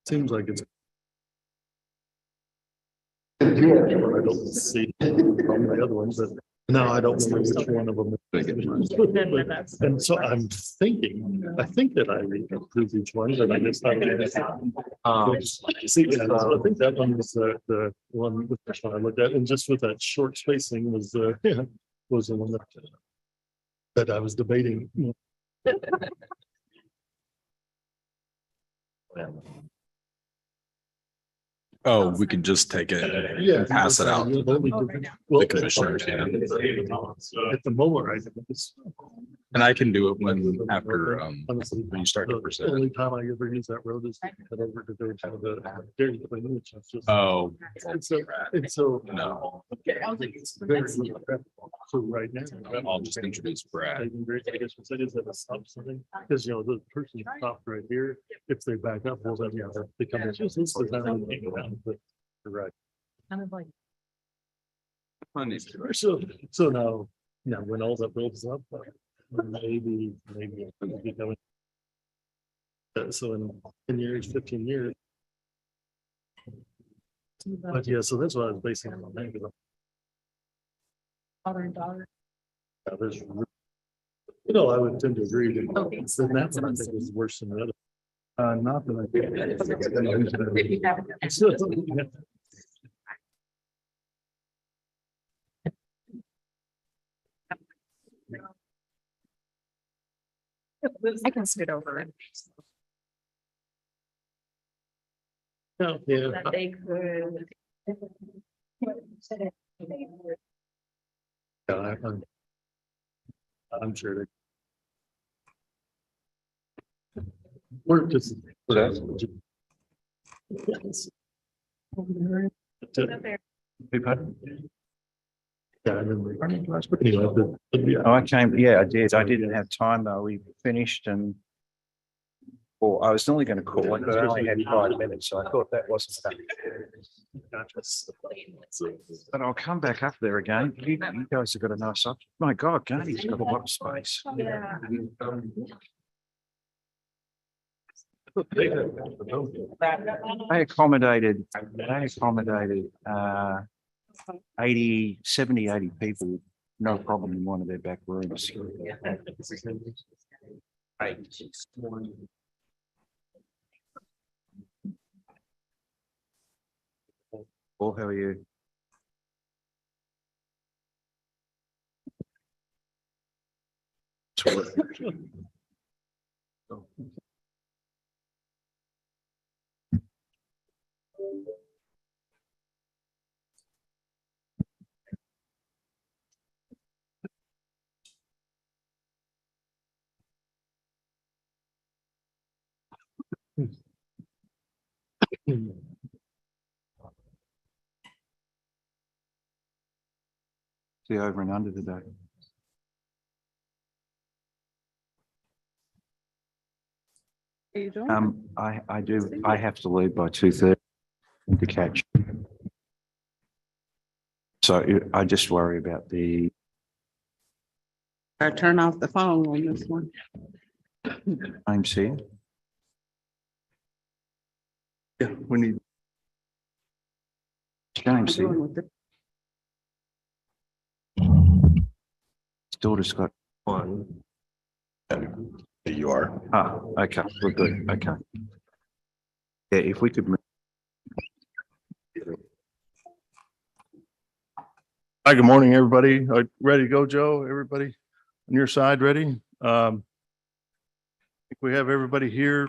Seems like it's. I don't see from the other ones, but no, I don't remember which one of them. And so I'm thinking, I think that I approved each one, but I just thought. See, yeah, so I think that one was the one with which one I looked at, and just with that short spacing was was the one that I was debating. Oh, we could just take it and pass it out. The commissioners, yeah. At the moment, I think it's. And I can do it when after Honestly, when you start to the present. only time I ever use that road is to head over to go to the Dairy Queen, which is just. Oh, It's so. no, It's very little traffic. So right now. I'll just introduce Brad. I guess what it is that a stop something, because the person stopped right here, if they back up, well, then, they come in. This is not really hanging around, but you're right. Kind of like. So now, when all that builds up, maybe it'll be coming. So in 10 years, 15 years. But yeah, so that's what I was basing it on. That, 'cause Father and daughter. there's, I would tend to agree that that one I think is worse than the other. Not that I. I can scoot over it. No, yeah. That they could. Yeah, I'm sure they. We're just. Yeah, anyway, Oh, I came, yeah, I did. I didn't have time though. We finished and. Well, I was only going to call it, but I only had 5 minutes, so I thought that wasn't enough. But I'll come back up there again. You guys have got a nice up. My God, Gardy's got a lot of space. They accommodated 80, 70, 80 people, no problem in one of their back rooms. Paul, how are you? See over and under today. I do. I have to leave by 2:30 to catch. So I just worry about the. I turn off the phone on this one. I'm seeing. Yeah, we need. James here. Daughter's got one. You are. Ah, okay, we're good. Okay. Yeah, if we could. Hi, good morning, everybody. Ready to go, Joe? Everybody on your side, ready? I think we have everybody here.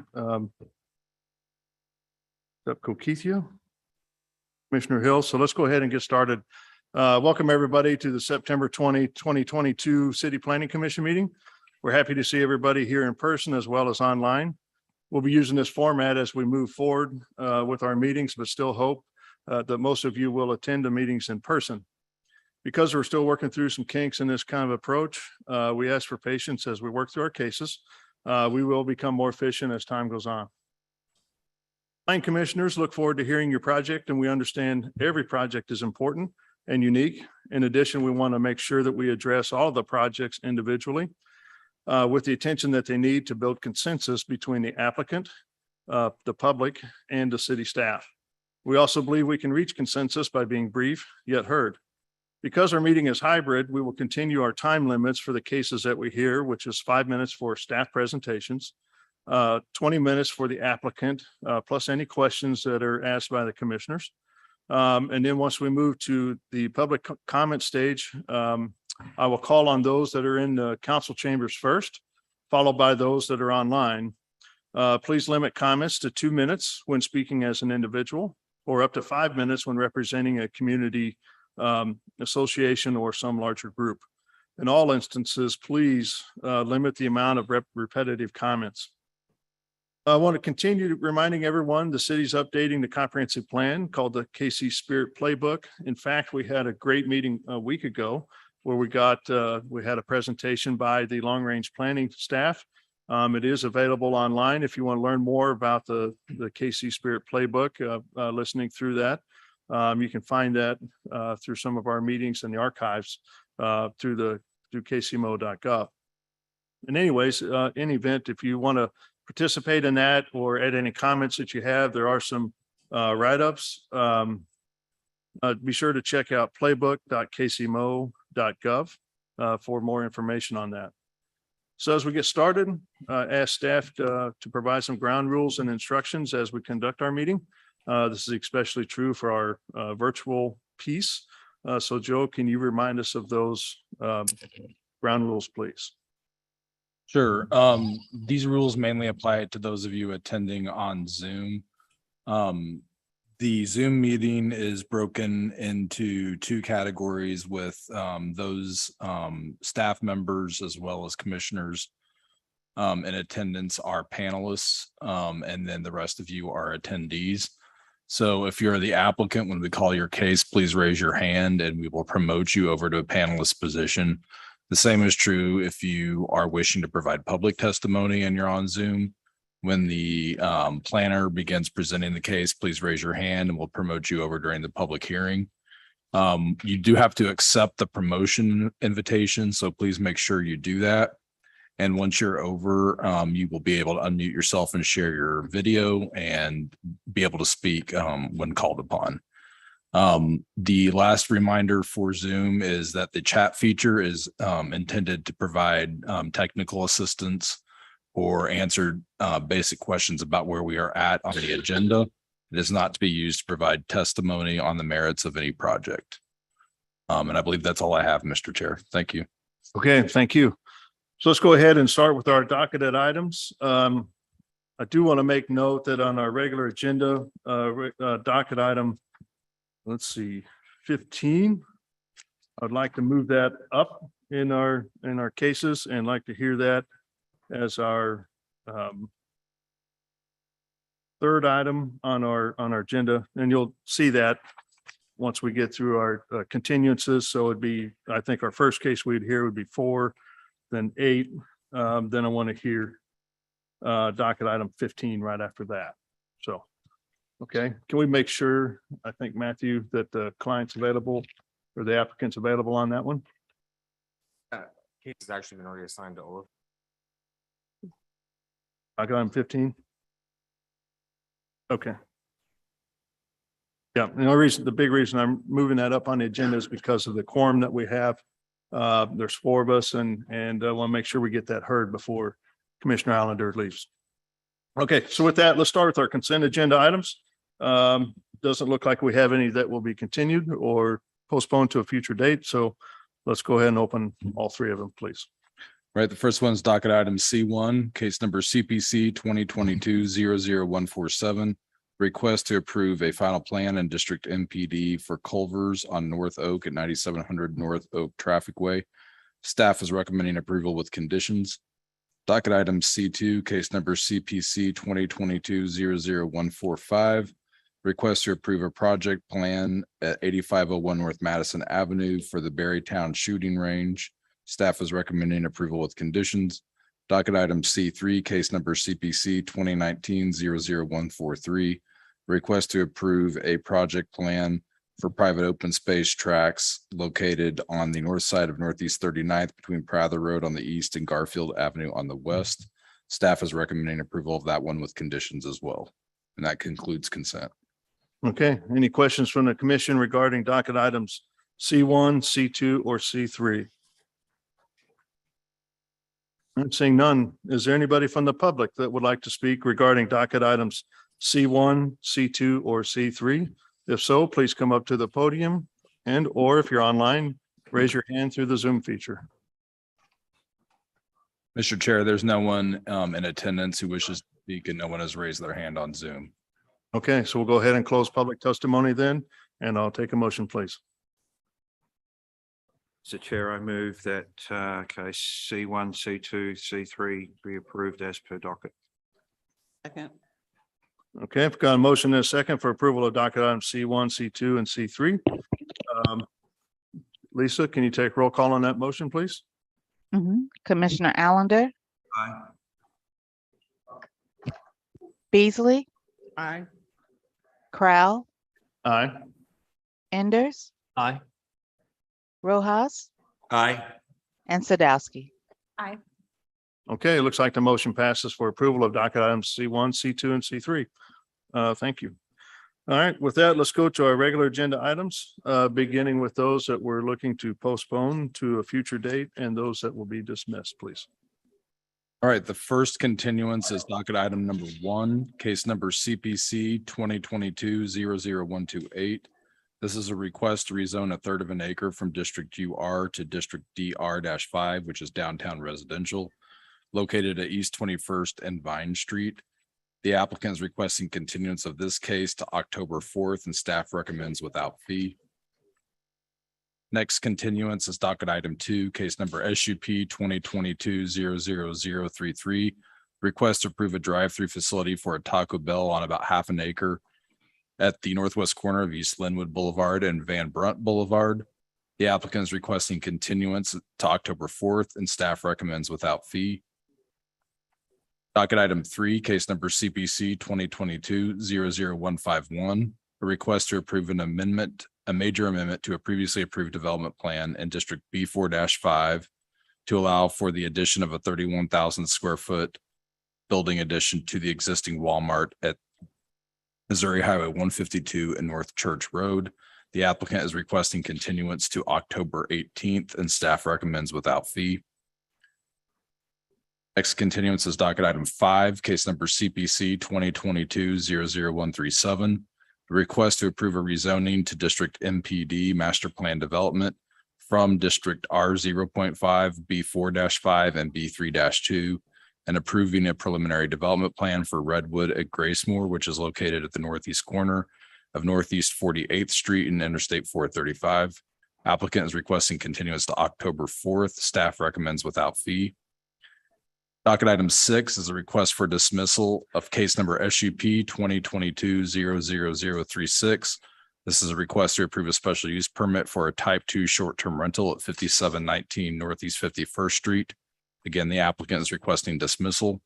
Kokithia, Commissioner Hill. So let's go ahead and get started. Welcome everybody to the September 2022 City Planning Commission meeting. We're happy to see everybody here in person as well as online. We'll be using this format as we move forward with our meetings, but still hope that most of you will attend the meetings in person. Because we're still working through some kinks in this kind of approach, we ask for patience as we work through our cases. We will become more efficient as time goes on. Planning commissioners look forward to hearing your project, and we understand every project is important and unique. In addition, we want to make sure that we address all the projects individually with the attention that they need to build consensus between the applicant, the public and the city staff. We also believe we can reach consensus by being brief yet heard. Because our meeting is hybrid, we will continue our time limits for the cases that we hear, which is 5 minutes for staff presentations, 20 minutes for the applicant, plus any questions that are asked by the commissioners. And then once we move to the public comment stage, I will call on those that are in the council chambers first, followed by those that are online. Please limit comments to 2 minutes when speaking as an individual, or up to 5 minutes when representing a community association or some larger group. In all instances, please limit the amount of repetitive comments. I want to continue reminding everyone the city's updating the comprehensive plan called the KC Spirit Playbook. In fact, we had a great meeting a week ago where we had a presentation by the long range planning staff. It is available online if you want to learn more about the KC Spirit Playbook, listening through that. You can find that through some of our meetings in the archives through kcmo.gov. And anyways, in event, if you want to participate in that or add any comments that you have, there are some write-ups. Be sure to check out playbook.kcmo.gov for more information on that. So as we get started, ask staff to provide some ground rules and instructions as we conduct our meeting. This is especially true for our virtual piece. So Joe, can you remind us of those ground rules, please? Sure. These rules mainly apply to those of you attending on Zoom. The Zoom meeting is broken into 2 categories with those staff members as well as commissioners in attendance are panelists, and then the rest of you are attendees. So if you're the applicant, when we call your case, please raise your hand and we will promote you over to a panelist position. The same is true if you are wishing to provide public testimony and you're on Zoom. When the planner begins presenting the case, please raise your hand and we'll promote you over during the public hearing. You do have to accept the promotion invitation, so please make sure you do that. And once you're over, you will be able to unmute yourself and share your video and be able to speak when called upon. The last reminder for Zoom is that the chat feature is intended to provide technical assistance or answer basic questions about where we are at on the agenda. It is not to be used to provide testimony on the merits of any project. And I believe that's all I have, Mr. Chair. Thank you. Okay, thank you. So let's go ahead and start with our docketed items. I do want to make note that on our regular agenda, docket item, let's see, 15. I'd like to move that up in our cases and like to hear that as our third item on our agenda. And you'll see that once we get through our continuances. So it'd be, I think our first case we'd hear would be 4, then 8. Then I want to hear docket item 15 right after that. So, okay, can we make sure, I think, Matthew, that the client's available or the applicant's available on that one? Case has actually been already assigned to Olaf. Docket item 15? Okay. Yeah, the big reason I'm moving that up on the agenda is because of the quorum that we have. There's 4 of us and I want to make sure we get that heard before Commissioner Allender leaves. Okay, so with that, let's start with our consent agenda items. Doesn't look like we have any that will be continued or postponed to a future date. So let's go ahead and open all 3 of them, please. Right, the first one is docket item C1, case number CPC 2022-00147. Request to approve a final plan and district MPD for Culvers on North Oak at 9700 North Oak Traffic Way. Staff is recommending approval with conditions. Docket item C2, case number CPC 2022-00145. Request to approve a project plan at 8501 North Madison Avenue for the Berrytown Shooting Range. Staff is recommending approval with conditions. Docket item C3, case number CPC 2019-00143. Request to approve a project plan for private open space tracks located on the north side of Northeast 39th between Prather Road on the east and Garfield Avenue on the west. Staff is recommending approval of that one with conditions as well. And that concludes consent. Okay, any questions from the commission regarding docket items C1, C2, or C3? I'm seeing none. Is there anybody from the public that would like to speak regarding docket items C1, C2, or C3? If so, please come up to the podium and or if you're online, raise your hand through the Zoom feature. Mr. Chair, there's no one in attendance who wishes to speak and no one has raised their hand on Zoom. Okay, so we'll go ahead and close public testimony then, and I'll take a motion, please. Mr. Chair, I move that case C1, C2, C3 be approved as per docket. Second. Okay, I've got a motion and a second for approval of docket items C1, C2, and C3. Lisa, can you take roll call on that motion, please? Commissioner Allender, Aye. Beasley, Aye. Crowell, Aye. Enders, Aye. Rojas, Aye. and Sadowski. Okay, it looks like the motion passes for approval of docket items C1, C2, and C3. Thank you. All right, with that, let's go to our regular agenda items, beginning with those that we're looking to postpone to a future date and those that will be dismissed, please. All right, the first continuance is docket item number 1, case number CPC 2022-00128. This is a request to rezone a third of an acre from District UR to District DR-5, which is downtown residential, located at East 21st and Vine Street. The applicant is requesting continuance of this case to October 4th and staff recommends without fee. Next continuance is docket item 2, case number SUP 2022-00033. Request to approve a drive-through facility for a Taco Bell on about half an acre at the northwest corner of East Linwood Boulevard and Van Brunt Boulevard. The applicant is requesting continuance to October 4th and staff recommends without fee. Docket item 3, case number CPC 2022-00151. A request to approve an amendment, a major amendment to a previously approved development plan in District B4-5 to allow for the addition of a 31,000 square foot building addition to the existing Walmart at Missouri Highway 152 and North Church Road. The applicant is requesting continuance to October 18th and staff recommends without fee. Next continuance is docket item 5, case number CPC 2022-00137. Request to approve a rezoning to District MPD Master Plan Development from District R0.5, B4-5, and B3-2, and approving a preliminary development plan for Redwood at Gracemore, which is located at the northeast corner of Northeast 48th Street and Interstate 435. Applicant is requesting continuance to October 4th. Staff recommends without fee. Docket item 6 is a request for dismissal of case number SUP 2022-00036. This is a request to approve a special use permit for a type 2 short-term rental at 5719 Northeast 51st Street. Again, the applicant is requesting dismissal.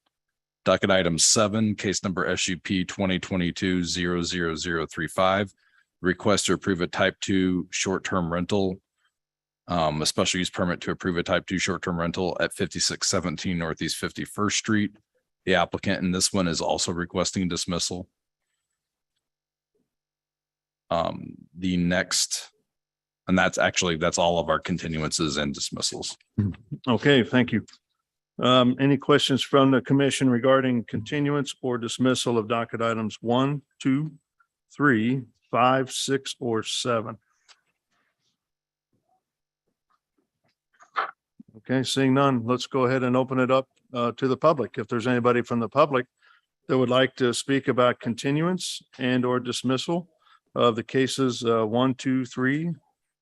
Docket item 7, case number SUP 2022-00035. Request to approve a type 2 short-term rental. A special use permit to approve a type 2 short-term rental at 5617 Northeast 51st Street. The applicant in this one is also requesting dismissal. The next, and that's all of our continuances and dismissals. Okay, thank you. Any questions from the commission regarding continuance or dismissal of docket items 1, 2, 3, 5, 6, or 7? Okay, seeing none, let's go ahead and open it up to the public. If there's anybody from the public that would like to speak about continuance and or dismissal of the cases 1, 2, 3,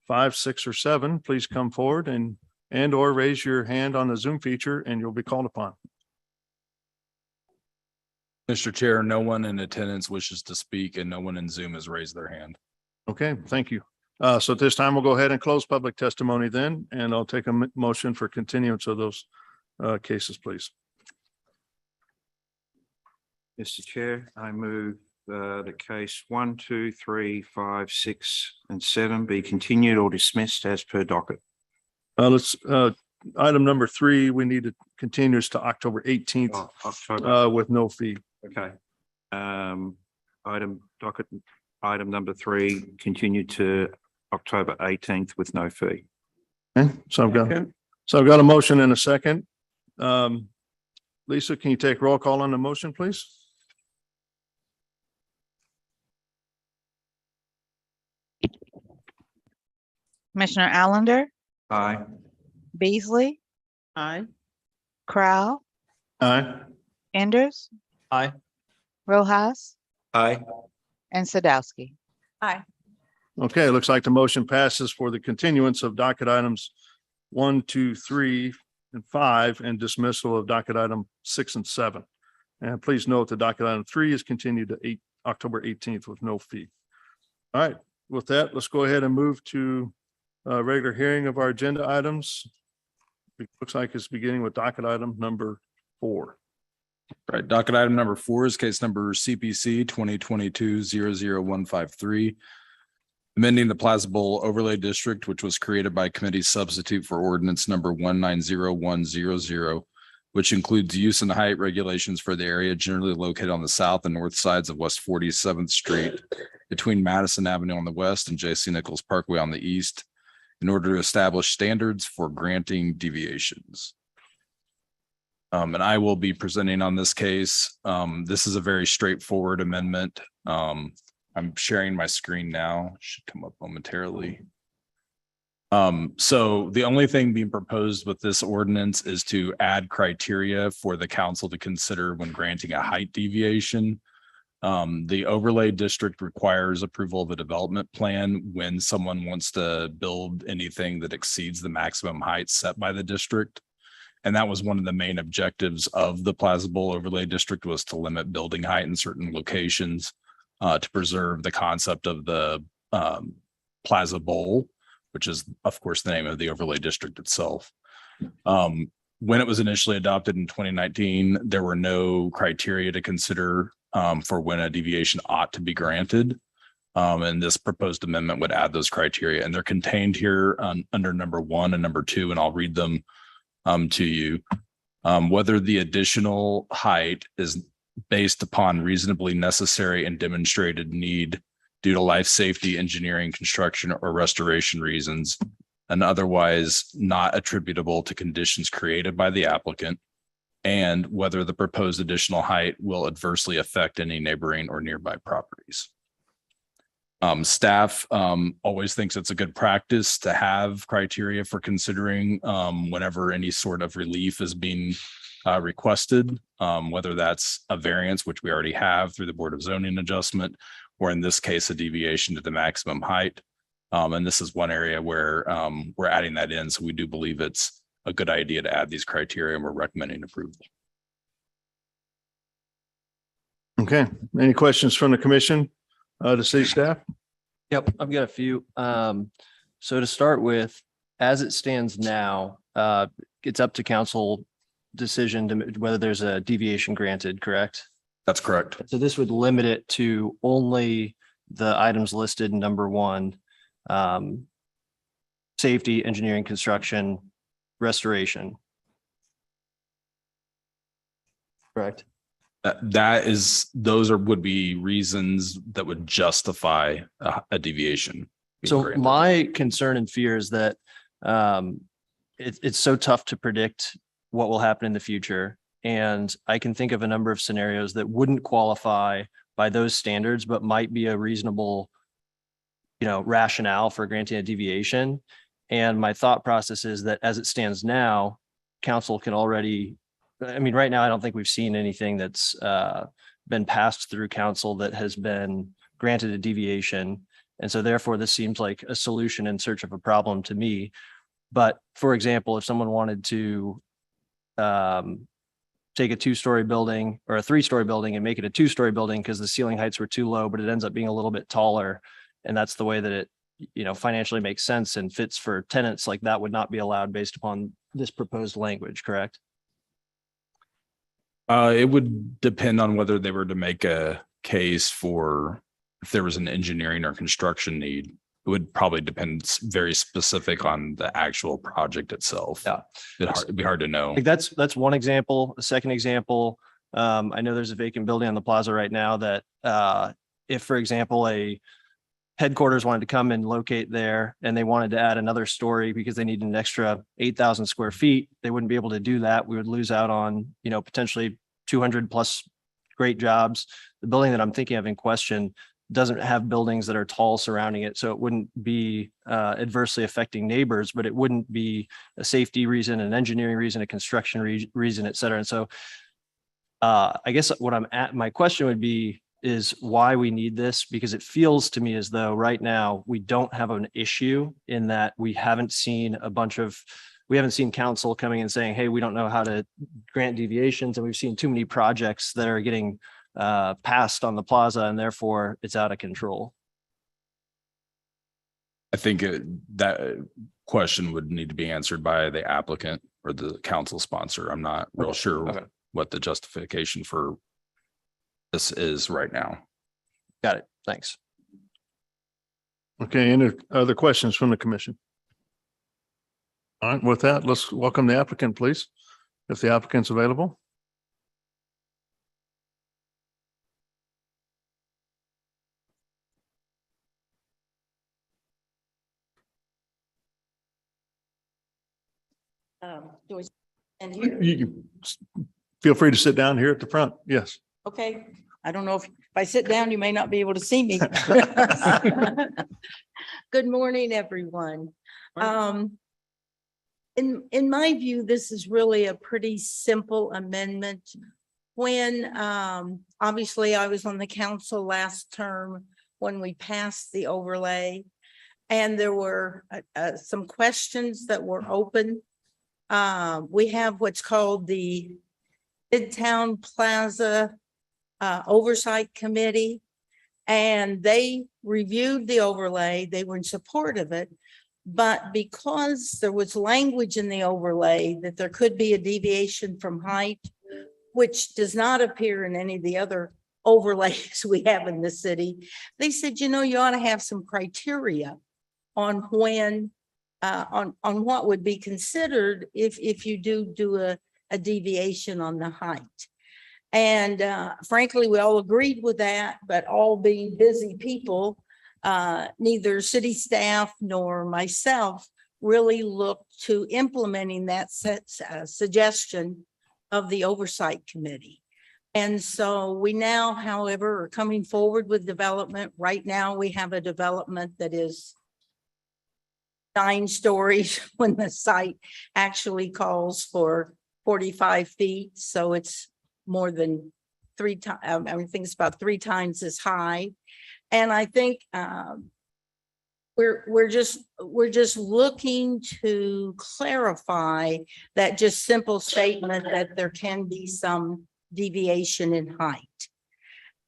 5, 6, or 7, please come forward and or raise your hand on the Zoom feature and you'll be called upon. Mr. Chair, no one in attendance wishes to speak and no one in Zoom has raised their hand. Okay, thank you. So at this time, we'll go ahead and close public testimony then, and I'll take a motion for continuance of those cases, please. Mr. Chair, I move the case 1, 2, 3, 5, 6, and 7 be continued or dismissed as per docket. Let's item number 3, we need to continues to October 18th, Oh, October, with no fee. okay. Docket item number 3, continue to October 18th with no fee. Okay, so I've got a motion and a second. Lisa, can you take roll call on the motion, please? Commissioner Allender, Aye. Beasley, Aye. Crowell, Aye. Enders. Aye. Rojas Aye. and Sadowski. Hi. Okay, it looks like the motion passes for the continuance of docket items 1, 2, 3, and 5, and dismissal of docket item 6 and 7. And please note the docket item 3 is continued to October 18th with no fee. All right, with that, let's go ahead and move to regular hearing of our agenda items. It looks like it's beginning with docket item number 4. Right, docket item number 4 is case number CPC 2022-00153. Amending the Plaza Bowl overlay district, which was created by committee substitute for ordinance number 190100, which includes use and height regulations for the area generally located on the south and north sides of West 47th Street between Madison Avenue on the west and J.C. Nichols Parkway on the east, in order to establish standards for granting deviations. And I will be presenting on this case. This is a very straightforward amendment. I'm sharing my screen now, should come up momentarily. So the only thing being proposed with this ordinance is to add criteria for the council to consider when granting a height deviation. The overlay district requires approval of a development plan when someone wants to build anything that exceeds the maximum height set by the district. And that was one of the main objectives of the Plaza Bowl overlay district, was to limit building height in certain locations to preserve the concept of the Plaza Bowl, which is, of course, the name of the overlay district itself. When it was initially adopted in 2019, there were no criteria to consider for when a deviation ought to be granted. And this proposed amendment would add those criteria, and they're contained here under number 1 and number 2, and I'll read them to you. Whether the additional height is based upon reasonably necessary and demonstrated need due to life safety, engineering, construction, or restoration reasons, and otherwise not attributable to conditions created by the applicant, and whether the proposed additional height will adversely affect any neighboring or nearby properties. Staff always thinks it's a good practice to have criteria for considering whenever any sort of relief is being requested, whether that's a variance, which we already have through the Board of Zoning adjustment, or in this case, a deviation to the maximum height. And this is one area where we're adding that in. So we do believe it's a good idea to add these criteria, and we're recommending approval. Okay, any questions from the commission to city staff? Yep, I've got a few. So to start with, as it stands now, it's up to council decision to whether there's a deviation granted, correct? That's correct. So this would limit it to only the items listed in number 1, safety, engineering, construction, restoration. Correct. Would be reasons that would justify a deviation. So my concern and fear is that it's so tough to predict what will happen in the future. And I can think of a number of scenarios that wouldn't qualify by those standards, but might be a reasonable, rationale for granting a deviation. And my thought process is that as it stands now, council can already, right now, I don't think we've seen anything that's been passed through council that has been granted a deviation. And so therefore, this seems like a solution in search of a problem to me. But for example, if someone wanted to take a 2-story building or a 3-story building and make it a 2-story building because the ceiling heights were too low, but it ends up being a little bit taller, and that's the way that it financially makes sense and fits for tenants, like that would not be allowed based upon this proposed language, correct? It would depend on whether they were to make a case for if there was an engineering or construction need. it would probably depend very specific on the actual project itself. Yeah. It'd be hard to know. Like that's one example. A second example, I know there's a vacant building on the plaza right now that if, for example, a headquarters wanted to come and locate there and they wanted to add another story because they needed an extra 8,000 square feet, they wouldn't be able to do that. We would lose out on, potentially 200 plus great jobs. The building that I'm thinking of in question doesn't have buildings that are tall surrounding it, so it wouldn't be adversely affecting neighbors, but it wouldn't be a safety reason, an engineering reason, a construction reason, et cetera. And so I guess my question would be is why we need this, because it feels to me as though right now we don't have an issue in that we haven't seen council coming and saying, hey, we don't know how to grant deviations, and we've seen too many projects that are getting passed on the plaza, and therefore it's out of control. I think that question would need to be answered by the applicant or the council sponsor. I'm not real sure Okay. what the justification for this is right now. Got it. Thanks. Okay, any other questions from the commission? All right, with that, let's welcome the applicant, please, if the applicant's available. Do I stand here? You can feel free to sit down here at the front. Yes. Okay, I don't know if I sit down, you may not be able to see me. Good morning, everyone. In my view, this is really a pretty simple amendment. When obviously I was on the council last term when we passed the overlay, and there were some questions that were open. We have what's called the Midtown Plaza Oversight Committee, and they reviewed the overlay. They were in support of it, but because there was language in the overlay that there could be a deviation from height, which does not appear in any of the other overlays we have in the city, they said, you ought to have some criteria on when on what would be considered if you do a deviation on the height. And frankly, we all agreed with that, but all being busy people, neither city staff nor myself really looked to implementing that suggestion of the Oversight Committee. And so we now, however, are coming forward with development. Right now, we have a development that is 9 stories when the site actually calls for 45 feet. So it's more than 3 times, I think it's about 3 times as high. And I think we're just looking to clarify that just simple statement that there can be some deviation in height.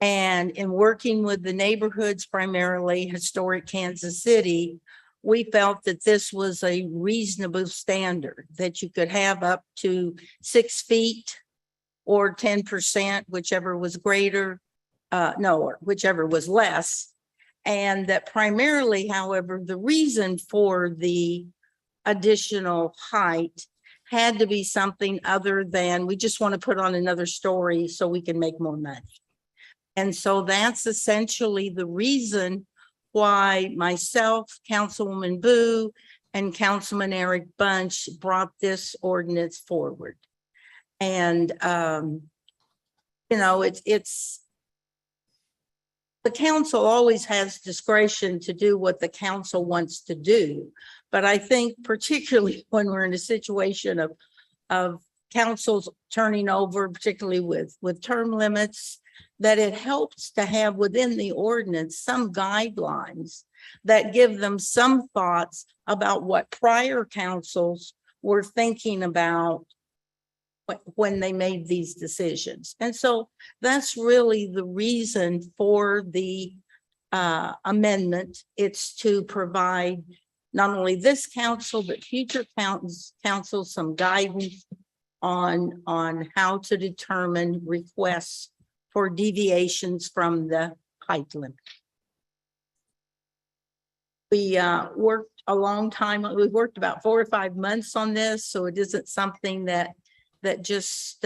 And in working with the neighborhoods, primarily historic Kansas City, we felt that this was a reasonable standard, that you could have up to 6 feet or 10%, whichever was greater, or whichever was less. And that primarily, however, the reason for the additional height had to be something other than we just want to put on another story so we can make more money. And so that's essentially the reason why myself, Councilwoman Boo, and Councilman Eric Bunch brought this ordinance forward. And, it's the council always has discretion to do what the council wants to do. But I think particularly when we're in a situation of councils turning over, particularly with term limits, that it helps to have within the ordinance some guidelines that give them some thoughts about what prior councils were thinking about when they made these decisions. And so that's really the reason for the amendment. It's to provide not only this council, but future councils some guidance on how to determine requests for deviations from the height limit. We worked a long time. We've worked about 4 or 5 months on this, so it isn't something that just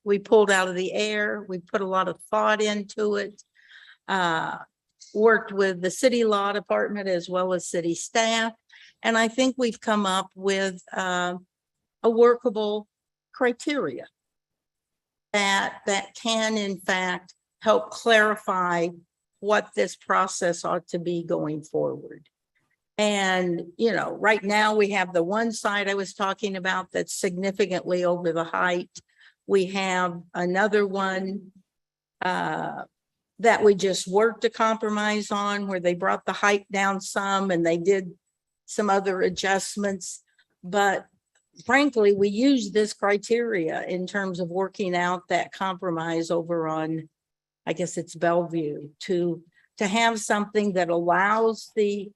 we pulled out of the air. We put a lot of thought into it. Worked with the city law department as well as city staff. And I think we've come up with a workable criteria that can in fact help clarify what this process ought to be going forward. And, you know, right now we have the one side I was talking about that's significantly over the height. We have another one that we just worked a compromise on where they brought the height down some and they did some other adjustments. But frankly, we use this criteria in terms of working out that compromise over on, I guess it's Bellevue, to have something that allows the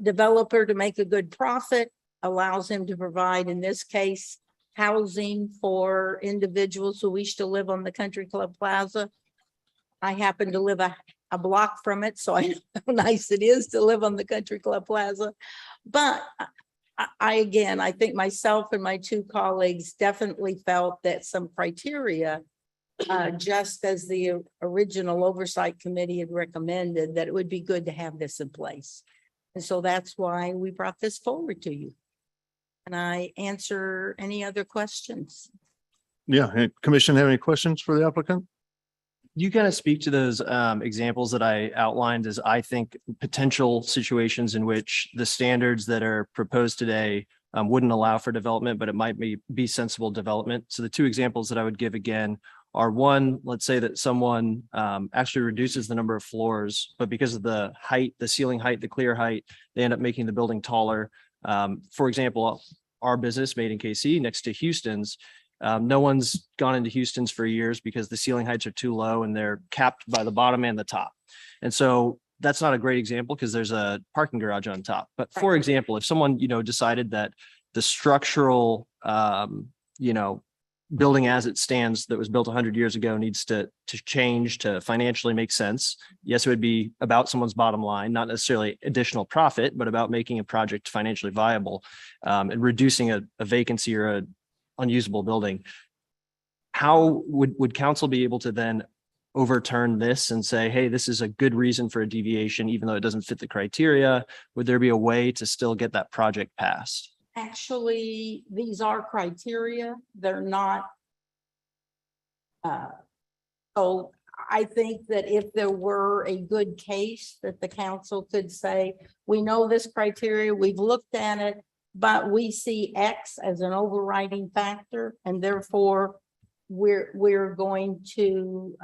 developer to make a good profit, allows him to provide, in this case, housing for individuals who wish to live on the Country Club Plaza. I happen to live a block from it, so I know how nice it is to live on the Country Club Plaza. But I think myself and my 2 colleagues definitely felt that some criteria, just as the original Oversight Committee had recommended, that it would be good to have this in place. And so that's why we brought this forward to you. And I answer any other questions. Yeah, and commission have any questions for the applicant? You kind of speak to those examples that I outlined as I think potential situations in which the standards that are proposed today wouldn't allow for development, but it might be sensible development. So the 2 examples that I would give again are, one, let's say that someone actually reduces the number of floors, but because of the height, the ceiling height, the clear height, they end up making the building taller. For example, our business Made in KC next to Houston's, no one's gone into Houston's for years because the ceiling heights are too low and they're capped by the bottom and the top. And so that's not a great example because there's a parking garage on top. But for example, if someone, decided that the structural, building as it stands that was built 100 years ago needs to change to financially make sense. Yes, it would be about someone's bottom line, not necessarily additional profit, but about making a project financially viable and reducing a vacancy or a unusable building. How would council be able to then overturn this and say, hey, this is a good reason for a deviation, even though it doesn't fit the criteria? Would there be a way to still get that project passed? Actually, these are criteria. They're not. So I think that if there were a good case that the council could say, we know this criteria, we've looked at it, but we see X as an overriding factor, and therefore we're going to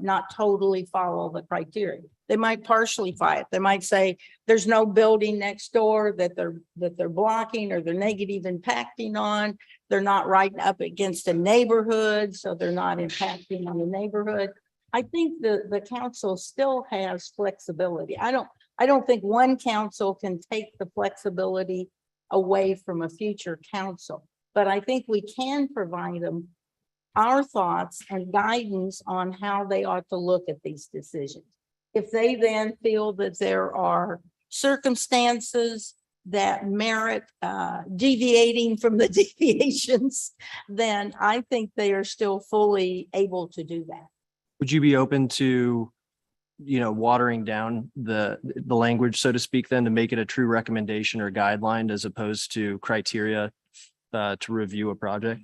not totally follow the criteria. They might partially follow it. They might say there's no building next door that they're blocking or they're negative impacting on. They're not right up against a neighborhood, so they're not impacting on the neighborhood. I think the council still has flexibility. I don't think one council can take the flexibility away from a future council, but I think we can provide them our thoughts and guidance on how they ought to look at these decisions. If they then feel that there are circumstances that merit deviating from the deviations, then I think they are still fully able to do that. Would you be open to, watering down the language, so to speak, then to make it a true recommendation or guideline as opposed to criteria to review a project?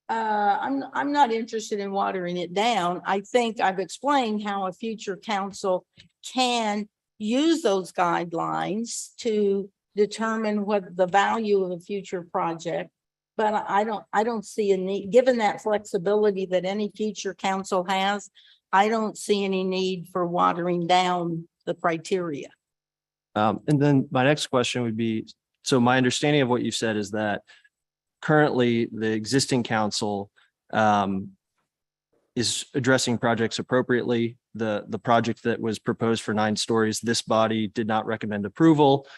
I'm not interested in watering it down. I think I've explained how a future council can use those guidelines to determine what the value of a future project. But I don't see a need, given that flexibility that any future council has, I don't see any need for watering down the criteria. And then my next question would be, so my understanding of what you said is that currently the existing council is addressing projects appropriately. The project that was proposed for 9 stories, this body did not recommend approval.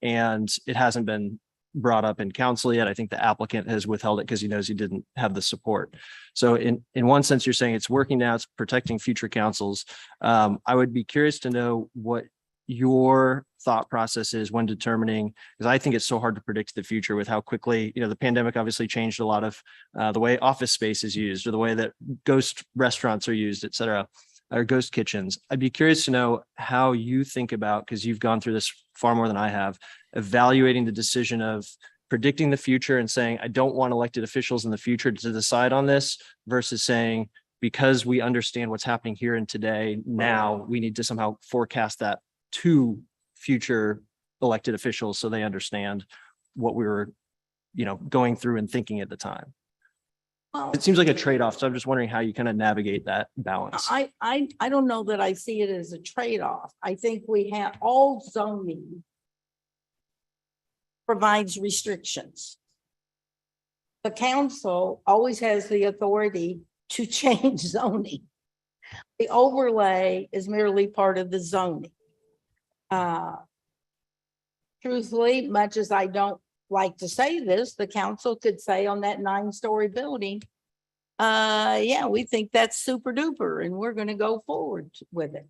And it hasn't been brought up in council yet. I think the applicant has withheld it because he knows he didn't have the support. So in one sense, you're saying it's working now, it's protecting future councils. I would be curious to know what your thought process is when determining, because I think it's so hard to predict the future with how quickly, the pandemic obviously changed a lot of the way office space is used or the way that ghost restaurants are used, et cetera, or ghost kitchens. I'd be curious to know how you think about, because you've gone through this far more than I have, evaluating the decision of predicting the future and saying, I don't want elected officials in the future to decide on this versus saying, because we understand what's happening here and today, now we need to somehow forecast that to future elected officials so they understand what we were, going through and thinking at the time. Well, It seems like a trade-off. So I'm just wondering how you kind of navigate that balance. I don't know that I see it as a trade-off. I think we have all zoning provides restrictions. The council always has the authority to change zoning. The overlay is merely part of the zoning. Truthfully, much as I don't like to say this, the council could say on that 9-story building, yeah, we think that's super duper and we're going to go forward with it.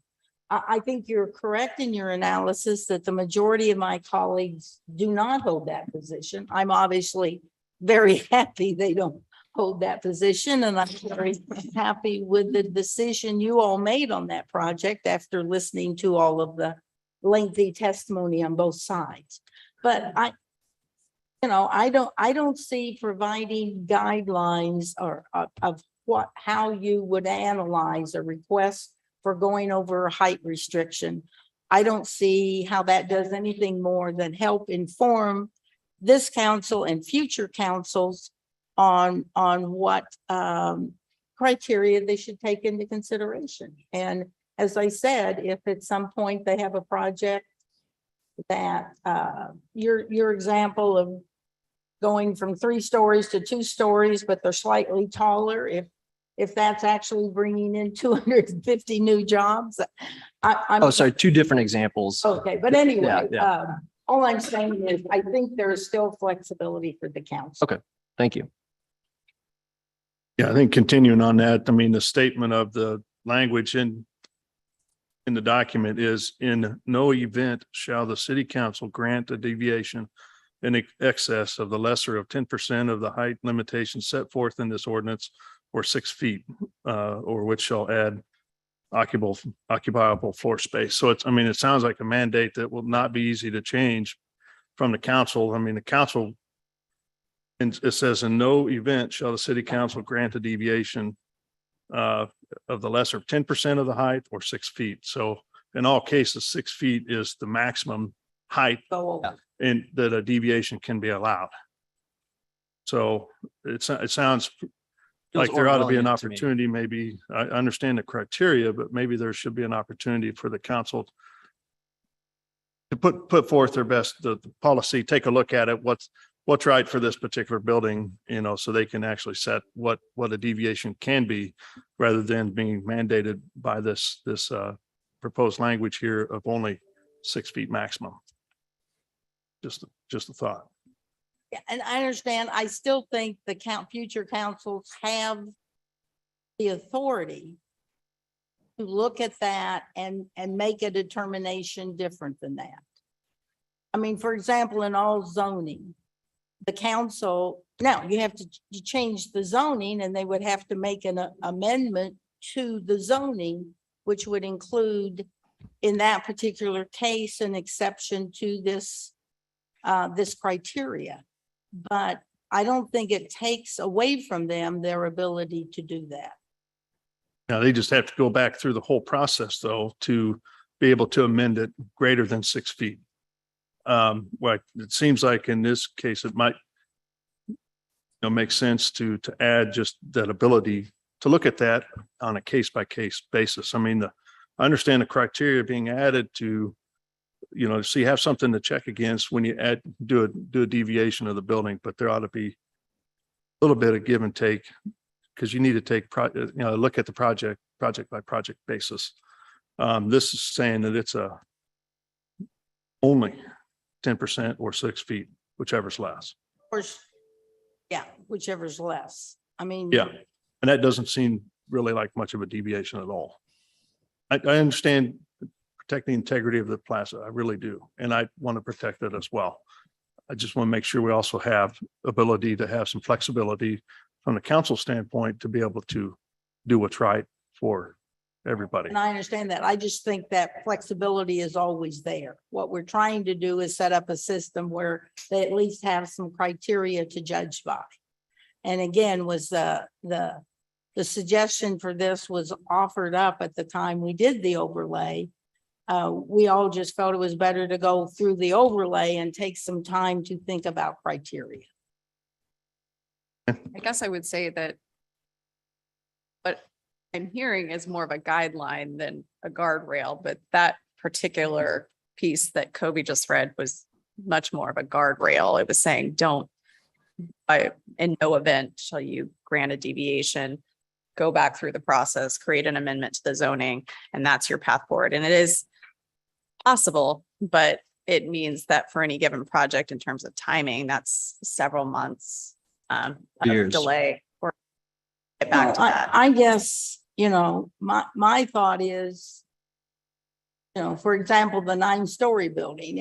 I think you're correct in your analysis that the majority of my colleagues do not hold that position. I'm obviously very happy they don't hold that position, and I'm very happy with the decision you all made on that project after listening to all of the lengthy testimony on both sides. But I don't see providing guidelines or of how you would analyze a request for going over a height restriction. I don't see how that does anything more than help inform this council and future councils on what criteria they should take into consideration. And as I said, if at some point they have a project that your example of going from 3 stories to 2 stories, but they're slightly taller, if that's actually bringing in 250 new jobs. I'm Sorry, 2 different examples. okay, but anyway, Yeah. all I'm saying is I think there is still flexibility for the council. Okay, thank you. Yeah, I think continuing on that, I mean, the statement of the language in the document is, in no event shall the city council grant a deviation in excess of the lesser of 10% of the height limitation set forth in this ordinance, or 6 feet, or which shall add occupiable floor space. So it sounds like a mandate that will not be easy to change from the council. I mean, the council, and it says, in no event shall the city council grant a deviation of the lesser of 10% of the height or 6 feet. So in all cases, 6 feet is the maximum height So and that a deviation can be allowed. So it sounds like there ought to be an opportunity. Maybe I understand the criteria, but maybe there should be an opportunity for the council to put forth their best, the policy, take a look at it, what's right for this particular building, so they can actually set what a deviation can be, rather than being mandated by this proposed language here of only 6 feet maximum. Just a thought. yeah, and I understand. I still think the future councils have the authority to look at that and make a determination different than that. I mean, for example, in all zoning, the council, now you have to change the zoning, and they would have to make an amendment to the zoning, which would include, in that particular case, an exception to this criteria. But I don't think it takes away from them their ability to do that. Now, they just have to go back through the whole process, though, to be able to amend it greater than 6 feet. Well, it seems like in this case, it might make sense to add just that ability to look at that on a case-by-case basis. I mean, I understand the criteria being added to, so you have something to check against when you do a deviation of the building, but there ought to be a little bit of give and take, because you need to take look at the project by project basis. This is saying that it's only 10% or 6 feet, whichever's less. Or, yeah, whichever's less. I mean, Yeah, and that doesn't seem really like much of a deviation at all. I understand protect the integrity of the plaza. I really do. And I want to protect it as well. I just want to make sure we also have ability to have some flexibility from the council standpoint to be able to do what's right for everybody. And I understand that. I just think that flexibility is always there. What we're trying to do is set up a system where they at least have some criteria to judge by. And again, was the suggestion for this was offered up at the time we did the overlay. We all just felt it was better to go through the overlay and take some time to think about criteria. I guess I would say that what I'm hearing is more of a guideline than a guardrail, but that particular piece that Kobe just read was much more of a guardrail. It was saying, in no event shall you grant a deviation, go back through the process, create an amendment to the zoning, and that's your path forward. And it is possible, but it means that for any given project in terms of timing, that's several months of Years. delay or get back to that. I guess, my thought is, for example, the 9-story building,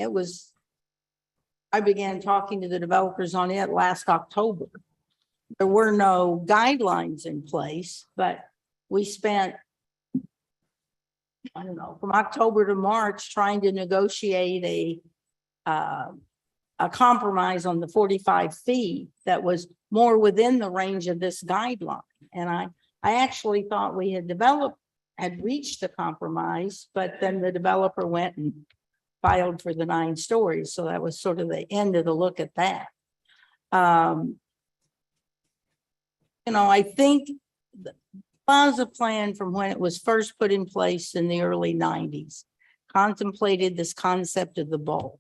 I began talking to the developers on it last October. There were no guidelines in place, but we spent, from October to March trying to negotiate a compromise on the 45 feet that was more within the range of this guideline. And I actually thought we had reached a compromise, but then the developer went and filed for the 9 stories. So that was sort of the end of the look at that. I think the Plaza plan from when it was first put in place in the early 90s contemplated this concept of the bowl.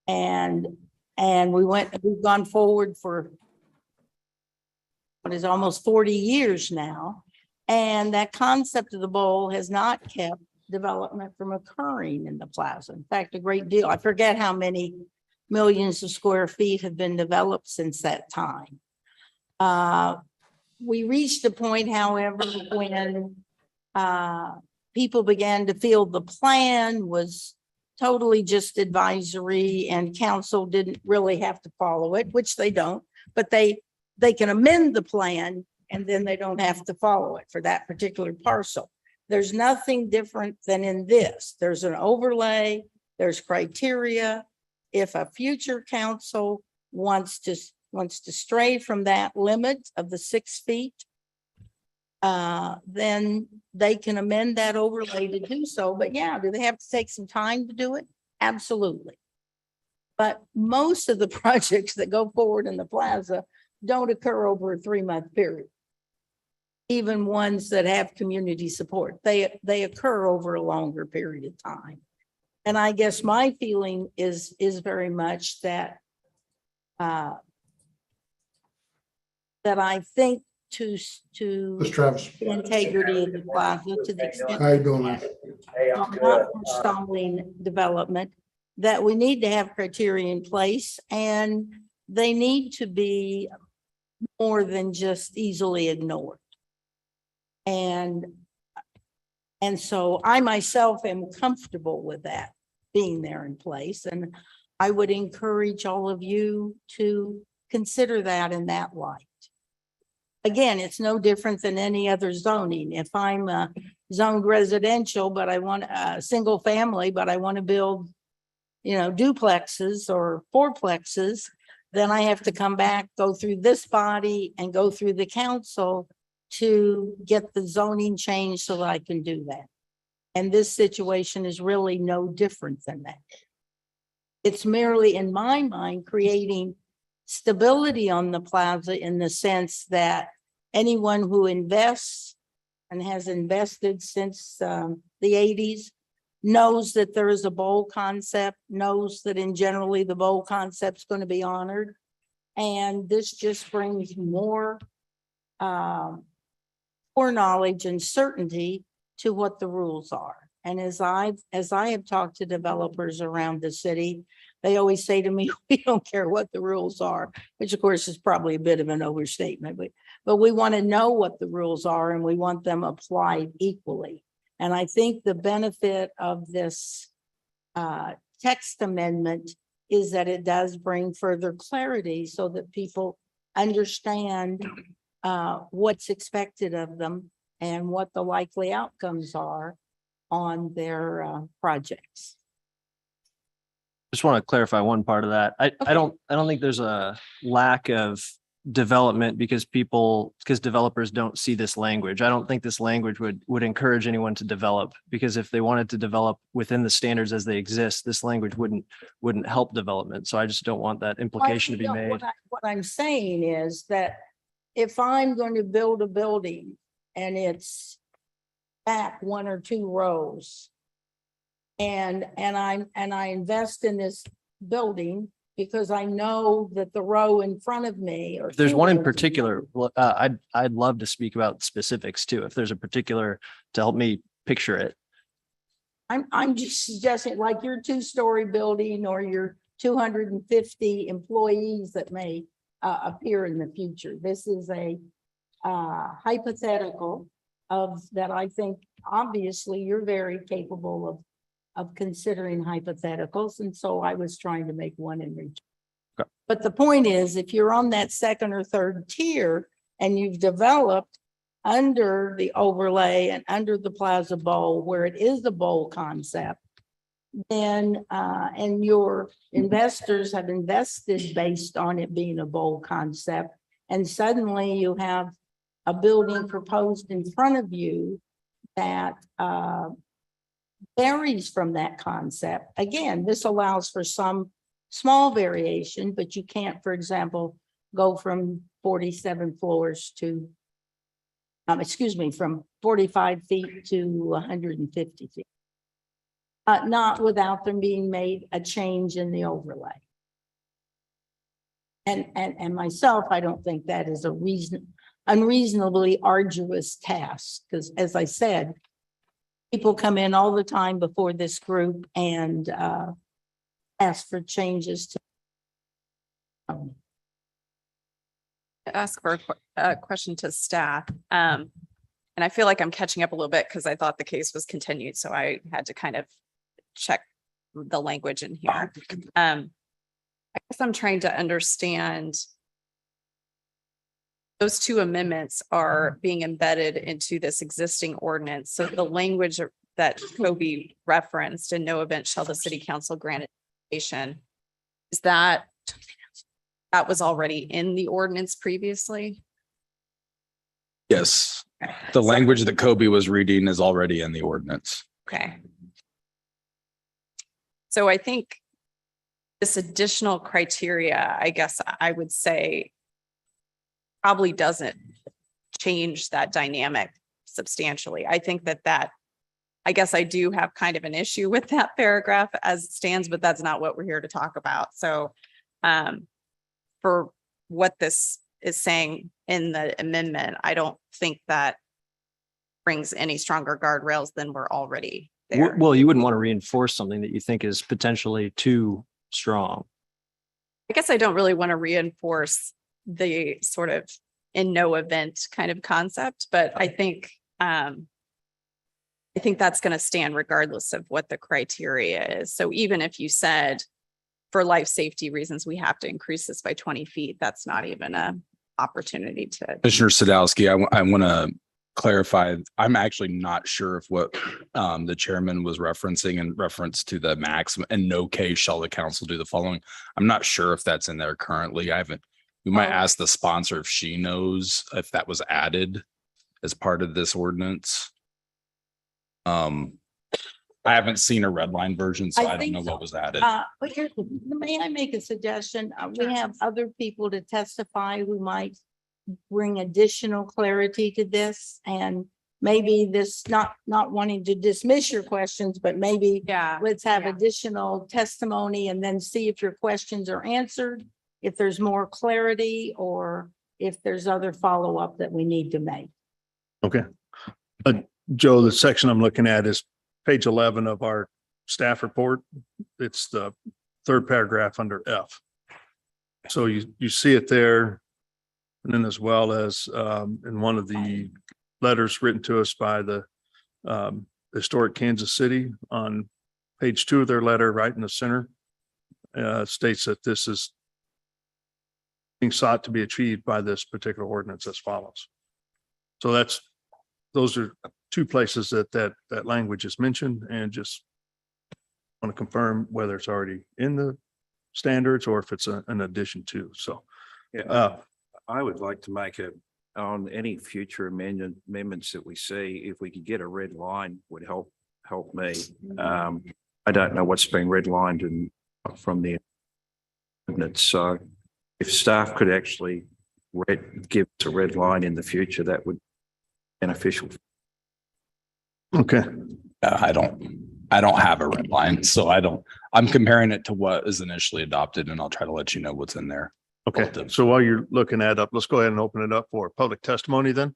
And we've gone forward for what is almost 40 years now. And that concept of the bowl has not kept development from occurring in the plaza. In fact, a great deal. I forget how many millions of square feet have been developed since that time. We reached a point, however, when people began to feel the plan was totally just advisory and council didn't really have to follow it, which they don't, but they can amend the plan and then they don't have to follow it for that particular parcel. There's nothing different than in this. There's an overlay, there's criteria. If a future council wants to stray from that limit of the 6 feet, then they can amend that overlay to do so. But yeah, do they have to take some time to do it? Absolutely. But most of the projects that go forward in the plaza don't occur over a 3-month period. Even ones that have community support, they occur over a longer period of time. And I guess my feeling is very much that that I think to Travis. the integrity of the plaza, to the extent How you doing, man? not stalling development, that we need to have criteria in place and they need to be more than just easily ignored. And so I myself am comfortable with that being there in place. And I would encourage all of you to consider that in that light. Again, it's no different than any other zoning. If I'm zoned residential, but I want a single family, but I want to build, duplexes or fourplexes, then I have to come back, go through this body and go through the council to get the zoning changed so that I can do that. And this situation is really no different than that. It's merely, in my mind, creating stability on the plaza in the sense that anyone who invests and has invested since the 80s knows that there is a bowl concept, knows that in generally the bowl concept is going to be honored. And this just brings more knowledge and certainty to what the rules are. And as I have talked to developers around the city, they always say to me, we don't care what the rules are, which of course is probably a bit of an overstatement, but we want to know what the rules are and we want them applied equally. And I think the benefit of this text amendment is that it does bring further clarity so that people understand what's expected of them and what the likely outcomes are on their projects. Just want to clarify one part of that. I don't think there's a lack of development because developers don't see this language. I don't think this language would encourage anyone to develop, because if they wanted to develop within the standards as they exist, this language wouldn't help development. So I just don't want that implication to be made. What I'm saying is that if I'm going to build a building and it's back 1 or 2 rows, and I invest in this building because I know that the row in front of me, or If there's 2 one in rows particular, well, I'd love to speak about specifics too. If there's a particular to help me picture it. I'm just suggesting, like your 2-story building or your 250 employees that may appear in the future. This is a hypothetical of that. I think obviously you're very capable of considering hypotheticals. And so I was trying to make one in return. Okay. But the point is, if you're on that 2nd or 3rd tier and you've developed under the overlay and under the Plaza Bowl, where it is a bowl concept, then and your investors have invested based on it being a bowl concept, and suddenly you have a building proposed in front of you that varies from that concept. Again, this allows for some small variation, but you can't, for example, go from 47 floors to from 45 feet to 150 feet. Not without them being made a change in the overlay. And myself, I don't think that is a unreasonably arduous task, because as I said, people come in all the time before this group and ask for changes to. Ask for a question to staff. And I feel like I'm catching up a little bit because I thought the case was continued. So I had to kind of check the language in here. I guess I'm trying to understand. Those 2 amendments are being embedded into this existing ordinance. So the language that Kobe referenced, in no event shall the city council grant it, is that was already in the ordinance previously? Yes, the language that Kobe was reading is already in the ordinance. Okay. So I think this additional criteria, I guess I would say, probably doesn't change that dynamic substantially. I think I guess I do have kind of an issue with that paragraph as it stands, but that's not what we're here to talk about. So for what this is saying in the amendment, I don't think that brings any stronger guardrails than we're already there. Well, you wouldn't want to reinforce something that you think is potentially too strong. I guess I don't really want to reinforce the sort of in no event kind of concept, but I think that's going to stand regardless of what the criteria is. So even if you said for life safety reasons, we have to increase this by 20 feet, that's not even an opportunity to. Commissioner Sadowski, I want to clarify. I'm actually not sure if what the chairman was referencing in reference to the maximum, in no case shall the council do the following. I'm not sure if that's in there currently. We might ask the sponsor if she knows if that was added as part of this ordinance. I haven't seen a red line version, so I don't know what was added. But may I make a suggestion? We have other people to testify who might bring additional clarity to this, and maybe this, not wanting to dismiss your questions, but maybe let's have additional testimony and then see if your questions are answered, if there's more clarity, or if there's other follow-up that we need to make. Okay. Joe, the section I'm looking at is page 11 of our staff report. It's the 3rd paragraph under F. So you see it there. And then as well as in one of the letters written to us by the Historic Kansas City on page 2 of their letter, right in the center, states that this is being sought to be achieved by this particular ordinance as follows. So those are 2 places that language is mentioned, and just want to confirm whether it's already in the standards or if it's an addition to. So, I would like to make on any future amendments that we see, if we could get a red line would help me. I don't know what's been redlined from the ordinance. So if staff could actually give us a red line in the future, that would be beneficial. okay. I don't have a red line, so I'm comparing it to what is initially adopted, and I'll try to let you know what's in there. Okay, so while you're looking that up, let's go ahead and open it up for public testimony then.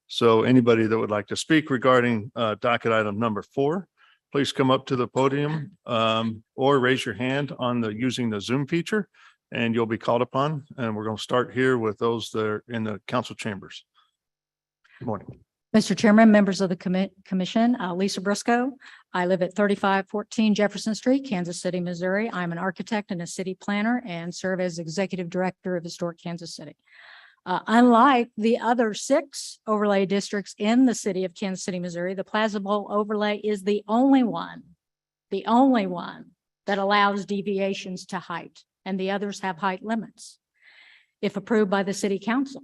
So anybody that would like to speak regarding docket item number 4, please come up to the podium or raise your hand using the Zoom feature, and you'll be called upon. And we're going to start here with those that are in the council chambers. Good morning. Mr. Chairman, members of the commission, Lisa Briscoe. I live at 3514 Jefferson Street, Kansas City, Missouri. I'm an architect and a city planner and serve as executive director of Historic Kansas City. Unlike the other 6 overlay districts in the city of Kansas City, Missouri, the Plaza Bowl overlay is the only one that allows deviations to height, and the others have height limits if approved by the city council.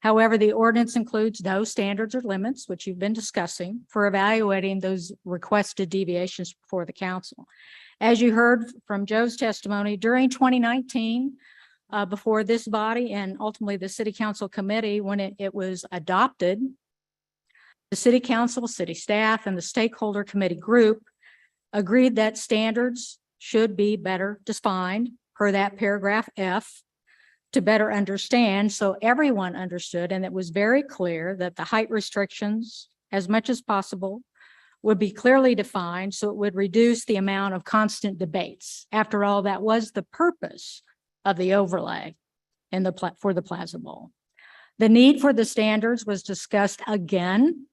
However, the ordinance includes no standards or limits, which you've been discussing, for evaluating those requested deviations before the council. As you heard from Joe's testimony, during 2019, before this body and ultimately the city council committee, when it was adopted, the city council, city staff, and the stakeholder committee group agreed that standards should be better defined per that paragraph F, to better understand, so everyone understood, and it was very clear that the height restrictions, as much as possible, would be clearly defined, so it would reduce the amount of constant debates. After all, that was the purpose of the overlay for the Plaza Bowl. The need for the standards was discussed again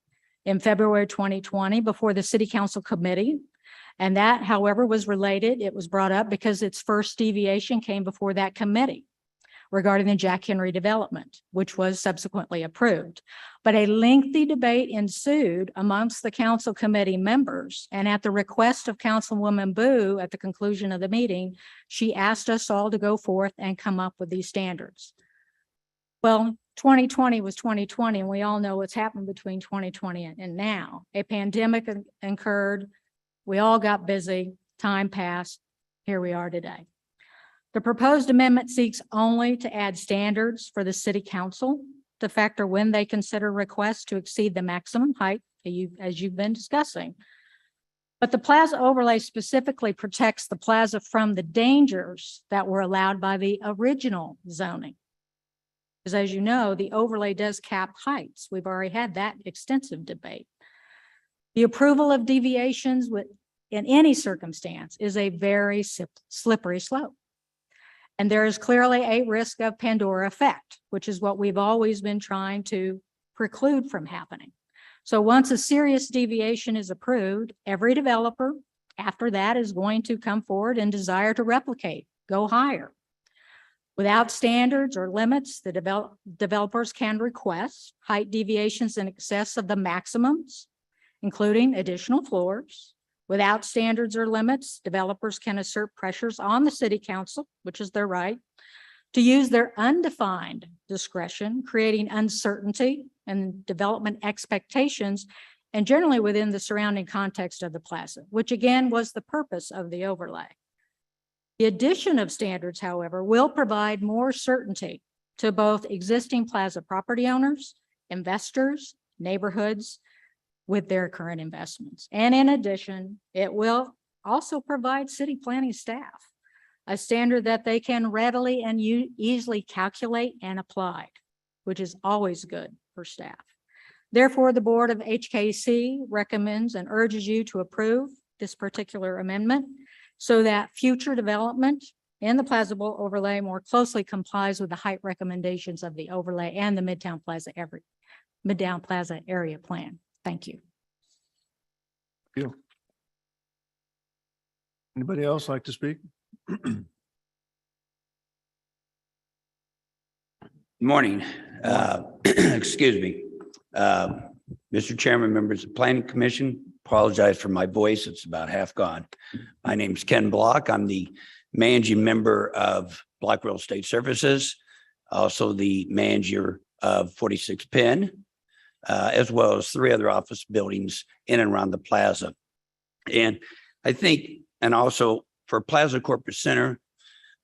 in February 2020 before the City Council Committee, and that, however, was related. It was brought up because its first deviation came before that committee regarding the Jack Henry development, which was subsequently approved. But a lengthy debate ensued amongst the council committee members, and at the request of Councilwoman Boo, at the conclusion of the meeting, she asked us all to go forth and come up with these standards. Well, 2020 was 2020, and we all know what's happened between 2020 and now. A pandemic occurred, we all got busy, time passed, here we are today. The proposed amendment seeks only to add standards for the city council to factor when they consider requests to exceed the maximum height, as you've been discussing. But the plaza overlay specifically protects the plaza from the dangers that were allowed by the original zoning. Because as you know, the overlay does cap heights. We've already had that extensive debate. The approval of deviations in any circumstance is a very slippery slope. And there is clearly a risk of Pandora effect, which is what we've always been trying to preclude from happening. So once a serious deviation is approved, every developer after that is going to come forward and desire to replicate, go higher. Without standards or limits, the developers can request height deviations in excess of the maximums, including additional floors. Without standards or limits, developers can assert pressures on the city council, which is their right, to use their undefined discretion, creating uncertainty and development expectations, and generally within the surrounding context of the plaza, which again was the purpose of the overlay. The addition of standards, however, will provide more certainty to both existing plaza property owners, investors, neighborhoods, with their current investments. And in addition, it will also provide city planning staff a standard that they can readily and easily calculate and apply, which is always good for staff. Therefore, the Board of HKC recommends and urges you to approve this particular amendment so that future development in the Plaza Bowl overlay more closely complies with the height recommendations of the overlay and the Midtown Plaza area plan. Thank you. you. Anybody else like to speak? Morning. Excuse me. Mr. Chairman, members of the Planning Commission, apologize for my voice. It's about half gone. My name's Ken Block. I'm the managing member of Block Real Estate Services, also the manager of 46 Penn, as well as 3 other office buildings in and around the Plaza. And I think, and also for Plaza Corporate Center,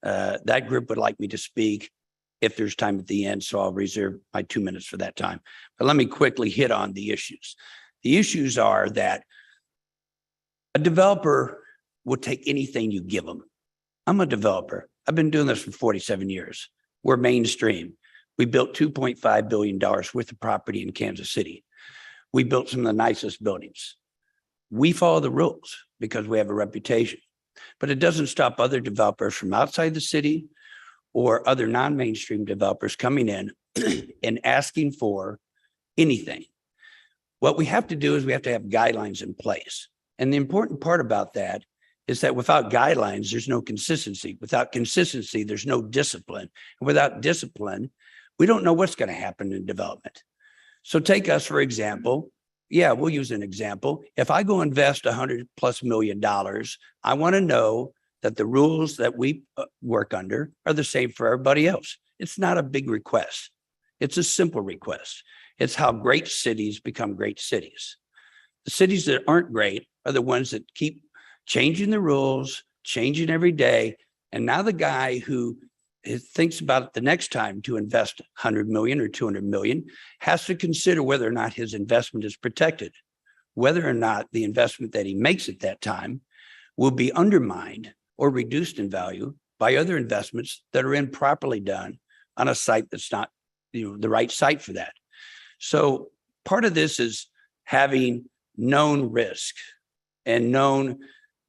that group would like me to speak if there's time at the end, so I'll reserve my 2 minutes for that time. But let me quickly hit on the issues. The issues are that a developer will take anything you give them. I'm a developer. I've been doing this for 47 years. We're mainstream. We built $2.5 billion worth of property in Kansas City. We built some of the nicest buildings. We follow the rules because we have a reputation, but it doesn't stop other developers from outside the city or other non-mainstream developers coming in and asking for anything. What we have to do is we have to have guidelines in place. And the important part about that is that without guidelines, there's no consistency. Without consistency, there's no discipline. And without discipline, we don't know what's going to happen in development. So take us, for example. Yeah, we'll use an example. If I go invest $100+ million, I want to know that the rules that we work under are the same for everybody else. It's not a big request. It's a simple request. It's how great cities become great cities. The cities that aren't great are the ones that keep changing the rules, changing every day. And now the guy who thinks about it the next time to invest 100 million or 200 million has to consider whether or not his investment is protected, whether or not the investment that he makes at that time will be undermined or reduced in value by other investments that are improperly done on a site that's not, the right site for that. So part of this is having known risk and known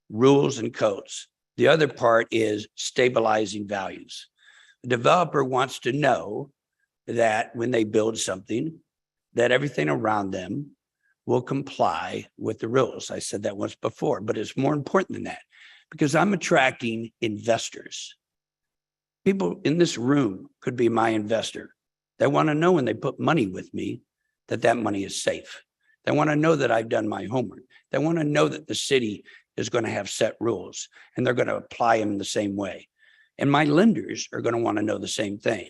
rules and codes. The other part is stabilizing values. The developer wants to know that when they build something, that everything around them will comply with the rules. I said that once before, but it's more important than that because I'm attracting investors. People in this room could be my investor. They want to know when they put money with me that that money is safe. They want to know that I've done my homework. They want to know that the city is going to have set rules and they're going to apply them in the same way. And my lenders are going to want to know the same thing.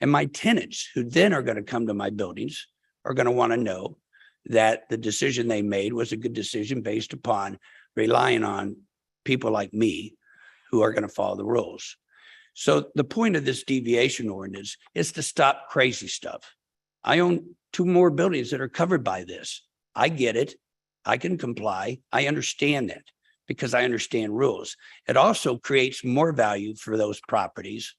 And my tenants who then are going to come to my buildings are going to want to know that the decision they made was a good decision based upon relying on people like me who are going to follow the rules. So the point of this deviation ordinance is to stop crazy stuff. I own 2 more buildings that are covered by this. I get it. I can comply. I understand that because I understand rules. It also creates more value for those properties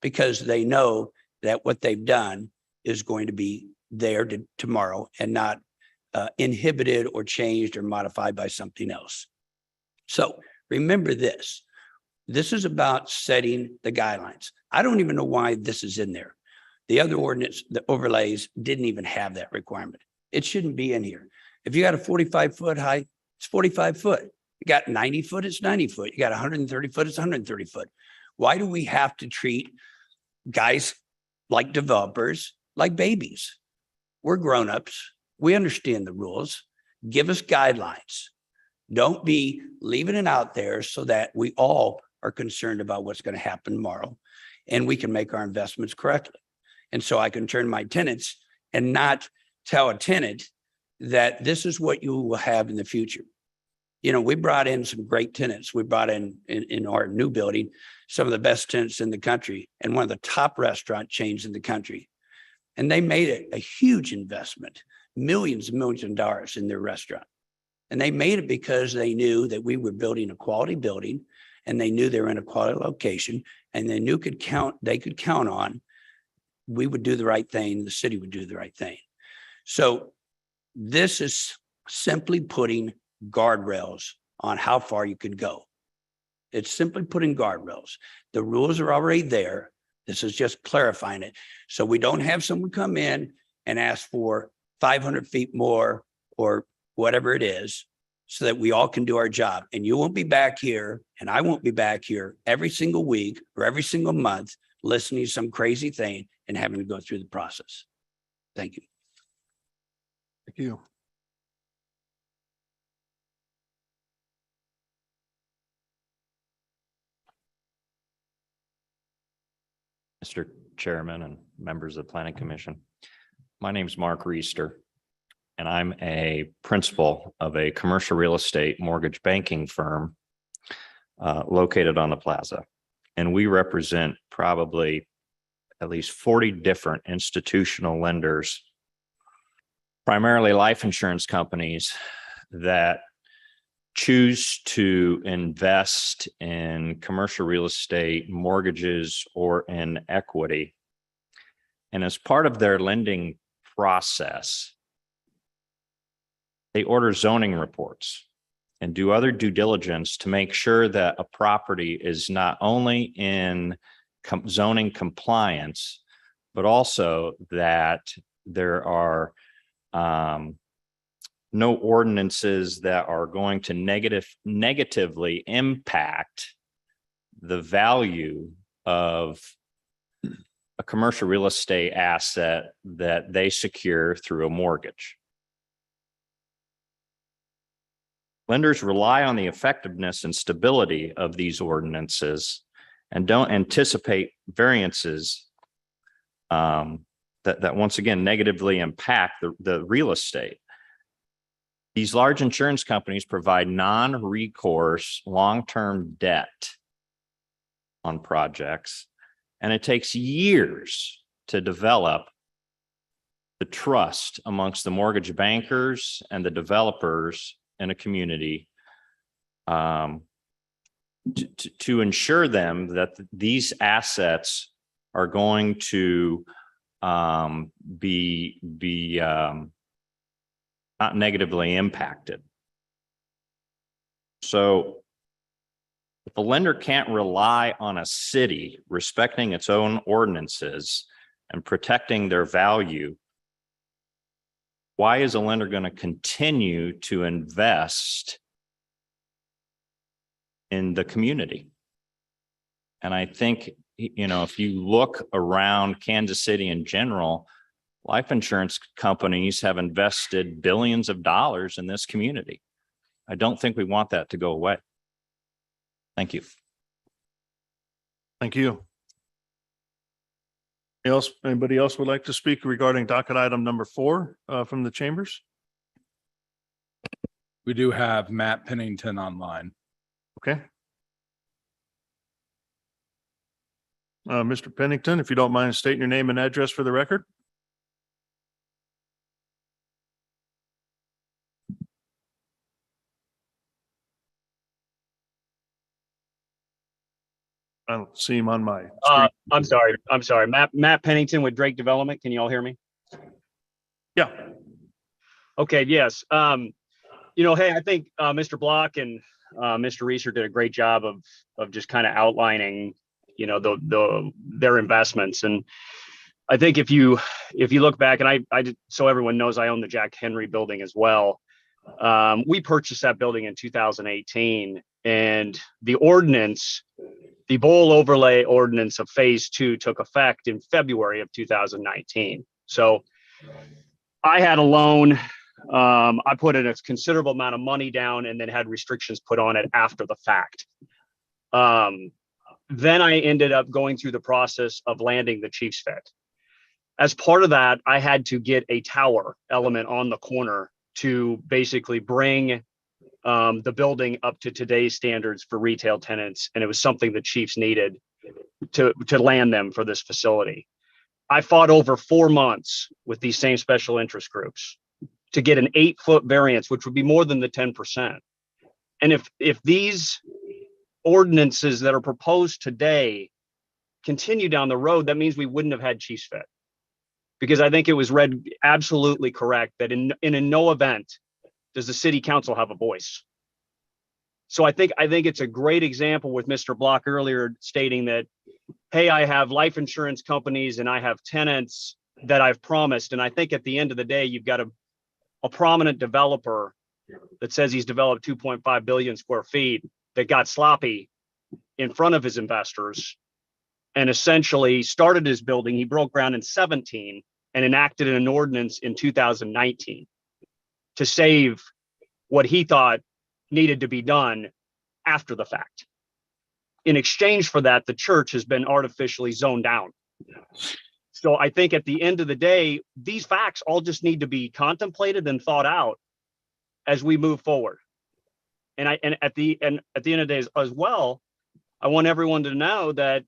because they know that what they've done is going to be there tomorrow and not inhibited or changed or modified by something else. So remember this. This is about setting the guidelines. I don't even know why this is in there. The other ordinance, the overlays didn't even have that requirement. It shouldn't be in here. If you got a 45-foot height, it's 45 foot. You got 90 foot, it's 90 foot. You got 130 foot, it's 130 foot. Why do we have to treat guys like developers like babies? We're grown-ups. We understand the rules. Give us guidelines. Don't be leaving it out there so that we all are concerned about what's going to happen tomorrow and we can make our investments correctly. And so I can turn my tenants and not tell a tenant that this is what you will have in the future. We brought in some great tenants. We brought in our new building, some of the best tenants in the country and one of the top restaurant chains in the country. And they made it a huge investment, millions and millions of dollars in their restaurant. And they made it because they knew that we were building a quality building and they knew they were in a quality location and they could count on we would do the right thing, the city would do the right thing. So this is simply putting guardrails on how far you could go. It's simply putting guardrails. The rules are already there. This is just clarifying it. So we don't have someone come in and ask for 500 feet more or whatever it is, so that we all can do our job. And you won't be back here and I won't be back here every single week or every single month listening to some crazy thing and having to go through the process. Thank you. Thank you. Mr. Chairman and members of the Planning Commission. My name is Mark Reister, and I'm a principal of a commercial real estate mortgage banking firm located on the Plaza. And we represent probably at least 40 different institutional lenders, primarily life insurance companies that choose to invest in commercial real estate, mortgages, or in equity. And as part of their lending process, they order zoning reports and do other due diligence to make sure that a property is not only in zoning compliance, but also that there are no ordinances that are going to negatively impact the value of a commercial real estate asset that they secure through a mortgage. Lenders rely on the effectiveness and stability of these ordinances and don't anticipate variances that once again negatively impact the real estate. These large insurance companies provide non-recourse long-term debt on projects, and it takes years to develop the trust amongst the mortgage bankers and the developers in a community to ensure them that these assets are going to be not negatively impacted. So if a lender can't rely on a city respecting its own ordinances and protecting their value, why is a lender going to continue to invest in the community? And I think, you know, if you look around Kansas City in general, life insurance companies have invested billions of dollars in this community. I don't think we want that to go away. Thank you. Thank you. Anybody else would like to speak regarding docket item number 4 from the chambers? We do have Matt Pennington online. Okay. Mr. Pennington, if you don't mind stating your name and address for the record. I don't see him on my screen. I'm sorry. Matt Pennington with Drake Development. Can you all hear me? Yeah. Okay. Yes. Hey, I think Mr. Block and Mr. Reeser did a great job of just kind of outlining, their investments. And I think if you look back, and so everyone knows, I own the Jack Henry building as well. We purchased that building in 2018, and the bowl overlay ordinance of phase 2 took effect in February of 2019. So I had a loan. I put in a considerable amount of money down and then had restrictions put on it after the fact. Then I ended up going through the process of landing the Chiefs Fit. As part of that, I had to get a tower element on the corner to basically bring the building up to today's standards for retail tenants. And it was something the Chiefs needed to land them for this facility. I fought over 4 months with these same special interest groups to get an 8-foot variance, which would be more than the 10%. And if these ordinances that are proposed today continue down the road, that means we wouldn't have had Chiefs Fit. Because I think it was read absolutely correct that in no event does the city council have a voice. So I think it's a great example with Mr. Block earlier stating that, hey, I have life insurance companies and I have tenants that I've promised. And I think at the end of the day, you've got a prominent developer that says he's developed 2.5 billion square feet that got sloppy in front of his investors and essentially started his building. He broke ground in 17 and enacted an ordinance in 2019 to save what he thought needed to be done after the fact. In exchange for that, the church has been artificially zoned down. So I think at the end of the day, these facts all just need to be contemplated and thought out as we move forward. And at the end of the day as well, I want everyone to know that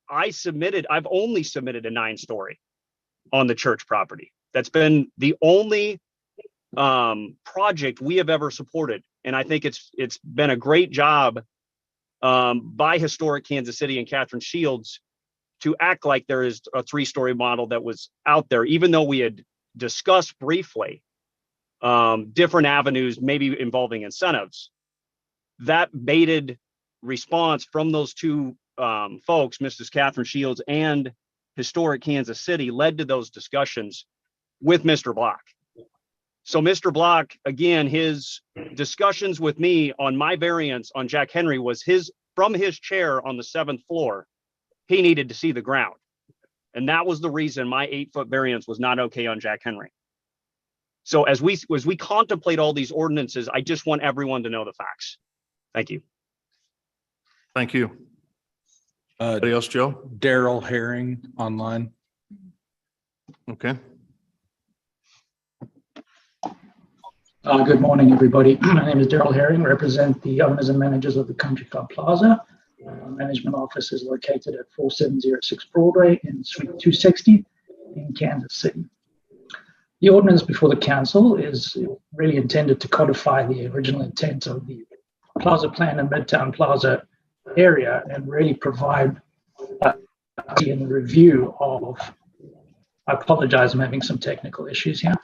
I've only submitted a 9-story on the church property. That's been the only project we have ever supported. And I think it's been a great job by Historic Kansas City and Catherine Shields to act like there is a 3-story model that was out there, even though we had discussed briefly different avenues, maybe involving incentives. That baited response from those two folks, Mrs. Catherine Shields and Historic Kansas City, led to those discussions with Mr. Block. So Mr. Block, again, his discussions with me on my variance on Jack Henry was from his chair on the 7th floor. He needed to see the ground. And that was the reason my 8-foot variance was not okay on Jack Henry. So as we contemplate all these ordinances, I just want everyone to know the facts. Thank you. Thank you. Anybody else, Joe? Daryl Herring online. Okay. Good morning, everybody. My name is Daryl Herring, represent the owners and managers of the Country Club Plaza. Our management office is located at 4706 Broadway in Suite 260 in Kansas City. The ordinance before the council is really intended to codify the original intent of the Plaza plan and Midtown Plaza area and really provide in the review of, I apologize, I'm having some technical issues here.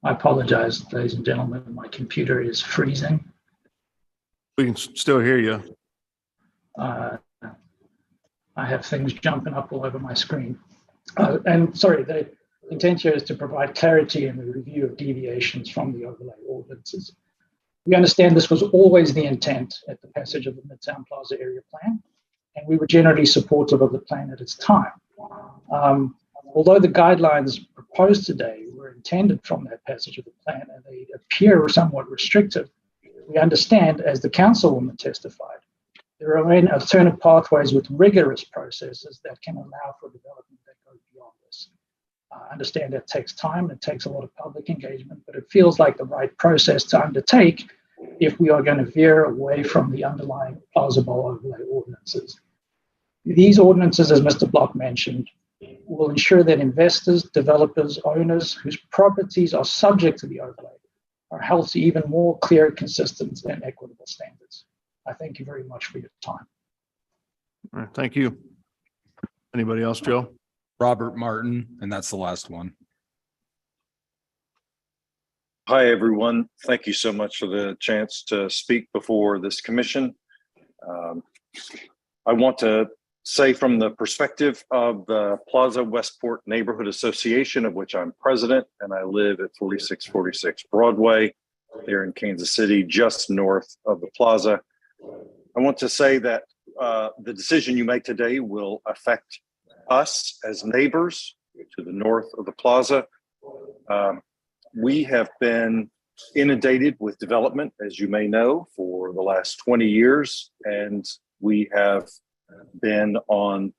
I apologize, ladies and gentlemen, my computer is freezing. We can still hear you. I have things jumping up all over my screen. And sorry, the intent here is to provide clarity in the review of deviations from the overlay ordinances. We understand this was always the intent at the passage of the Midtown Plaza area plan, and we were generally supportive of the plan at its time. Although the guidelines proposed today were intended from that passage of the plan and they appear somewhat restrictive, we understand, as the councilwoman testified, there remain alternate pathways with rigorous processes that can allow for development that goes beyond this. I understand that takes time, it takes a lot of public engagement, but it feels like the right process to undertake if we are going to veer away from the underlying Plaza Bowl overlay ordinances. These ordinances, as Mr. Block mentioned, will ensure that investors, developers, owners whose properties are subject to the overlay are held to even more clear, consistent, and equitable standards. I thank you very much for your time. All right, thank you. Anybody else, Joe? Robert Martin, and that's the last one. Hi, everyone. Thank you so much for the chance to speak before this commission. I want to say, from the perspective of the Plaza Westport Neighborhood Association, of which I'm president, and I live at 4646 Broadway here in Kansas City, just north of the Plaza. I want to say that the decision you make today will affect us as neighbors to the north of the Plaza. We have been inundated with development, as you may know, for the last 20 years, and we have been on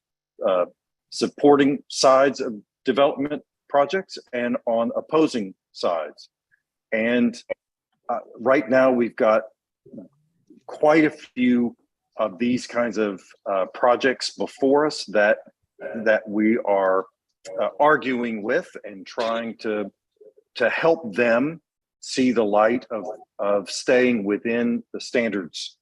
supporting sides of development projects and on opposing sides. And right now we've got quite a few of these kinds of projects before us that we are arguing with and trying to help them see the light of staying within the standards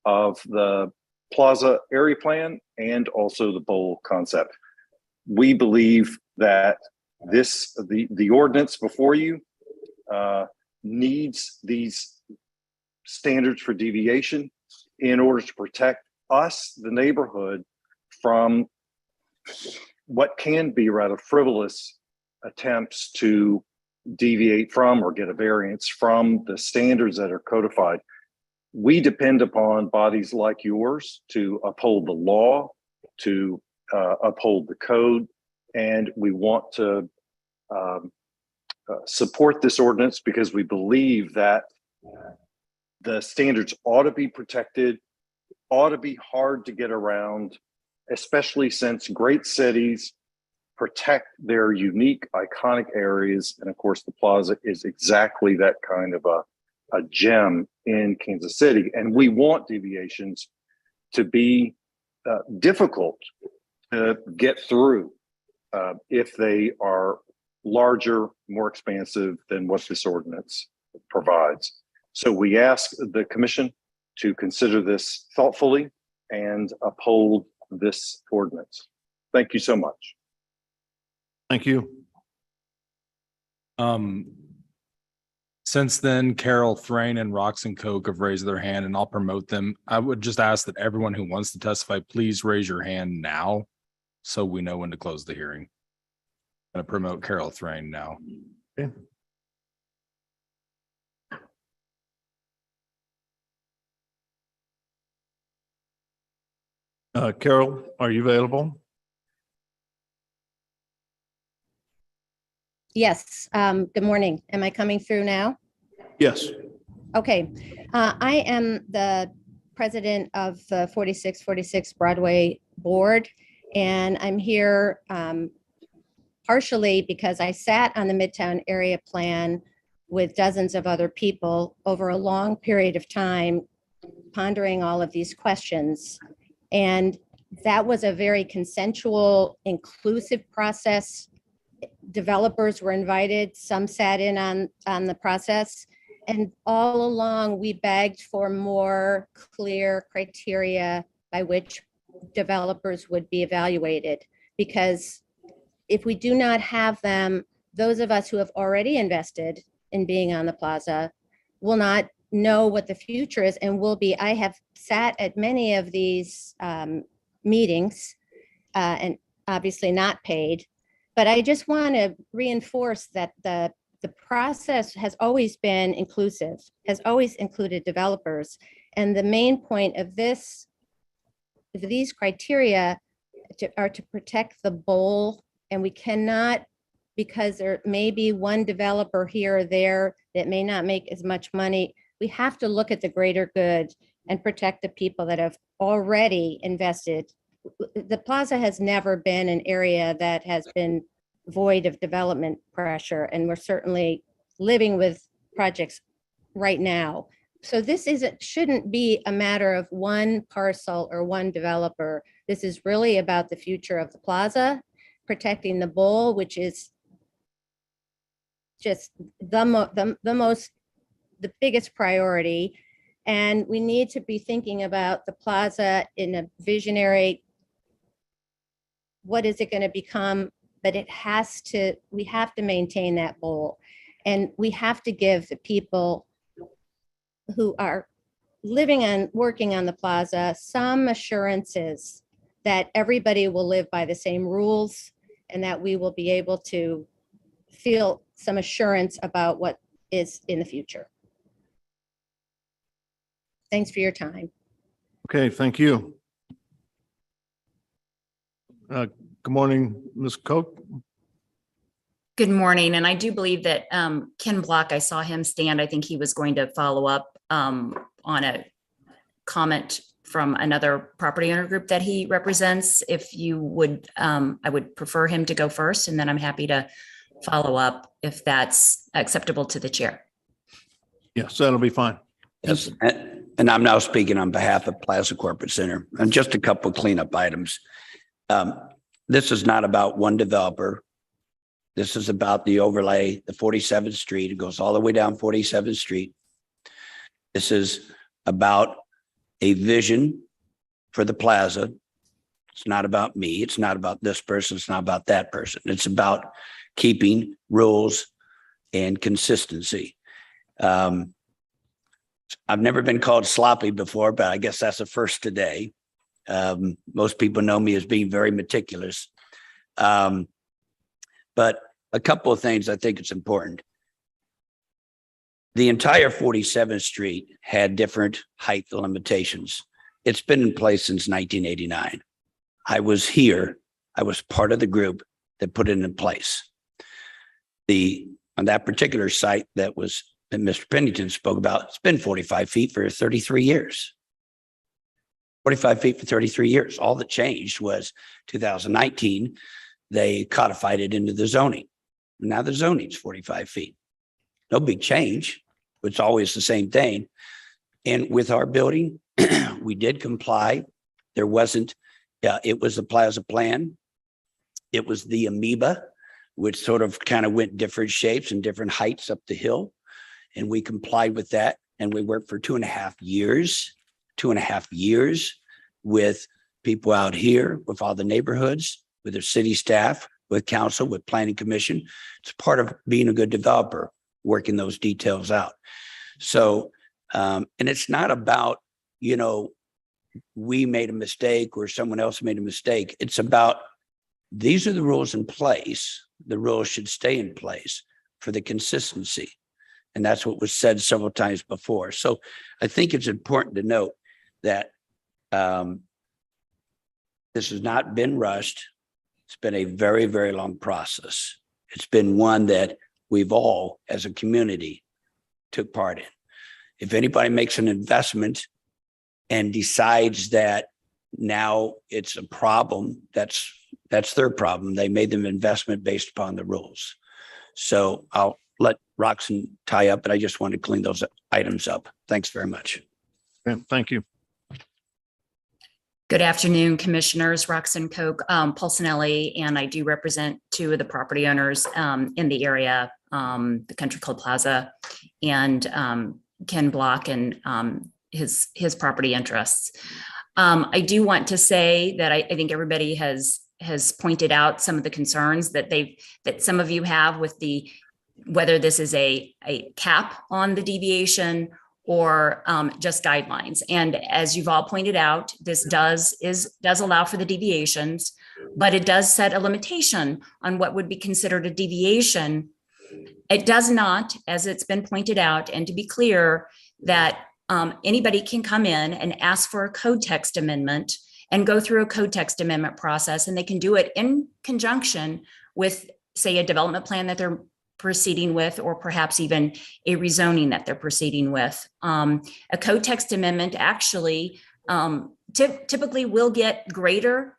of the Plaza area plan and also the bowl concept. We believe that the ordinance before you needs these standards for deviation in order to protect us, the neighborhood, from what can be rather frivolous attempts to deviate from or get a variance from the standards that are codified. We depend upon bodies like yours to uphold the law, to uphold the code, and we want to support this ordinance because we believe that the standards ought to be protected, ought to be hard to get around, especially since great cities protect their unique, iconic areas. And of course, the Plaza is exactly that kind of a gem in Kansas City. And we want deviations to be difficult to get through if they are larger, more expansive than what this ordinance provides. So we ask the commission to consider this thoughtfully and uphold this ordinance. Thank you so much. Thank you. Since then, Carol Thrain and Roxanne Koch have raised their hand, and I'll promote them. I would just ask that everyone who wants to testify, please raise your hand now so we know when to close the hearing. I'm going to promote Carol Thrain now. Okay. Carol, are you available? Yes. Good morning. Am I coming through now? Yes. Okay. I am the president of the 4646 Broadway board, and I'm here partially because I sat on the Midtown area plan with dozens of other people over a long period of time, pondering all of these questions. And that was a very consensual, inclusive process. Developers were invited, some sat in on the process. And all along, we begged for more clear criteria by which developers would be evaluated. Because if we do not have them, those of us who have already invested in being on the Plaza will not know what the future is and will be. I have sat at many of these meetings and obviously not paid, but I just want to reinforce that the process has always been inclusive, has always included developers. And the main point of these criteria are to protect the bowl, and we cannot, because there may be one developer here or there that may not make as much money, we have to look at the greater good and protect the people that have already invested. The Plaza has never been an area that has been void of development pressure, and we're certainly living with projects right now. So this shouldn't be a matter of one parcel or one developer. This is really about the future of the Plaza, protecting the bowl, which is just the biggest priority. And we need to be thinking about the Plaza in a visionary, what is it going to become? But we have to maintain that bowl. And we have to give the people who are living and working on the Plaza some assurances that everybody will live by the same rules and that we will be able to feel some assurance about what is in the future. Thanks for your time. Okay, thank you. Good morning, Ms. Koch. Good morning. And I do believe that Ken Block, I saw him stand. I think he was going to follow up on a comment from another property owner group that he represents. If you would, I would prefer him to go first, and then I'm happy to follow up if that's acceptable to the chair. Yes, that'll be fine. Yes, and I'm now speaking on behalf of Plaza Corporate Center. And just a couple of cleanup items. This is not about one developer. This is about the overlay, the 47th Street. It goes all the way down 47th Street. This is about a vision for the Plaza. It's not about me. It's not about this person. It's not about that person. It's about keeping rules and consistency. I've never been called sloppy before, but I guess that's a first today. Most people know me as being very meticulous. But a couple of things I think it's important. The entire 47th Street had different height limitations. It's been in place since 1989. I was here. I was part of the group that put it in place. On that particular site that Mr. Pennington spoke about, it's been 45 feet for 33 years. 45 feet for 33 years. All that changed was 2019, they codified it into the zoning. Now the zoning's 45 feet. No big change. It's always the same thing. And with our building, we did comply. There wasn't, it was the Plaza plan. It was the amoeba, which sort of kind of went different shapes and different heights up the hill. And we complied with that. And we worked for 2.5 years with people out here, with all the neighborhoods, with their city staff, with council, with planning commission. It's part of being a good developer, working those details out. So, and it's not about, we made a mistake or someone else made a mistake. It's about, these are the rules in place. The rules should stay in place for the consistency. And that's what was said several times before. So I think it's important to note that this has not been rushed. It's been a very, very long process. It's been one that we've all, as a community, took part in. If anybody makes an investment and decides that now it's a problem, that's their problem. They made them investment based upon the rules. So I'll let Roxanne tie up, but I just want to clean those items up. Thanks very much. Thank you. Good afternoon, Commissioners. Roxanne Koch, Pulcinelli, and I do represent two of the property owners in the area, the Country Club Plaza, and Ken Block and his property interests. I do want to say that I think everybody has pointed out some of the concerns that some of you have with whether this is a cap on the deviation or just guidelines. And as you've all pointed out, this does allow for the deviations, but it does set a limitation on what would be considered a deviation. It does not, as it's been pointed out, and to be clear, that anybody can come in and ask for a code text amendment and go through a code text amendment process, and they can do it in conjunction with, say, a development plan that they're proceeding with, or perhaps even a rezoning that they're proceeding with. A code text amendment actually typically will get greater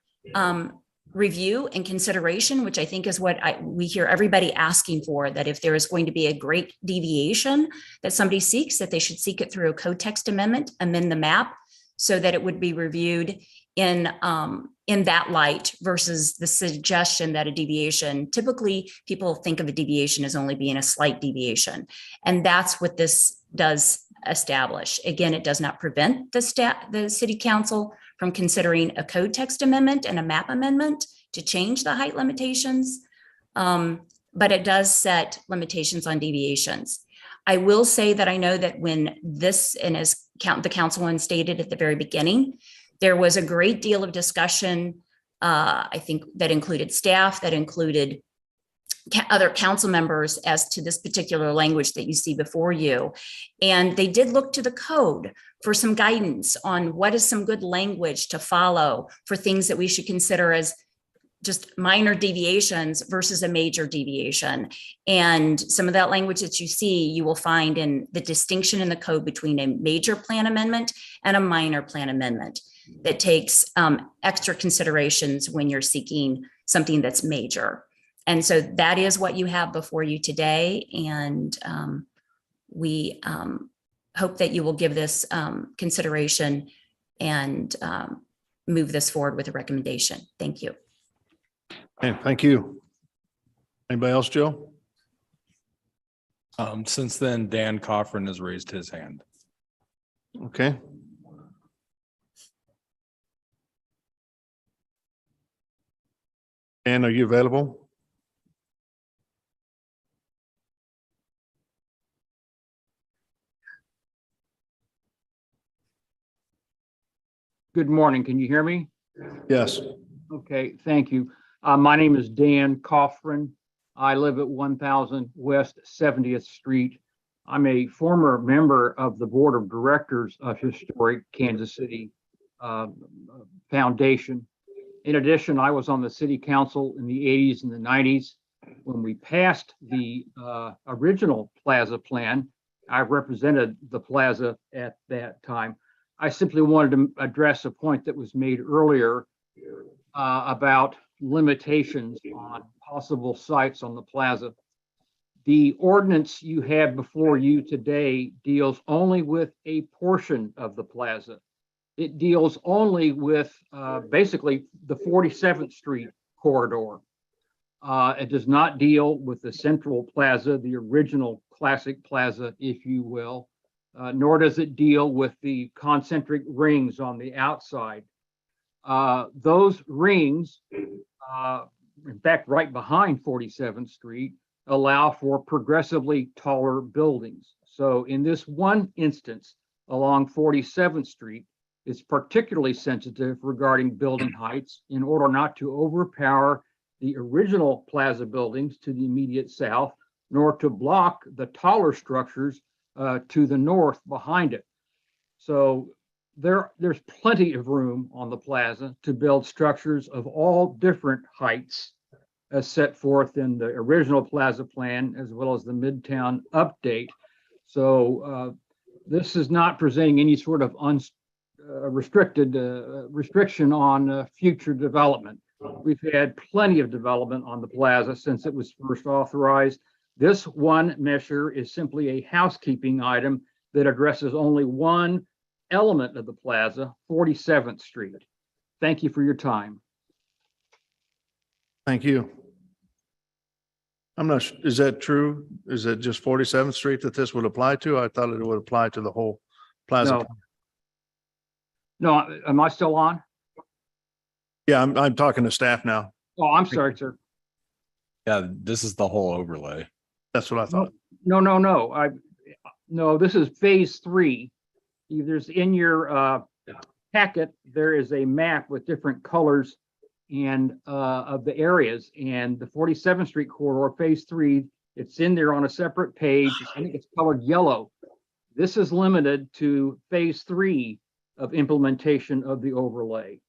review and consideration, which I think is what we hear everybody asking for, that if there is going to be a great deviation that somebody seeks, that they should seek it through a code text amendment, amend the map so that it would be reviewed in that light versus the suggestion that a deviation, typically people think of a deviation as only being a slight deviation. And that's what this does establish. Again, it does not prevent the city council from considering a code text amendment and a map amendment to change the height limitations, but it does set limitations on deviations. I will say that I know that when this, and as the councilman stated at the very beginning, there was a great deal of discussion, I think that included staff, that included other council members as to this particular language that you see before you. And they did look to the code for some guidance on what is some good language to follow for things that we should consider as just minor deviations versus a major deviation. And some of that language that you see, you will find in the distinction in the code between a major plan amendment and a minor plan amendment that takes extra considerations when you're seeking something that's major. And so that is what you have before you today. And we hope that you will give this consideration and move this forward with a recommendation. Thank you. Okay, thank you. Anybody else, Joe? Since then, Dan Coffrin has raised his hand. Okay. Dan, are you available? Good morning. Can you hear me? Yes. Okay, thank you. My name is Dan Coffrin. I live at 1000 West 70th Street. I'm a former member of the Board of Directors of Historic Kansas City Foundation. In addition, I was on the city council in the 80s and the 90s. When we passed the original Plaza plan, I represented the Plaza at that time. I simply wanted to address a point that was made earlier about limitations on possible sites on the Plaza. The ordinance you have before you today deals only with a portion of the Plaza. It deals only with basically the 47th Street corridor. It does not deal with the Central Plaza, the original classic plaza, if you will, nor does it deal with the concentric rings on the outside. Those rings, in fact, right behind 47th Street, allow for progressively taller buildings. So in this one instance along 47th Street, it's particularly sensitive regarding building heights in order not to overpower the original Plaza buildings to the immediate south, nor to block the taller structures to the north behind it. So there's plenty of room on the Plaza to build structures of all different heights as set forth in the original Plaza plan, as well as the Midtown update. So this is not presenting any sort of restriction on future development. We've had plenty of development on the Plaza since it was first authorized. This one measure is simply a housekeeping item that addresses only one element of the Plaza, 47th Street. Thank you for your time. Thank you. I'm not, is that true? Is it just 47th Street that this would apply to? I thought it would apply to the whole Plaza. No, am I still on? Yeah, I'm talking to staff now. Oh, I'm sorry, sir. Yeah, this is the whole overlay. That's what I thought. No, this is phase 3. There's in your packet, there is a map with different colors and of the areas, and the 47th Street corridor, phase 3, it's in there on a separate page. I think it's colored yellow. This is limited to phase 3 of implementation of the overlay.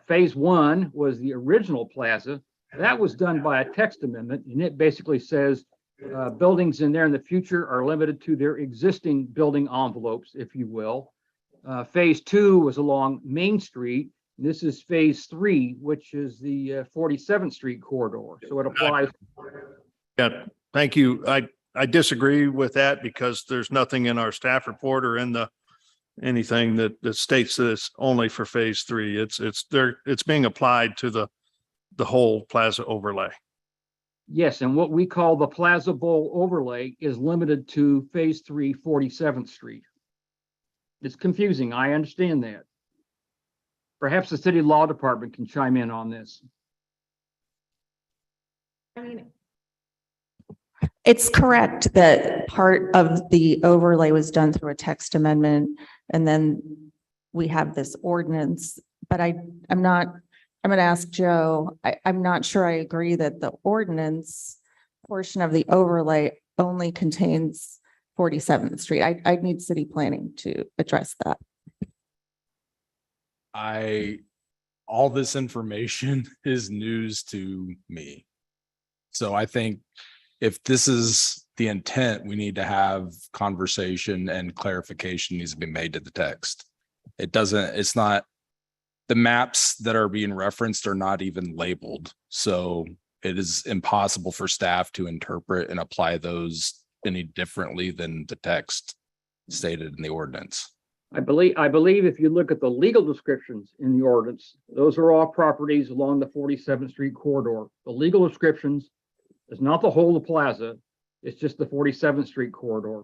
Phase 1 was the original Plaza. That was done by a text amendment, and it basically says buildings in there in the future are limited to their existing building envelopes, if you will. Phase 2 was along Main Street. This is phase 3, which is the 47th Street corridor. So it applies. Yeah, thank you. I disagree with that because there's nothing in our staff report or in anything that states that it's only for phase 3. It's being applied to the whole Plaza overlay. Yes, and what we call the Plaza Bowl overlay is limited to phase 3, 47th Street. It's confusing. I understand that. Perhaps the city law department can chime in on this. I mean, it's correct that part of the overlay was done through a text amendment, and then we have this ordinance, but I'm going to ask Joe, I'm not sure I agree that the ordinance portion of the overlay only contains 47th Street. I need city planning to address that. All this information is news to me. So I think if this is the intent, we need to have conversation and clarification needs to be made to the text. It's not, the maps that are being referenced are not even labeled. So it is impossible for staff to interpret and apply those any differently than the text stated in the ordinance. I believe if you look at the legal descriptions in the ordinance, those are all properties along the 47th Street corridor. The legal descriptions is not the whole of the Plaza. It's just the 47th Street corridor.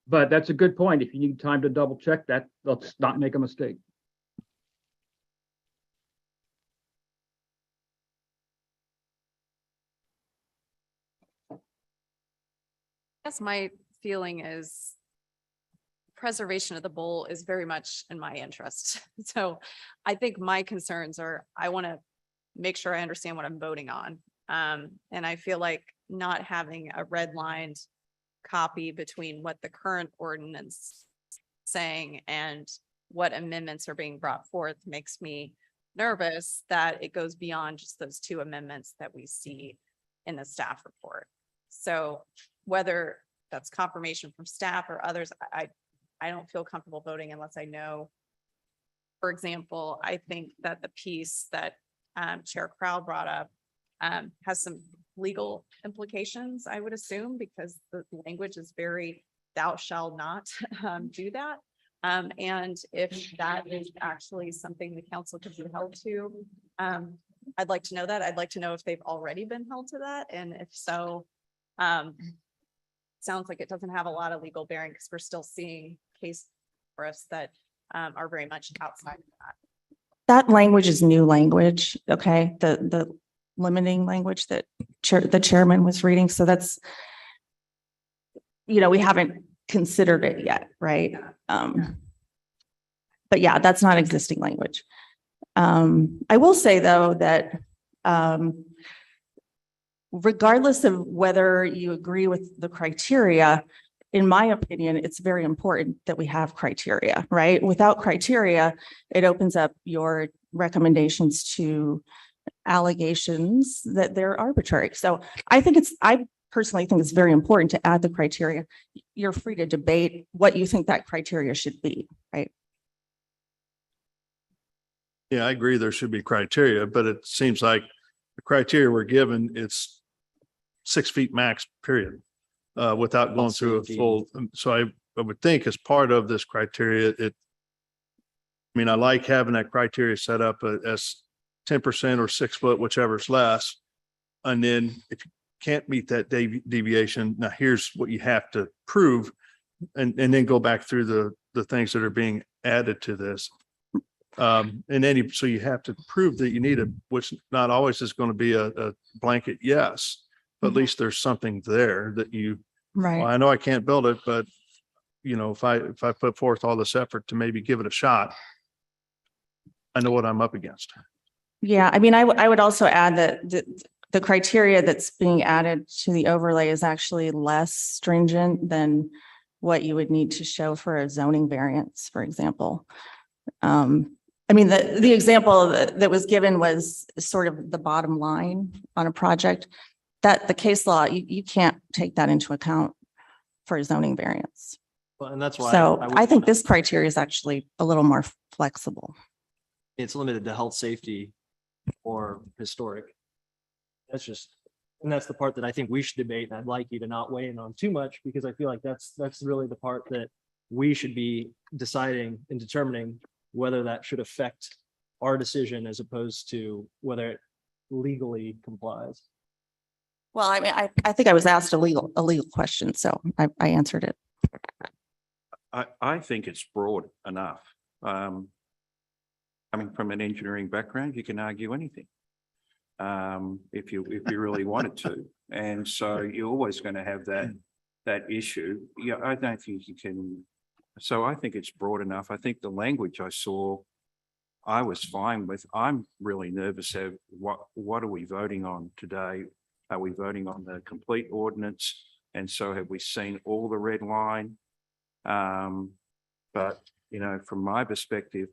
But that's a good point. If you need time to double check that, let's not make a mistake. I guess my feeling is preservation of the bowl is very much in my interest. So I think my concerns are, I want to make sure I understand what I'm voting on. And I feel like not having a redlined copy between what the current ordinance saying and what amendments are being brought forth makes me nervous that it goes beyond just those two amendments that we see in the staff report. So whether that's confirmation from staff or others, I don't feel comfortable voting unless I know. For example, I think that the piece that Chair Crowell brought up has some legal implications, I would assume, because the language is very thou shall not do that. And if that is actually something the council could be held to, I'd like to know that. I'd like to know if they've already been held to that. And if so, sounds like it doesn't have a lot of legal bearing because we're still seeing cases for us that are very much outside of that. That language is new language, okay? The limiting language that the chairman was reading. So that's, we haven't considered it yet, right? But yeah, that's not existing language. I will say though that regardless of whether you agree with the criteria, in my opinion, it's very important that we have criteria, right? Without criteria, it opens up your recommendations to allegations that they're arbitrary. So I personally think it's very important to add the criteria. You're free to debate what you think that criteria should be, right? Yeah, I agree there should be criteria, but it seems like the criteria we're given, it's 6 feet max, period, without going through a full. So I would think as part of this criteria, I like having that criteria set up as 10% or 6 foot, whichever's less. And then if you can't meet that deviation, now here's what you have to prove, and then go back through the things that are being added to this. So you have to prove that you need it, which not always is going to be a blanket yes, but at least there's something there that right. Well, I know I can't build it, but if I put forth all this effort to maybe give it a shot, I know what I'm up against. Yeah, I would also add that the criteria that's being added to the overlay is actually less stringent than what you would need to show for a zoning variance, for example. The example that was given was sort of the bottom line on a project that the case law, you can't take that into account for a zoning variance. Well, and that's why. So I think this criteria is actually a little more flexible. It's limited to health, safety, or historic. And that's the part that I think we should debate. And I'd like you to not weigh in on too much, because I feel like that's really the part that we should be deciding and determining whether that should affect our decision as opposed to whether it legally complies. Well, I think I was asked a legal question, so I answered it. I think it's broad enough. Coming from an engineering background, you can argue anything if you really wanted to, and so you're always going to have that issue. Yeah, I don't think you can. So I think it's broad enough. I think the language I saw, I was fine with. I'm really nervous of what are we voting on today? Are we voting on the complete ordinance? And so have we seen all the red line? But from my perspective,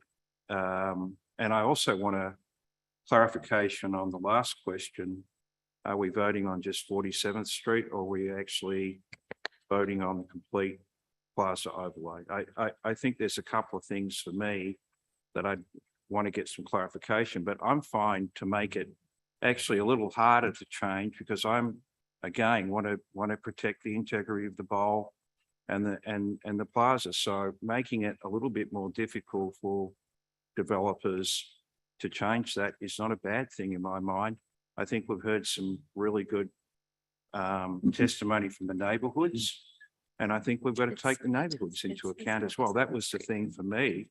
and I also want a clarification on the last question. Are we voting on just 47th Street, or are we actually voting on the complete Plaza overlay? I think there's a couple of things for me that I want to get some clarification, but I'm fine to make it actually a little harder to change, because I'm again want to protect the integrity of the bowl and the plaza. So making it a little bit more difficult for developers to change that is not a bad thing in my mind. I think we've heard some really good testimony from the neighborhoods, and I think we've got to take the neighborhoods into account as well. That was the thing for me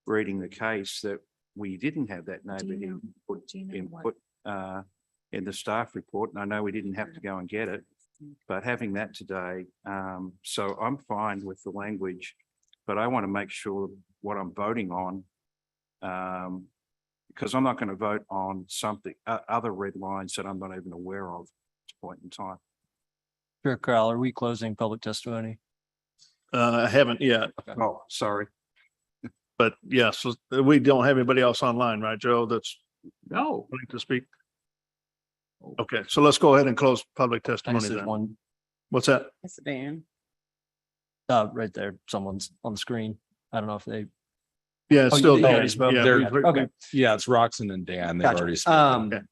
reading the case, that we didn't have that neighborhood input in the staff report, and I know we didn't have to go and get it, but having that today, so I'm fine with the language, but I want to make sure what I'm voting on because I'm not going to vote on something, other red lines that I'm not even aware of at this point in time. Sure, Carl, are we closing public testimony? I haven't yet, Oh, sorry. but yes, we don't have anybody else online, right, Joe? That's No. willing to speak. Okay, so let's go ahead and close public I testimony said then. one, What's that? Yes, Dan. right there, someone's on the screen. I don't know if they. Yeah, it's Oh, still. you already spoke? Yeah, They're- we've- Okay. Yeah, it's Roxanne and Dan. They've Gotcha. already spoken. Okay.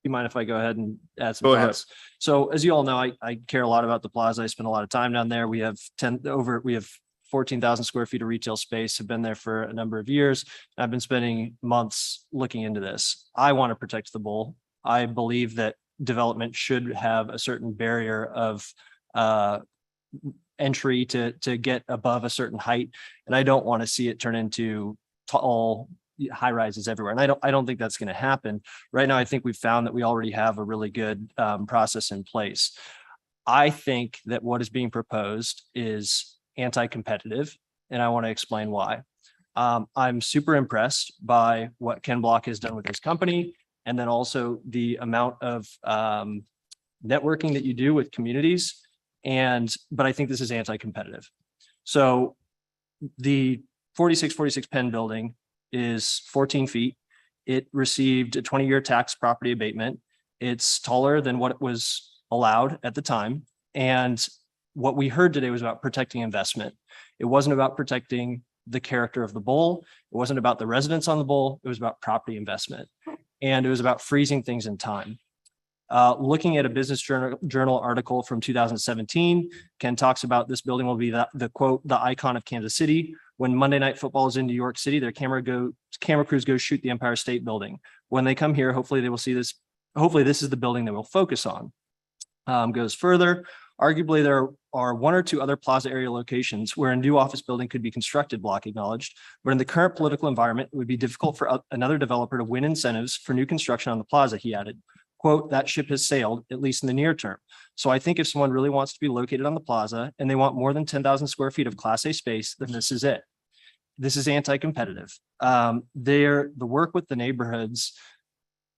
You mind if I go ahead and add some Go ahead. thoughts? So as you all know, I care a lot about the plaza. I spend a lot of time down there. We have 14,000 square feet of retail space, have been there for a number of years. I've been spending months looking into this. I want to protect the bowl. I believe that development should have a certain barrier of entry to get above a certain height. And I don't want to see it turn into tall high rises everywhere. And I don't think that's going to happen. Right now, I think we've found that we already have a really good process in place. I think that what is being proposed is anti-competitive, and I want to explain why. I'm super impressed by what Ken Block has done with his company, and then also the amount of networking that you do with communities. But I think this is anti-competitive. So the 4646 Penn building is 14 feet. It received a 20-year tax property abatement. It's taller than what was allowed at the time. And what we heard today was about protecting investment. It wasn't about protecting the character of the bowl. It wasn't about the residents on the bowl. It was about property investment. And it was about freezing things in time. Looking at a business journal article from 2017, Ken talks about this building will be the quote, the icon of Kansas City. When Monday Night Football is in New York City, their camera crews go shoot the Empire State Building. When they come here, hopefully they will see this. Hopefully this is the building they will focus on. Goes further. Arguably, there are one or two other plaza area locations where a new office building could be constructed, Block acknowledged, but in the current political environment, it would be difficult for another developer to win incentives for new construction on the plaza, he added. Quote, that ship has sailed, at least in the near term. So I think if someone really wants to be located on the plaza and they want more than 10,000 square feet of Class A space, then this is it. This is anti-competitive. The work with the neighborhoods,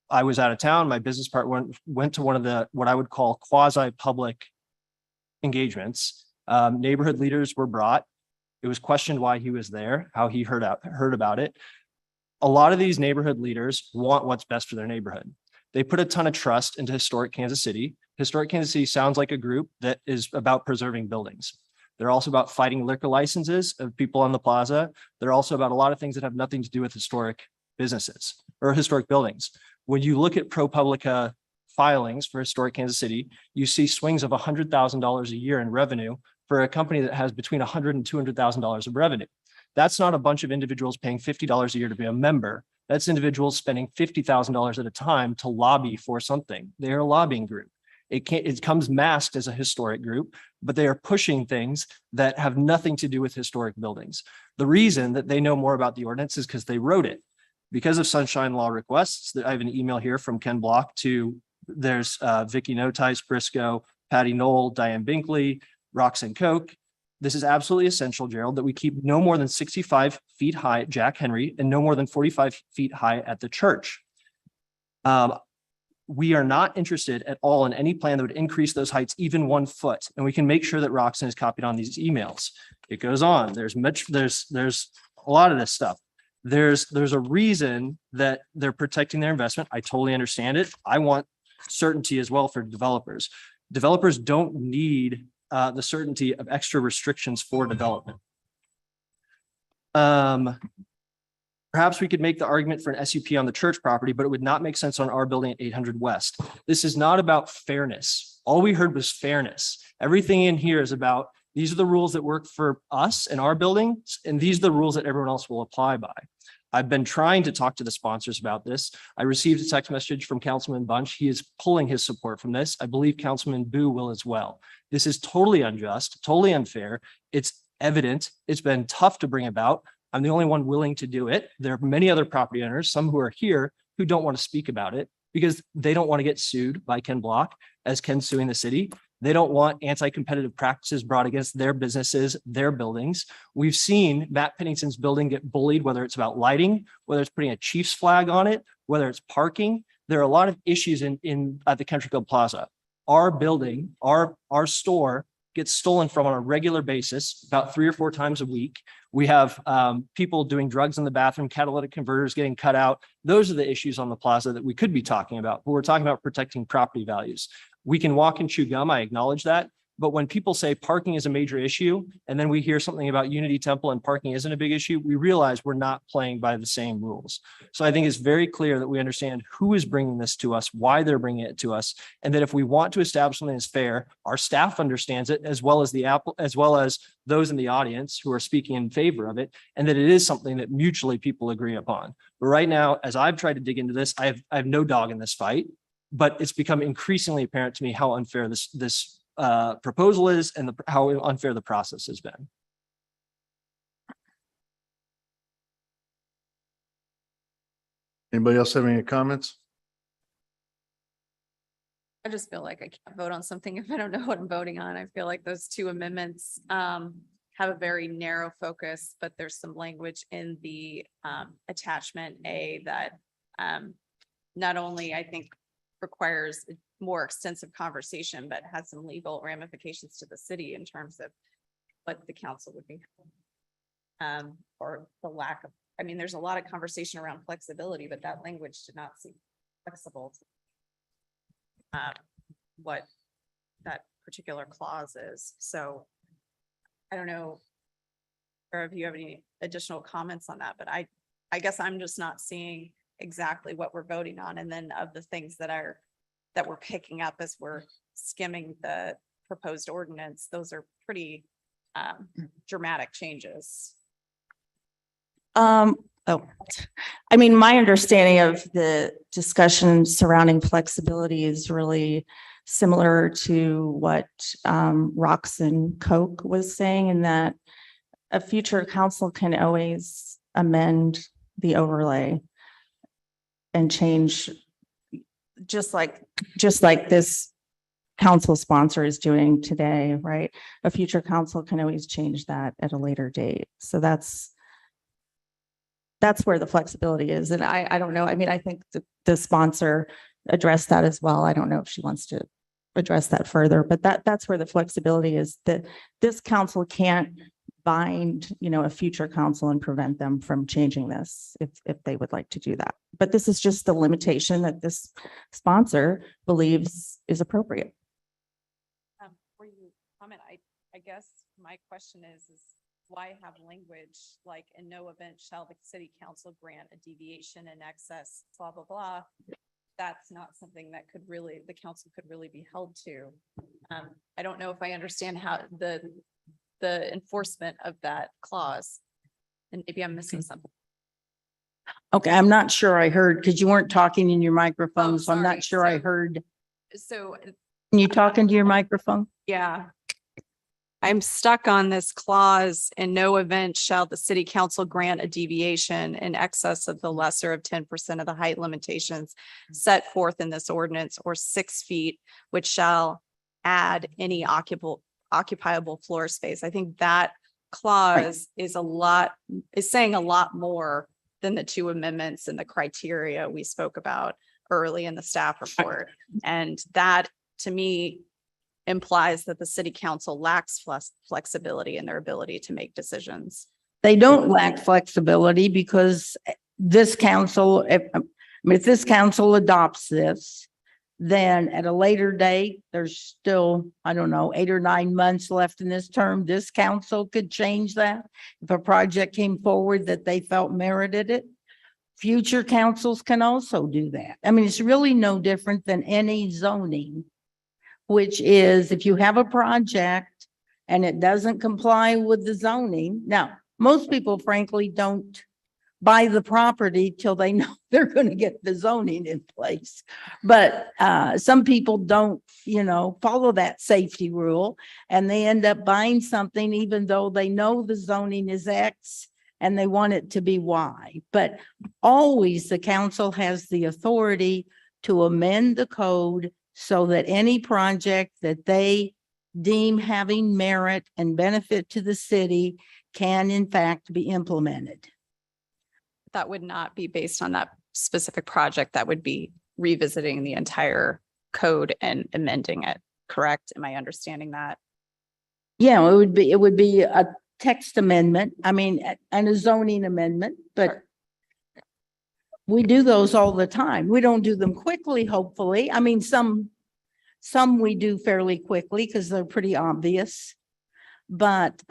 I was out of town. My business partner went to one of the, what I would call quasi-public engagements. Neighborhood leaders were brought. It was questioned why he was there, how he heard about it. A lot of these neighborhood leaders want what's best for their neighborhood. They put a ton of trust into Historic Kansas City. Historic Kansas City sounds like a group that is about preserving buildings. They're also about fighting liquor licenses of people on the plaza. They're also about a lot of things that have nothing to do with historic businesses or historic buildings. When you look at ProPublica filings for Historic Kansas City, you see swings of $100,000 a year in revenue for a company that has between $100,000 and $200,000 of revenue. That's not a bunch of individuals paying $50 a year to be a member. That's individuals spending $50,000 at a time to lobby for something. They're a lobbying group. It comes masked as a historic group, but they are pushing things that have nothing to do with historic buildings. The reason that they know more about the ordinance is because they wrote it. Because of sunshine law requests, I have an email here from Ken Block to, there's Vicky Notice, Briscoe, Patty Knoll, Diane Binkley, Roxanne Koch. This is absolutely essential, Gerald, that we keep no more than 65 feet high at Jack Henry and no more than 45 feet high at the church. We are not interested at all in any plan that would increase those heights even 1 foot. And we can make sure that Roxanne is copied on these emails. It goes on. There's a lot of this stuff. There's a reason that they're protecting their investment. I totally understand it. I want certainty as well for developers. Developers don't need the certainty of extra restrictions for development. Perhaps we could make the argument for an SUP on the church property, but it would not make sense on our building at 800 West. This is not about fairness. All we heard was fairness. Everything in here is about, these are the rules that work for us and our buildings, and these are the rules that everyone else will apply by. I've been trying to talk to the sponsors about this. I received a text message from Councilman Bunch. He is pulling his support from this. I believe Councilman Boo will as well. This is totally unjust, totally unfair. It's evident. It's been tough to bring about. I'm the only one willing to do it. There are many other property owners, some who are here, who don't want to speak about it because they don't want to get sued by Ken Block as Ken suing the city. They don't want anti-competitive practices brought against their businesses, their buildings. We've seen Matt Pennington's building get bullied, whether it's about lighting, whether it's putting a Chiefs flag on it, whether it's parking. There are a lot of issues at the Country Club Plaza. Our building, our store gets stolen from on a regular basis, about 3 or 4 times a week. We have people doing drugs in the bathroom, catalytic converters getting cut out. Those are the issues on the plaza that we could be talking about, but we're talking about protecting property values. We can walk and chew gum, I acknowledge that. But when people say parking is a major issue, and then we hear something about Unity Temple and parking isn't a big issue, we realize we're not playing by the same rules. So I think it's very clear that we understand who is bringing this to us, why they're bringing it to us, and that if we want to establish something that's fair, our staff understands it, as well as those in the audience who are speaking in favor of it, and that it is something that mutually people agree upon. But right now, as I've tried to dig into this, I have no dog in this fight, but it's become increasingly apparent to me how unfair this proposal is and how unfair the process has been. Anybody else have any comments? I just feel like I can't vote on something if I don't know what I'm voting on. I feel like those 2 amendments have a very narrow focus, but there's some language in the attachment A that not only I think requires more extensive conversation, but has some legal ramifications to the city in terms of what the council would be. Or the lack of, I mean, there's a lot of conversation around flexibility, but that language did not seem flexible to what that particular clause is. So I don't know, or if you have any additional comments on that, but I guess I'm just not seeing exactly what we're voting on. And then of the things that we're picking up as we're skimming the proposed ordinance, those are pretty dramatic changes. I mean, my understanding of the discussion surrounding flexibility is really similar to what Roxanne Koch was saying, in that a future council can always amend the overlay and change, just like this council sponsor is doing today, right? A future council can always change that at a later date. So that's where the flexibility is. And I don't know. I mean, I think the sponsor addressed that as well. I don't know if she wants to address that further, but that's where the flexibility is, that this council can't bind, a future council and prevent them from changing this if they would like to do that. But this is just the limitation that this sponsor believes is appropriate. Before you comment, I guess my question is why have language like in no event shall the city council grant a deviation in excess, blah, blah, blah. That's not something that the council could really be held to. I don't know if I understand how the enforcement of that clause, and maybe I'm missing something. Okay, I'm not sure I heard, because you weren't talking in your microphone, so I'm not sure I heard. So Can you talk into your microphone? yeah. I'm stuck on this clause. In no event shall the city council grant a deviation in excess of the lesser of 10% of the height limitations set forth in this ordinance, or 6 feet, which shall add any occupiable floor space. I think that clause is saying a lot more than the 2 amendments and the criteria we spoke about early in the staff report. And that, to me, implies that the city council lacks flexibility in their ability to make decisions. They don't lack flexibility, because this council, if this council adopts this, then at a later date, there's still, 8 or 9 months left in this term. This council could change that. If a project came forward that they felt merited it, future councils can also do that. I mean, it's really no different than any zoning, which is if you have a project and it doesn't comply with the zoning. Now, most people frankly don't buy the property till they know they're going to get the zoning in place. But some people don't, follow that safety rule, and they end up buying something even though they know the zoning is X and they want it to be Y. But always the council has the authority to amend the code so that any project that they deem having merit and benefit to the city can in fact be implemented. That would not be based on that specific project. That would be revisiting the entire code and amending it, correct? Am I understanding that? Yeah, it would be a text amendment, and a zoning amendment, but we do those all the time. We don't do them quickly, hopefully. Some we do fairly quickly because they're pretty obvious. But,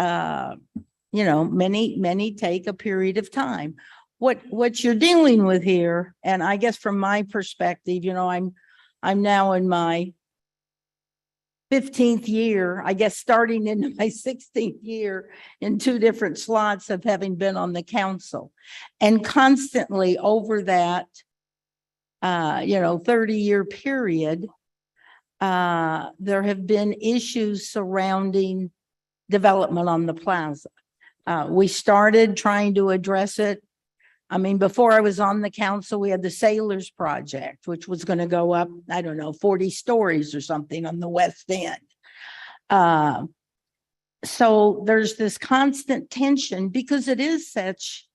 many take a period of time. What you're dealing with here, and I guess from my perspective, I'm now in my 15th year, I guess starting into my 16th year in 2 different slots of having been on the council. And constantly over that, 30-year period, there have been issues surrounding development on the plaza. We started trying to address it. Before I was on the council, we had the Sailors Project, which was going to go up, 40 stories or something on the west end. So there's this constant tension because it is such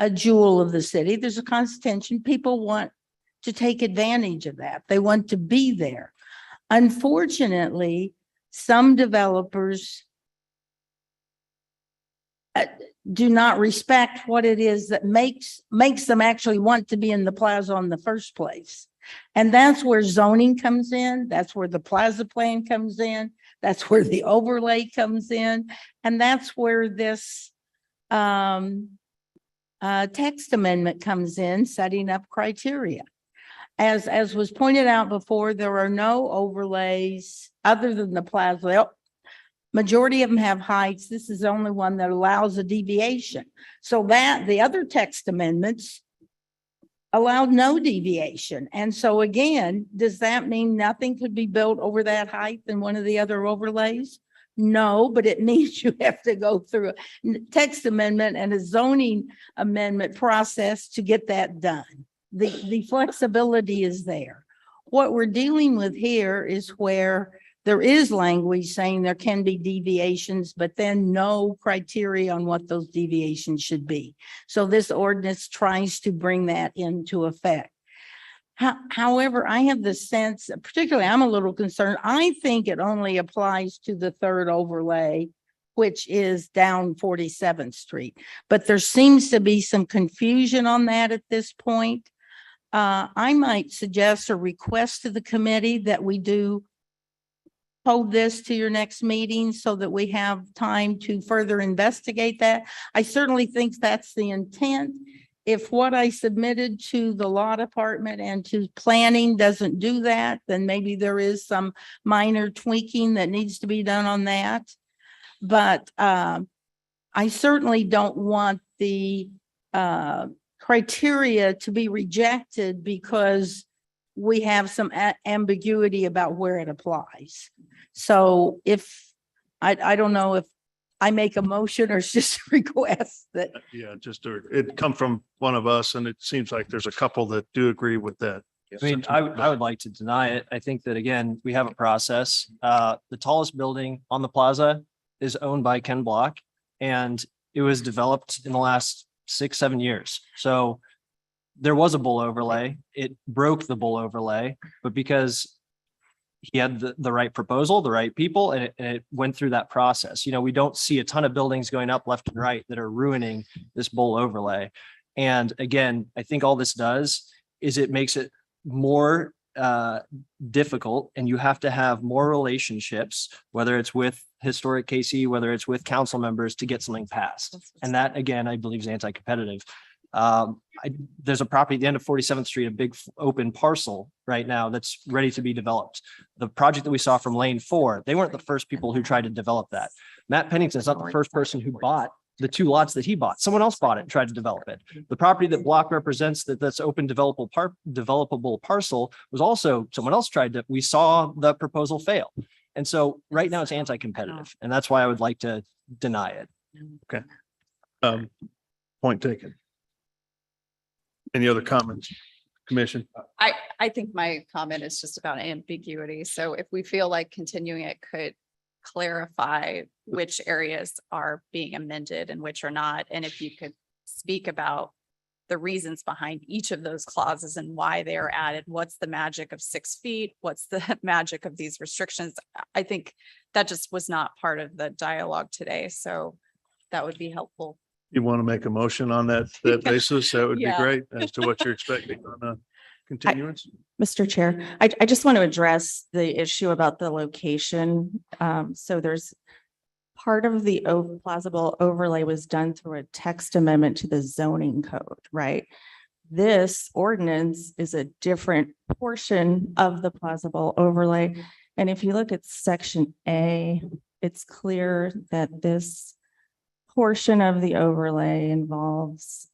a jewel of the city. There's a constant tension. People want to take advantage of that. They want to be there. Unfortunately, some developers do not respect what it is that makes them actually want to be in the plaza in the first place. And that's where zoning comes in. That's where the plaza plan comes in. That's where the overlay comes in. And that's where this text amendment comes in, setting up criteria. As was pointed out before, there are no overlays other than the plaza. Majority of them have heights. This is the only one that allows a deviation. So that the other text amendments allowed no deviation. And so again, does that mean nothing could be built over that height in one of the other overlays? No, but it means you have to go through a text amendment and a zoning amendment process to get that done. The flexibility is there. What we're dealing with here is where there is language saying there can be deviations, but then no criteria on what those deviations should be. So this ordinance tries to bring that into effect. However, I have the sense, particularly I'm a little concerned, I think it only applies to the third overlay, which is down 47th Street. But there seems to be some confusion on that at this point. I might suggest or request to the committee that we do hold this to your next meeting so that we have time to further investigate that. I certainly think that's the intent. If what I submitted to the law department and to planning doesn't do that, then maybe there is some minor tweaking that needs to be done on that. But I certainly don't want the criteria to be rejected because we have some ambiguity about where it applies. So if I don't know if I make a motion or it's just a request that. Yeah, it come from one of us and it seems like there's a couple that do agree with that. I would like to deny it. I think that, again, we have a process. The tallest building on the plaza is owned by Ken Block, and it was developed in the last 6-7 years. So there was a bull overlay. It broke the bull overlay, but because he had the right proposal, the right people, and it went through that process. We don't see a ton of buildings going up left and right that are ruining this bull overlay. And again, I think all this does is it makes it more difficult, and you have to have more relationships, whether it's with historic KC, whether it's with council members, to get something passed. And that, again, I believe is anti-competitive. There's a property at the end of 47th Street, a big open parcel right now that's ready to be developed. The project that we saw from Lane 4, they weren't the first people who tried to develop that. Matt Pennington's not the first person who bought the 2 lots that he bought. Someone else bought it and tried to develop it. The property that Block represents that's open developable parcel was also someone else tried to, we saw the proposal fail. And so right now it's anti-competitive, and that's why I would like to deny it. Okay. Point taken. Any other comments, Commission. I think my comment is just about ambiguity. So if we feel like continuing it could clarify which areas are being amended and which are not, and if you could speak about the reasons behind each of those clauses and why they are added, what's the magic of 6 feet? What's the magic of these restrictions? I think that just was not part of the dialogue today. So that would be helpful. You want to make a motion on that basis? That would be Yeah. great as to what you're expecting on the continuance. Mr. Chair, I just want to address the issue about the location. So there's part of the plausible overlay was done through a text amendment to the zoning code, right? This ordinance is a different portion of the plausible overlay. And if you look at section A, it's clear that this portion of the overlay involves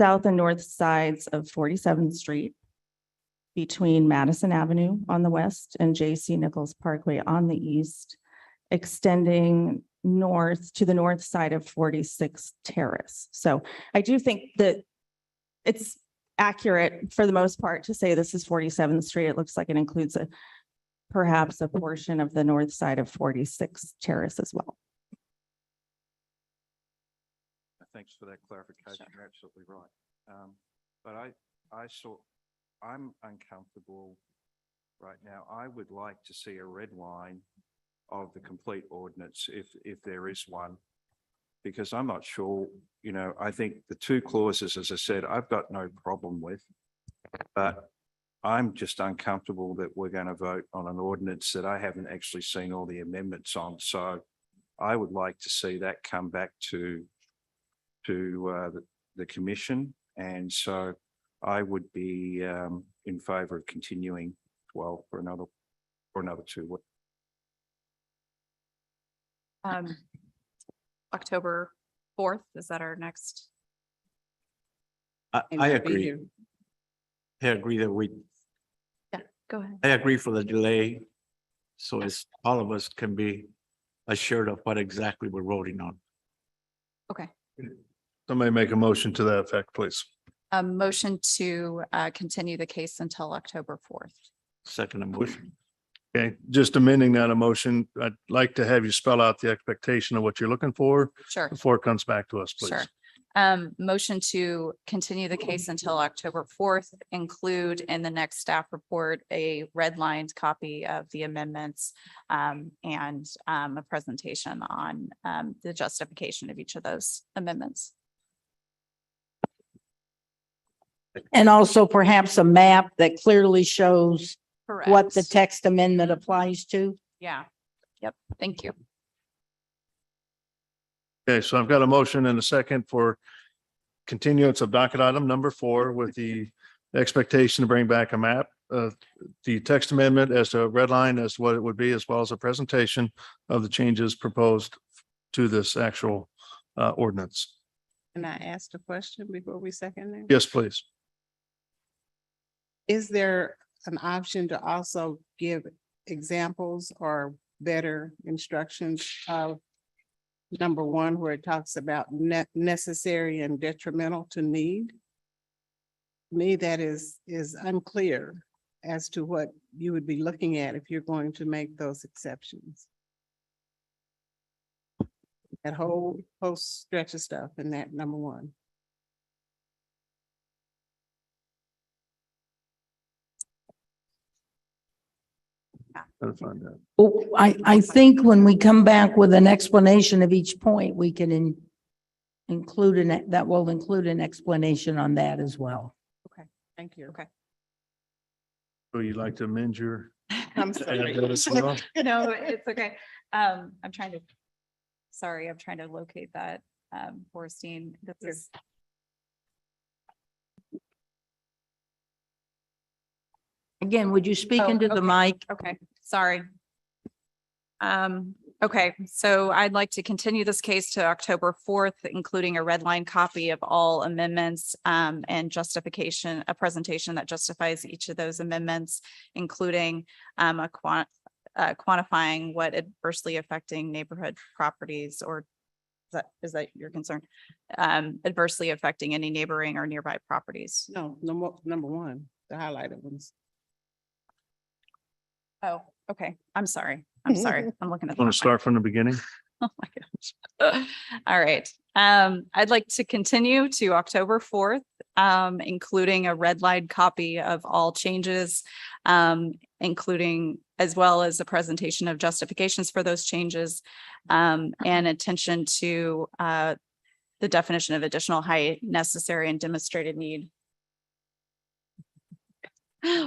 south and north sides of 47th Street between Madison Avenue on the west and J.C. Nichols Parkway on the east, extending north to the north side of 46th Terrace. So I do think that it's accurate for the most part to say this is 47th Street. It looks like it includes perhaps a portion of the north side of 46th Terrace as well. Thanks for that clarification. You're absolutely right. But I'm uncomfortable right now. I would like to see a red line of the complete ordinance if there is one, because I'm not sure, I think the 2 clauses, as I said, I've got no problem with, but I'm just uncomfortable that we're going to vote on an ordinance that I haven't actually seen all the amendments on. So I would like to see that come back to the commission. And so I would be in favor of continuing for another 2 weeks. October 4th, is that our next? I agree. I agree that Yeah, go ahead. I agree for the delay. So as all of us can be assured of what exactly we're voting on. Okay. Somebody make a motion to that effect, please. A motion to continue the case until October 4th. Second motion. Okay, just amending that motion, I'd like to have you spell out the expectation of what you're looking for. Sure. Before it comes back to us, please. Sure. Motion to continue the case until October 4th, include in the next staff report a redlined copy of the amendments and a presentation on the justification of each of those amendments. And also perhaps a map that clearly shows what the Correct. text amendment applies to. Yeah. Yep. Thank you. Okay, so I've got a motion and a second for continuance of docket item number 4 with the expectation to bring back a map, the text amendment as to red line as to what it would be, as well as a presentation of the changes proposed to this actual ordinance. Can I ask a question before we second that? Yes, please. Is there an option to also give examples or better instructions of number 1, where it talks about necessary and detrimental to need? To me, that is unclear as to what you would be looking at if you're going to make those exceptions. That whole stretch of stuff in that number 1. Gotta find out. Oh, I think when we come back with an explanation of each point, we can include that will include an explanation on that as well. Okay. Thank you. Okay. Would you like to amend your? I'm sorry. No, it's okay. I'm trying to locate that. Borstein, this is. Again, would you speak into the mic? Okay, sorry. Okay, so I'd like to continue this case to October 4th, including a red line copy of all amendments and justification, a presentation that justifies each of those amendments, including quantifying what adversely affecting neighborhood properties or Is that your concern? Adversely affecting any neighboring or nearby properties. No, number one, the highlighted ones. Oh, okay. I'm sorry. I'm sorry. I'm looking at. Want to start from the beginning? Oh my gosh. All right. I'd like to continue to October 4th, including a red line copy of all changes, including as well as a presentation of justifications for those changes, and attention to the definition of additional height necessary and demonstrated need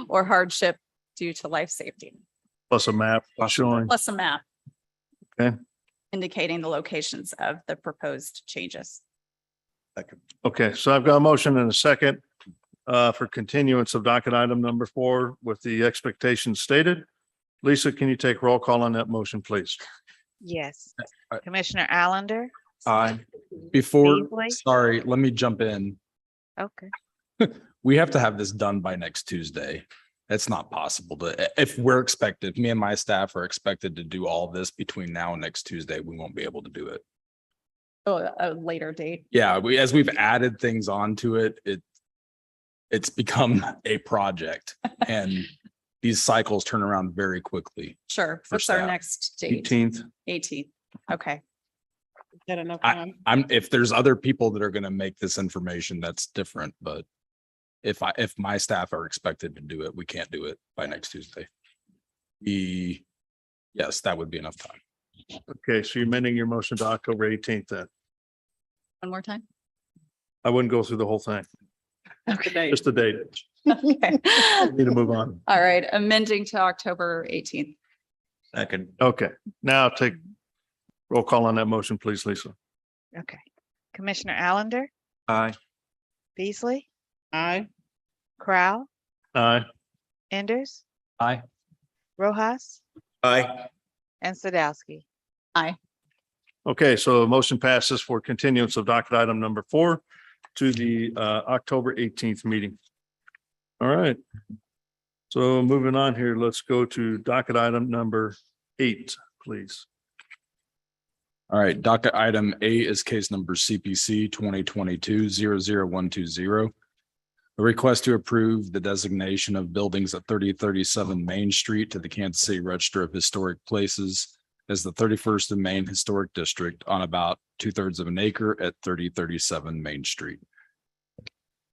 or hardship due to life safety. Plus a map showing. Plus a map. Okay. Indicating the locations of the proposed changes. Okay, so I've got a motion and a second for continuance of docket item number 4 with the expectations stated. Lisa, can you take roll call on that motion, please? Yes. Commissioner Allender? Aye. Before, Beasley? sorry, let me jump in. Okay. We have to have this done by next Tuesday. It's not possible to, if we're expected, me and my staff are expected to do all this between now and next Tuesday, we won't be able to do it. Oh, a later date. Yeah, as we've added things onto it, it's become a project and these cycles turn around very quickly. Sure. For What's our staff. next date? 18th. 18th. Okay. Is that enough time? If there's other people that are going to make this information, that's different, but if my staff are expected to do it, we can't do it by next Tuesday. Yes, that would be enough time. Okay, so you're amending your motion to October 18th then. One more time. I wouldn't go through the whole thing. Okay. Just the date. Okay. Need to move on. All right. Amending to October 18th. Second. Okay, now take roll call on that motion, please, Lisa. Okay. Commissioner Allender? Aye. Beasley? Aye. Crowell? Aye. Enders? Aye. Rojas? Aye. And Sadowski? Aye. Okay, so motion passes for continuance of docket item number 4 to the October 18th meeting. All right. So moving on here, let's go to docket item number 8, please. All right, docket item A is case number CPC 2022-00120. A request to approve the designation of buildings at 3037 Main Street to the Kansas City Register of Historic Places as the 31st and Main Historic District on about 2/3 of an acre at 3037 Main Street.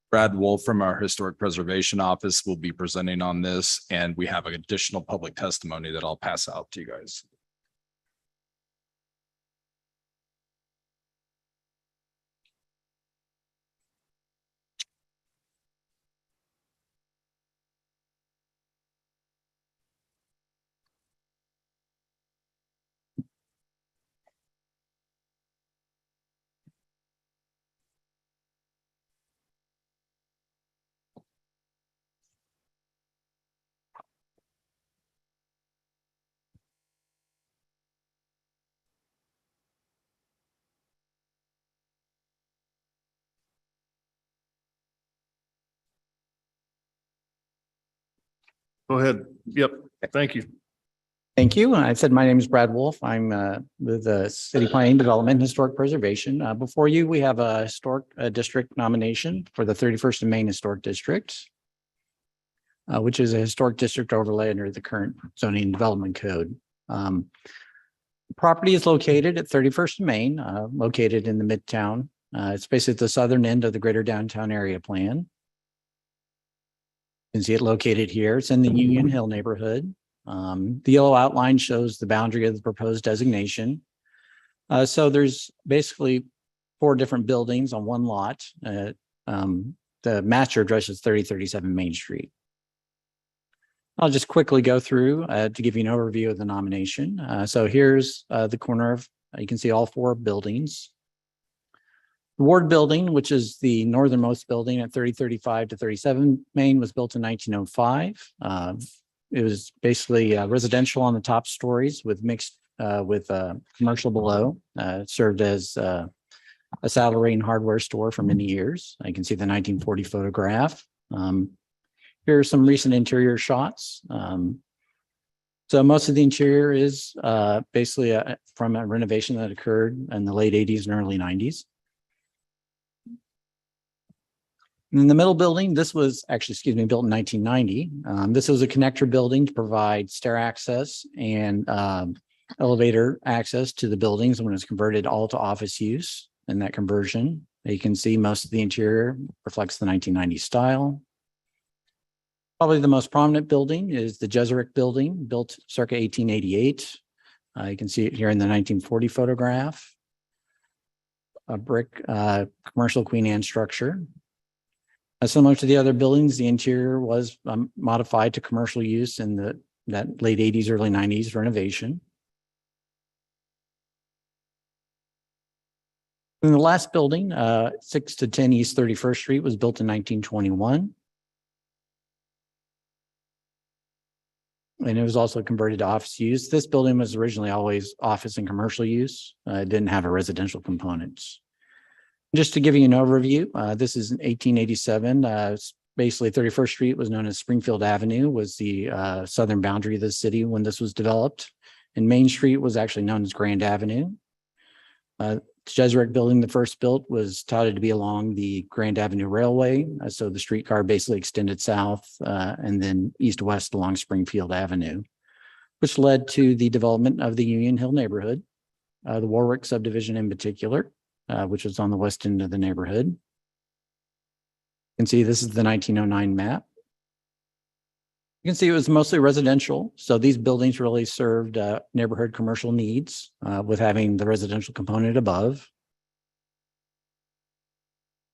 Brad Wolf from our Historic Preservation Office will be presenting on this, and we have an additional public testimony that I'll pass out to you guys. Go ahead. Yep, thank you. Thank you. I said, my name is Brad Wolf. I'm with the City Planning Development and Historic Preservation. Before you, we have a historic district nomination for the 31st and Main Historic District, which is a historic district overlay under the current zoning and development code. Property is located at 31st and Main, located in the Midtown. It's basically at the southern end of the greater downtown area plan. You can see it located here. It's in the Union Hill neighborhood. The yellow outline shows the boundary of the proposed designation. So there's basically 4 different buildings on one lot. The master address is 3037 Main Street. I'll just quickly go through to give you an overview of the nomination. So here's the corner of, you can see all 4 buildings. The Ward Building, which is the northernmost building at 3035 to 37 Main, was built in 1905. It was basically residential on the top stories with mixed with commercial below. It served as a salary and hardware store for many years. You can see the 1940 photograph. Here are some recent interior shots. So most of the interior is basically from a renovation that occurred in the late 80s and early 90s. In the middle building, this was actually, built in 1990. This was a connector building to provide stair access and elevator access to the buildings when it was converted all to office use. In that conversion, you can see most of the interior reflects the 1990s style. Probably the most prominent building is the Jesuric Building, built circa 1888. You can see it here in the 1940 photograph. A brick commercial Queen Anne structure. Similar to the other buildings, the interior was modified to commercial use in that late 80s, early 90s renovation. And the last building, 6 to 10 East 31st Street, was built in 1921. And it was also converted to office use. This building was originally always office and commercial use. It didn't have a residential component. Just to give you an overview, this is in 1887. Basically, 31st Street was known as Springfield Avenue, was the southern boundary of the city when this was developed. And Main Street was actually known as Grand Avenue. Jesuric Building, the first built, was touted to be along the Grand Avenue Railway. So the streetcar basically extended south and then east-west along Springfield Avenue, which led to the development of the Union Hill neighborhood, the Warwick Subdivision in particular, which was on the west end of the neighborhood. You can see this is the 1909 map. You can see it was mostly residential. So these buildings really served neighborhood commercial needs with having the residential component above.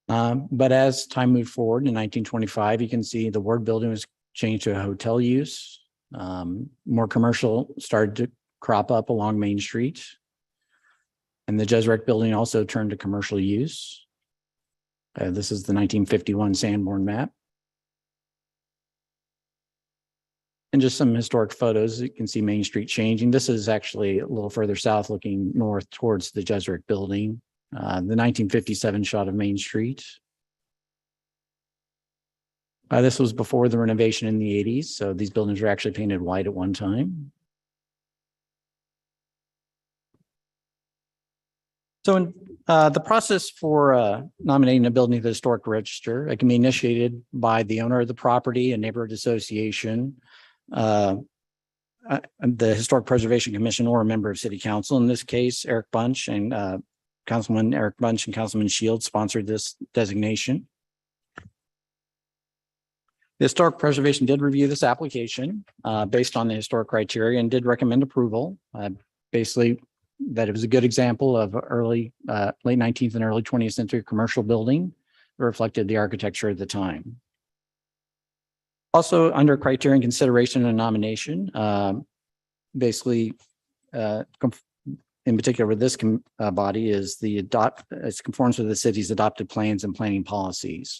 But as time moved forward in 1925, you can see the Ward Building was changed to a hotel use. More commercial started to crop up along Main Street. And the Jesuric Building also turned to commercial use. This is the 1951 Sanborn Map. And just some historic photos. You can see Main Street changing. This is actually a little further south, looking north towards the Jesuric Building. The 1957 shot of Main Street. This was before the renovation in the 80s. So these buildings were actually painted white at one time. So in the process for nominating a building to the Historic Register, it can be initiated by the owner of the property, a neighborhood association, the Historic Preservation Commission, or a member of City Council. In this case, Councilman Eric Bunch and Councilman Shields sponsored this designation. The Historic Preservation did review this application based on the historic criteria and did recommend approval. Basically, that it was a good example of late 19th and early 20th century commercial building that reflected the architecture at the time. Also, under criterion consideration and nomination, basically, in particular with this body, is it conforms with the city's adopted plans and planning policies.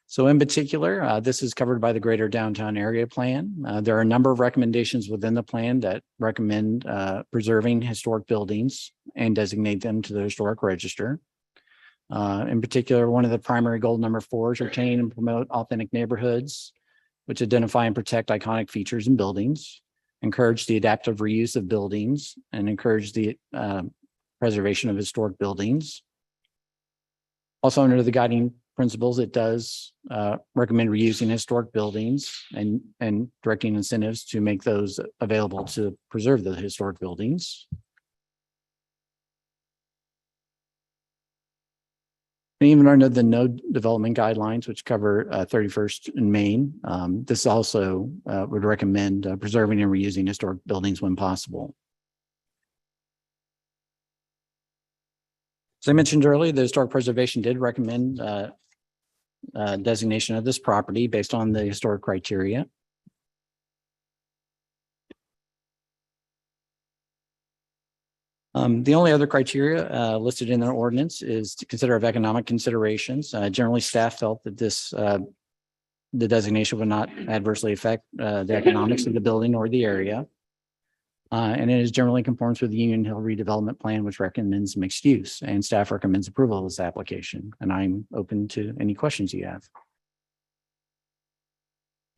So in particular, this is covered by the Greater Downtown Area Plan. There are a number of recommendations within the plan that recommend preserving historic buildings and designate them to the Historic Register. In particular, one of the primary goal number 4 is retain and promote authentic neighborhoods, which identify and protect iconic features in buildings, encourage the adaptive reuse of buildings, and encourage the preservation of historic buildings. Also, under the guiding principles, it does recommend reusing historic buildings and directing incentives to make those available to preserve the historic buildings. And even under the node development guidelines, which cover 31st and Main, this also would recommend preserving and reusing historic buildings when possible. As I mentioned earlier, the Historic Preservation did recommend designation of this property based on the historic criteria. The only other criteria listed in the ordinance is to consider of economic considerations. Generally, staff felt that the designation would not adversely affect the economics of the building or the area. And it is generally conforms with the Union Hill redevelopment plan, which recommends mixed use, and staff recommends approval of this application. And I'm open to any questions you have.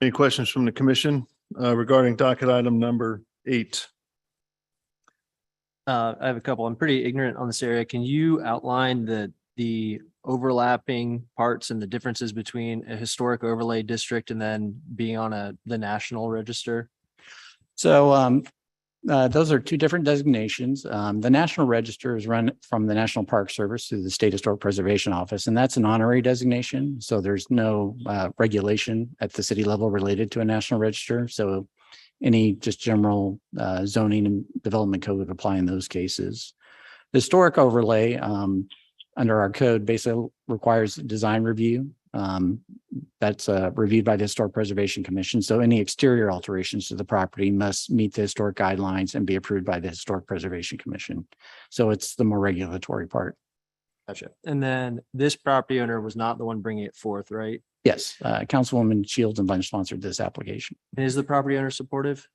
Any questions from the commission regarding docket item number 8. I have a couple. I'm pretty ignorant on this area. Can you outline the overlapping parts and the differences between a historic overlay district and then being on the national register? So those are two different designations. The National Register is run from the National Park Service through the State Historic Preservation Office, and that's an honorary designation. So there's no regulation at the city level related to a National Register. So any just general zoning and development code would apply in those cases. The historic overlay under our code basically requires design review. That's reviewed by the Historic Preservation Commission. So any exterior alterations to the property must meet the historic guidelines and be approved by the Historic Preservation Commission. So it's the more regulatory part. Gotcha. And then this property owner was not the one bringing it forth, right? Yes, Councilwoman Shields and Bunch sponsored this application. And is the property owner supportive?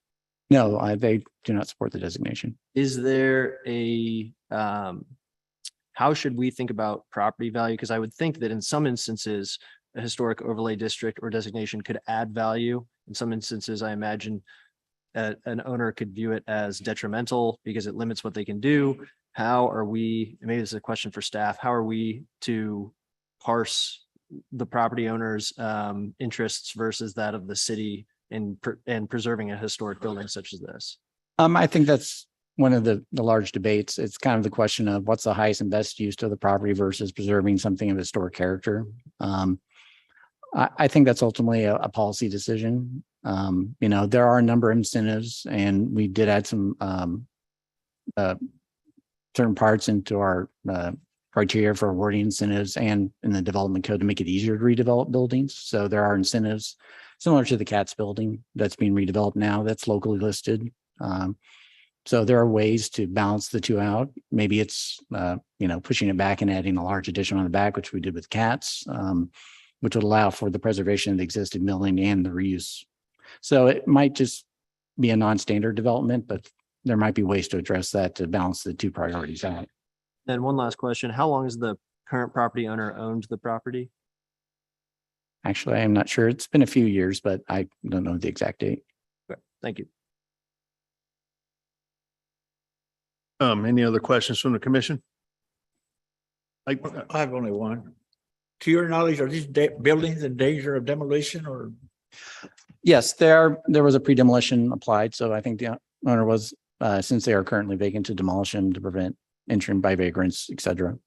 No, they do not support the designation. Is there a, how should we think about property value? Because I would think that in some instances, a historic overlay district or designation could add value. In some instances, I imagine an owner could view it as detrimental because it limits what they can do. How are we, maybe this is a question for staff, how are we to parse the property owner's interests versus that of the city in preserving a historic building such as this? I think that's one of the large debates. It's kind of the question of what's the highest and best use of the property versus preserving something of historic character. I think that's ultimately a policy decision. There are a number of incentives, and we did add some certain parts into our criteria for awarding incentives and in the development code to make it easier to redevelop buildings. So there are incentives similar to the Katz building that's being redeveloped now, that's locally listed. So there are ways to balance the two out. Maybe it's, pushing it back and adding a large addition on the back, which we did with Katz, which would allow for the preservation of the existing building and the reuse. So it might just be a non-standard development, but there might be ways to address that to balance the two priorities out. Then one last question. How long has the current property owner owned the property? Actually, I'm not sure. It's been a few years, but I don't know the exact date. Okay, thank you. Any other questions from the commission? I have only one. To your knowledge, are these buildings in danger of demolition or? Yes, there was a pre-demolition applied. So I think the owner was, since they are currently vacant, to demolish them to prevent entry by vagrants, et cetera.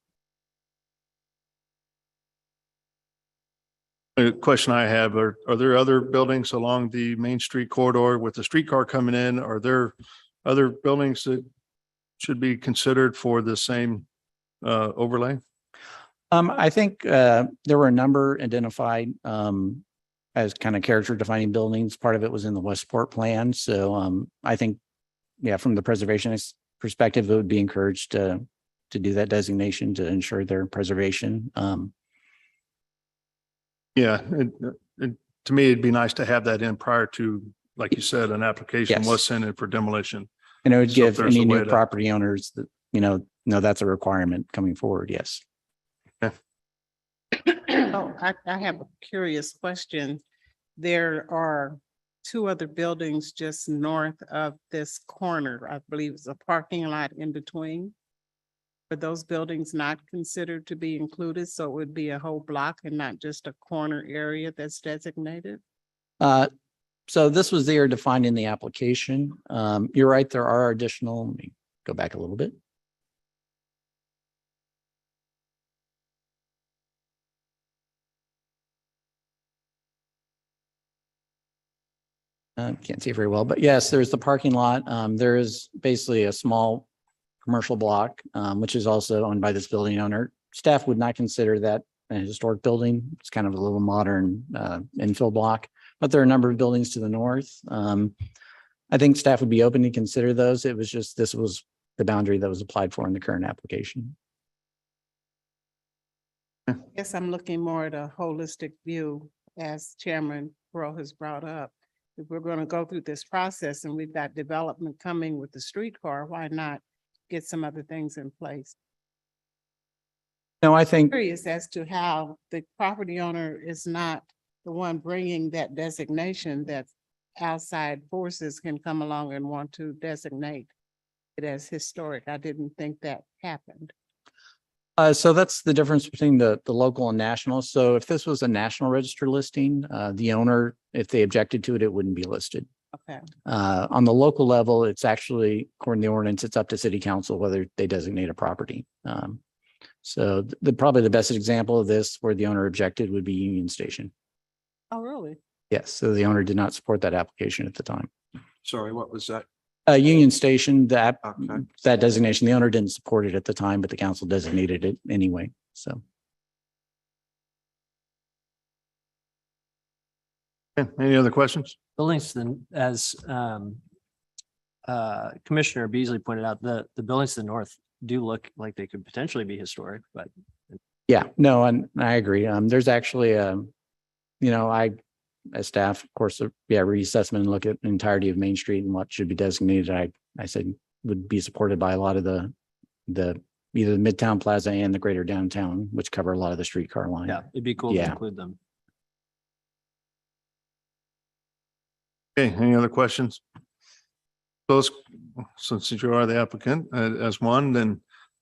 A question I have, are there other buildings along the Main Street corridor with the streetcar coming in? Are there other buildings that should be considered for the same overlay? I think there were a number identified as kind of character defining buildings. Part of it was in the Westport plan. So I think, from the preservation perspective, it would be encouraged to do that designation to ensure their preservation. To me, it'd be nice to have that in prior to, like you said, an application Yes. was sent in for demolition. And it would So give if there's any a way new to- property owners that, no, that's a requirement coming forward. Yes. Oh, I have a curious question. There are two other buildings just north of this corner. I believe it's a parking lot in between. Are those buildings not considered to be included? So it would be a whole block and not just a corner area that's designated? So this was there defined in the application. You're right, there are additional, let me go back a little bit. Can't see it very well, but yes, there's the parking lot. There is basically a small commercial block, which is also owned by this building owner. Staff would not consider that a historic building. It's kind of a little modern infill block, but there are a number of buildings to the north. I think staff would be open to consider those. It was just, this was the boundary that was applied for in the current application. I guess I'm looking more at a holistic view, as Chairman Pearl has brought up. If we're going to go through this process and we've got development coming with the streetcar, why not get some other things in place? No, I think, Curious as to how the property owner is not the one bringing that designation, that outside forces can come along and want to designate it as historic. I didn't think that happened. So that's the difference between the local and national. So if this was a national register listing, the owner, if they objected to it, it wouldn't be listed. Okay. On the local level, it's actually, according to the ordinance, it's up to city council whether they designate a property. So probably the best example of this where the owner objected would be Union Station. Oh, really? Yes, so the owner did not support that application at the time. Sorry, what was that? Union Station, that Okay. designation, the owner didn't support it at the time, but the council designated it anyway, so. Okay, any other questions? Buildings, then, as Commissioner Beasley pointed out, the buildings to the north do look like they could potentially be historic, but Yeah, no, and I agree. There's actually, as staff, of course, reassessment and look at the entirety of Main Street and what should be designated. I said would be supported by a lot of the either the Midtown Plaza and the greater downtown, which cover a lot of the streetcar line. yeah, it'd be cool to Yeah. include them. Okay, any other questions? Those, since you are the applicant as one, then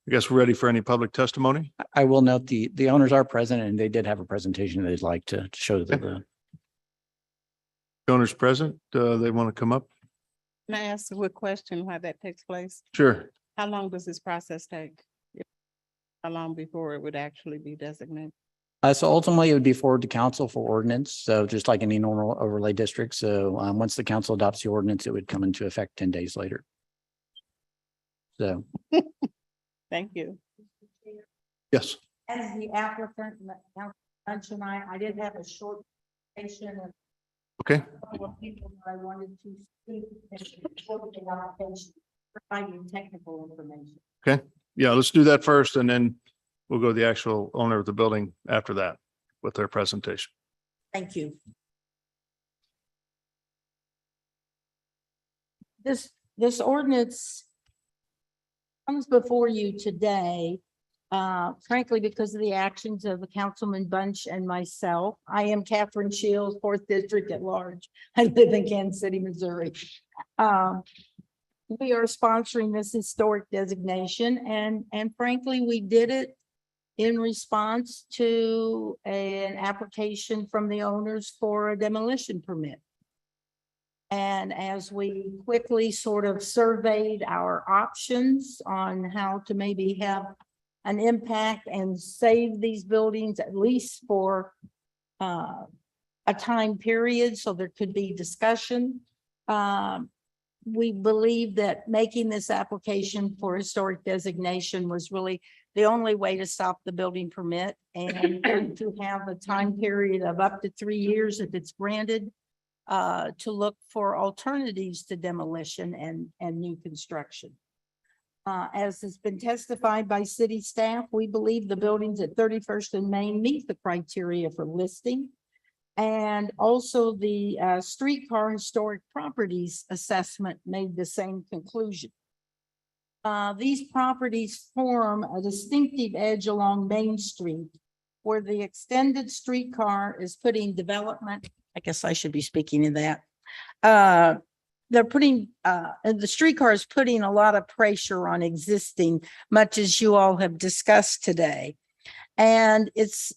I guess we're ready for any public testimony. I will note the owners are present and they did have a presentation they'd like to show the Owners present, they want to come up? Can I ask a quick question why that takes place? Sure. How long does this process take? How long before it would actually be designated? So ultimately it would be forward to council for ordinance. So just like any normal overlay district. So once the council adopts the ordinance, it would come into effect 10 days later. So. Thank you. Yes. As the applicant, mentioned, I did have a short presentation of Okay. a couple of people that I wanted to speak before the application, providing technical information. Okay. Yeah, let's do that first and then we'll go to the actual owner of the building after that with their presentation. Thank you. This ordinance comes before you today, frankly, because of the actions of the Councilman Bunch and myself. I am Catherine Shields, 4th District at large. I live in Kansas City, Missouri. We are sponsoring this historic designation and frankly, we did it in response to an application from the owners for a demolition permit. And as we quickly sort of surveyed our options on how to maybe have an impact and save these buildings at least for a time period, so there could be discussion. We believe that making this application for historic designation was really the only way to stop the building permit and to have a time period of up to 3 years if it's granted, to look for alternatives to demolition and new construction. As has been testified by city staff, we believe the buildings at 31st and Main meet the criteria for listing. And also the streetcar historic properties assessment made the same conclusion. These properties form a distinctive edge along Main Street where the extended streetcar is putting development. I guess I should be speaking in that. They're putting, the streetcar is putting a lot of pressure on existing, much as you all have discussed today. And it's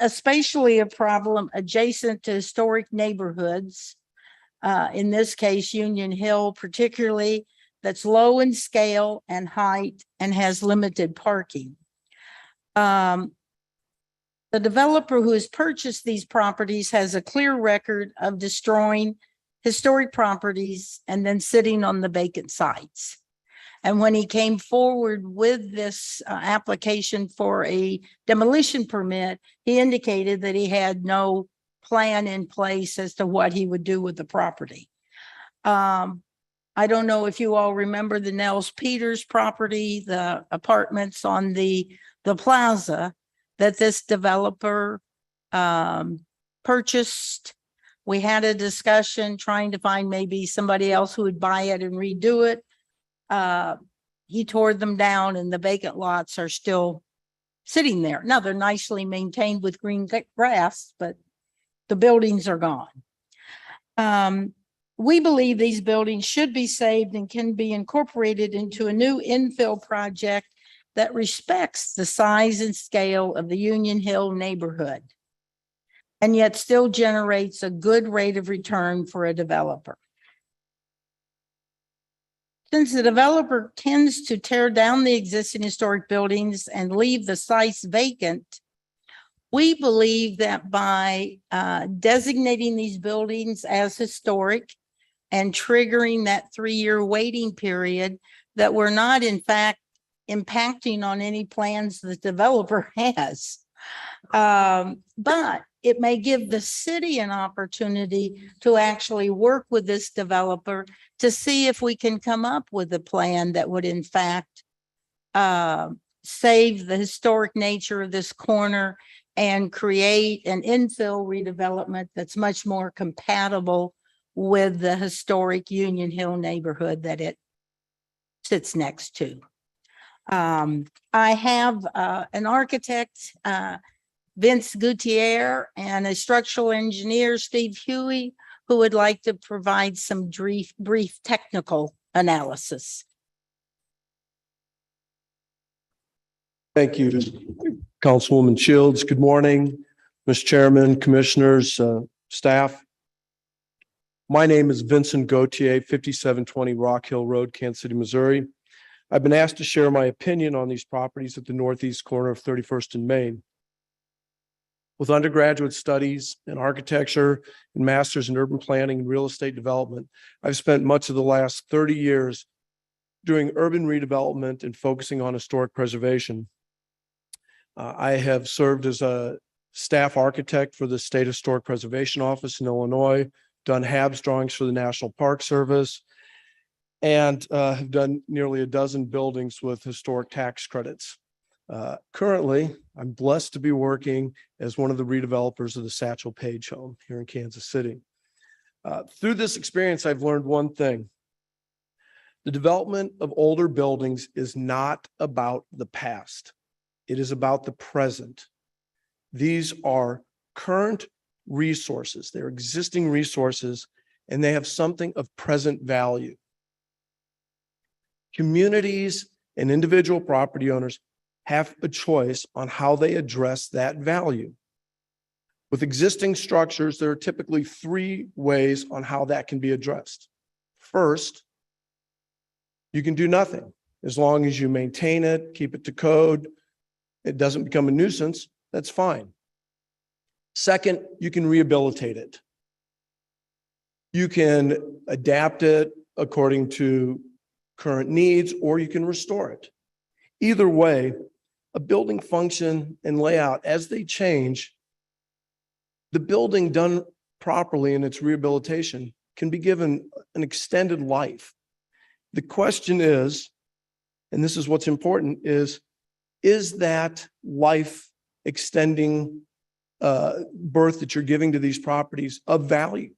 especially a problem adjacent to historic neighborhoods. In this case, Union Hill, particularly, that's low in scale and height and has limited parking. The developer who has purchased these properties has a clear record of destroying historic properties and then sitting on the vacant sites. And when he came forward with this application for a demolition permit, he indicated that he had no plan in place as to what he would do with the property. I don't know if you all remember the Nels Peters property, the apartments on the plaza that this developer purchased. We had a discussion trying to find maybe somebody else who would buy it and redo it. He tore them down and the vacant lots are still sitting there. Now they're nicely maintained with green grass, but the buildings are gone. We believe these buildings should be saved and can be incorporated into a new infill project that respects the size and scale of the Union Hill neighborhood and yet still generates a good rate of return for a developer. Since the developer tends to tear down the existing historic buildings and leave the sites vacant, we believe that by designating these buildings as historic and triggering that 3-year waiting period, that we're not in fact impacting on any plans the developer has. But it may give the city an opportunity to actually work with this developer to see if we can come up with a plan that would in fact save the historic nature of this corner and create an infill redevelopment that's much more compatible with the historic Union Hill neighborhood that it sits next to. I have an architect, Vince Gutierrez, and a structural engineer, Steve Huey, who would like to provide some brief technical analysis. Thank you, Councilwoman Shields. Good morning, Mr. Chairman, commissioners, staff. My name is Vincent Gautier, 5720 Rock Hill Road, Kansas City, Missouri. I've been asked to share my opinion on these properties at the northeast corner of 31st and Main. With undergraduate studies in architecture and masters in urban planning and real estate development, I've spent much of the last 30 years doing urban redevelopment and focusing on historic preservation. I have served as a staff architect for the State Historic Preservation Office in Illinois, done HABS drawings for the National Park Service, and have done nearly a dozen buildings with historic tax credits. Currently, I'm blessed to be working as one of the redevelopers of the Satchel Paige home here in Kansas City. Through this experience, I've learned one thing. The development of older buildings is not about the past. It is about the present. These are current resources. They're existing resources, and they have something of present value. Communities and individual property owners have a choice on how they address that value. With existing structures, there are typically 3 ways on how that can be addressed. First, you can do nothing. As long as you maintain it, keep it to code, it doesn't become a nuisance, that's fine. Second, you can rehabilitate it. You can adapt it according to current needs, or you can restore it. Either way, a building function and layout, as they change, the building done properly in its rehabilitation can be given an extended life. The question is, and this is what's important, is that life extending birth that you're giving to these properties of value?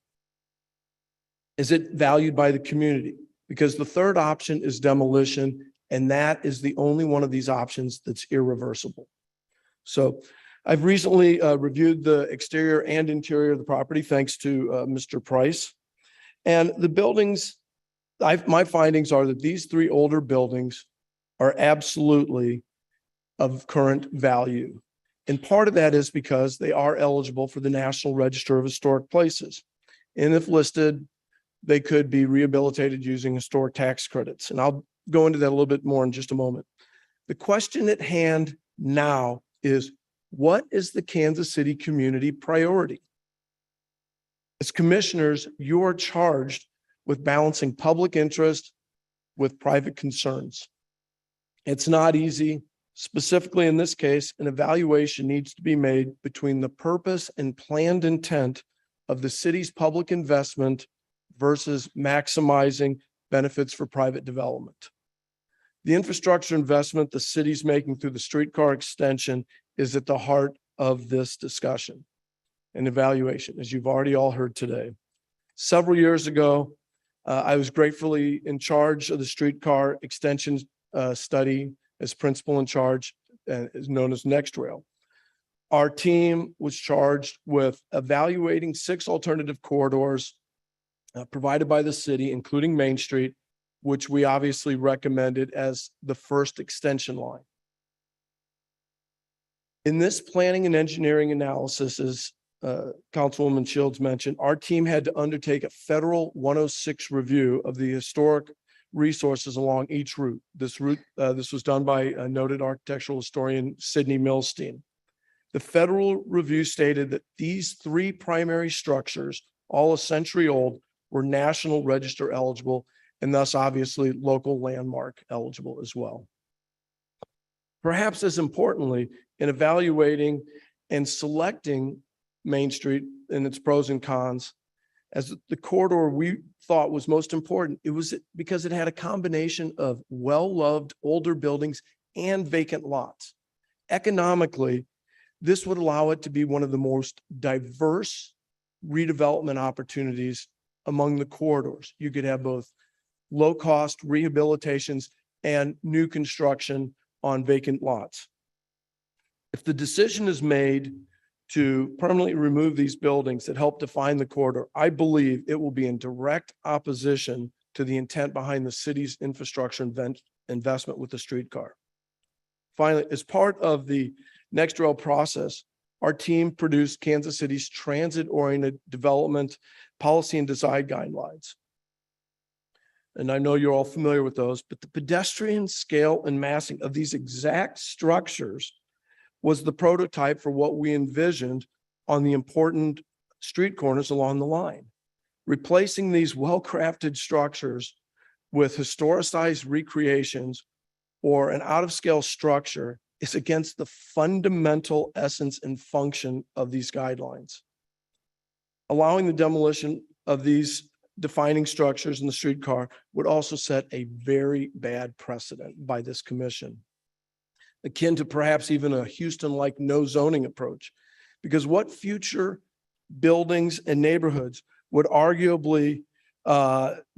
Is it valued by the community? Because the third option is demolition, and that is the only one of these options that's irreversible. So I've recently reviewed the exterior and interior of the property, thanks to Mr. Price. And the buildings, my findings are that these 3 older buildings are absolutely of current value. And part of that is because they are eligible for the National Register of Historic Places. And if listed, they could be rehabilitated using historic tax credits. And I'll go into that a little bit more in just a moment. The question at hand now is, what is the Kansas City community priority? As commissioners, you are charged with balancing public interest with private concerns. It's not easy. Specifically in this case, an evaluation needs to be made between the purpose and planned intent of the city's public investment versus maximizing benefits for private development. The infrastructure investment the city's making through the streetcar extension is at the heart of this discussion and evaluation, as you've already all heard today. Several years ago, I was gratefully in charge of the streetcar extension study as principal in charge, is known as Next Rail. Our team was charged with evaluating 6 alternative corridors provided by the city, including Main Street, which we obviously recommended as the first extension line. In this planning and engineering analysis, as Councilwoman Shields mentioned, our team had to undertake a federal 106 review of the historic resources along each route. This was done by a noted architectural historian, Sidney Milstein. The federal review stated that these three primary structures, all a century old, were National Register eligible and thus obviously local landmark eligible as well. Perhaps as importantly, in evaluating and selecting Main Street and its pros and cons, as the corridor we thought was most important, it was because it had a combination of well-loved older buildings and vacant lots. Economically, this would allow it to be one of the most diverse redevelopment opportunities among the corridors. You could have both low-cost rehabilitations and new construction on vacant lots. If the decision is made to permanently remove these buildings that help define the corridor, I believe it will be in direct opposition to the intent behind the city's infrastructure investment with the streetcar. Finally, as part of the Next Rail process, our team produced Kansas City's transit-oriented development policy and design guidelines. And I know you're all familiar with those, but the pedestrian scale and massing of these exact structures was the prototype for what we envisioned on the important street corners along the line. Replacing these well-crafted structures with historicized recreations or an out-of-scale structure is against the fundamental essence and function of these guidelines. Allowing the demolition of these defining structures in the streetcar would also set a very bad precedent by this commission, akin to perhaps even a Houston-like no zoning approach. Because what future buildings and neighborhoods would arguably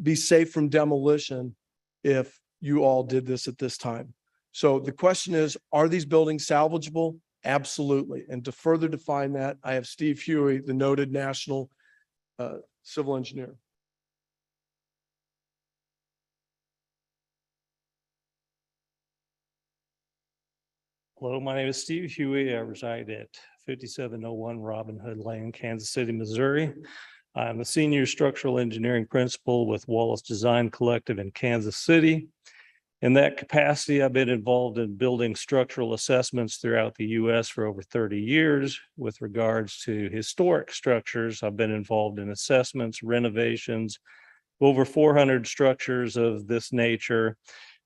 be safe from demolition if you all did this at this time? So the question is, are these buildings salvageable? Absolutely. And to further define that, I have Steve Huey, the noted national civil engineer. Hello, my name is Steve Huey. I reside at 5701 Robin Hood Lane, Kansas City, Missouri. I'm a senior structural engineering principal with Wallace Design Collective in Kansas City. In that capacity, I've been involved in building structural assessments throughout the U.S. for over 30 years. With regards to historic structures, I've been involved in assessments, renovations, over 400 structures of this nature,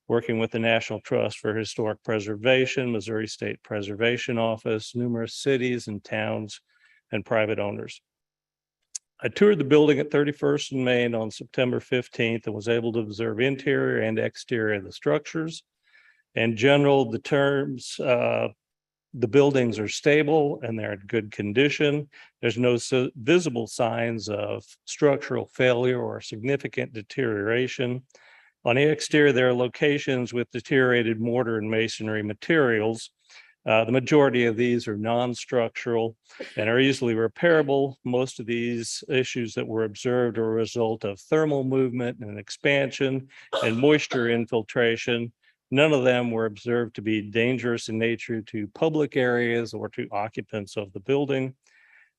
working with the National Trust for Historic Preservation, Missouri State Preservation Office, numerous cities and towns, and private owners. I toured the building at 31st and Main on September 15th and was able to observe interior and exterior of the structures. In general, the terms, the buildings are stable and they're in good condition. There's no visible signs of structural failure or significant deterioration. On the exterior, there are locations with deteriorated mortar and masonry materials. The majority of these are non-structural and are easily repairable. Most of these issues that were observed are a result of thermal movement and expansion and moisture infiltration. None of them were observed to be dangerous in nature to public areas or to occupants of the building.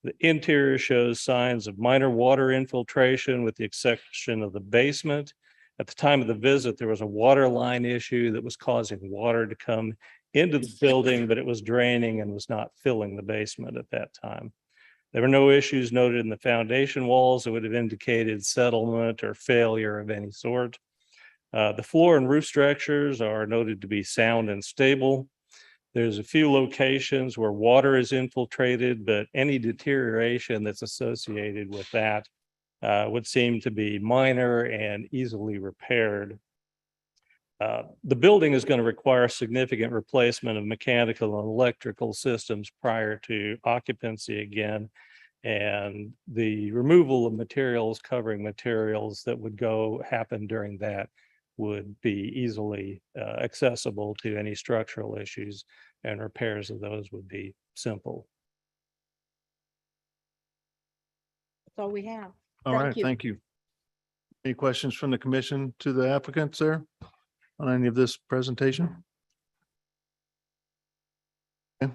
The interior shows signs of minor water infiltration with the exception of the basement. At the time of the visit, there was a water line issue that was causing water to come into the building, but it was draining and was not filling the basement at that time. There were no issues noted in the foundation walls that would have indicated settlement or failure of any sort. The floor and roof structures are noted to be sound and stable. There's a few locations where water is infiltrated, but any deterioration that's associated with that would seem to be minor and easily repaired. The building is going to require significant replacement of mechanical and electrical systems prior to occupancy again. And the removal of materials, covering materials that would happen during that would be easily accessible to any structural issues, and repairs of those would be simple. That's all we have. All right, thank you. Any questions from the commission to the applicants there on any of this presentation? Yeah.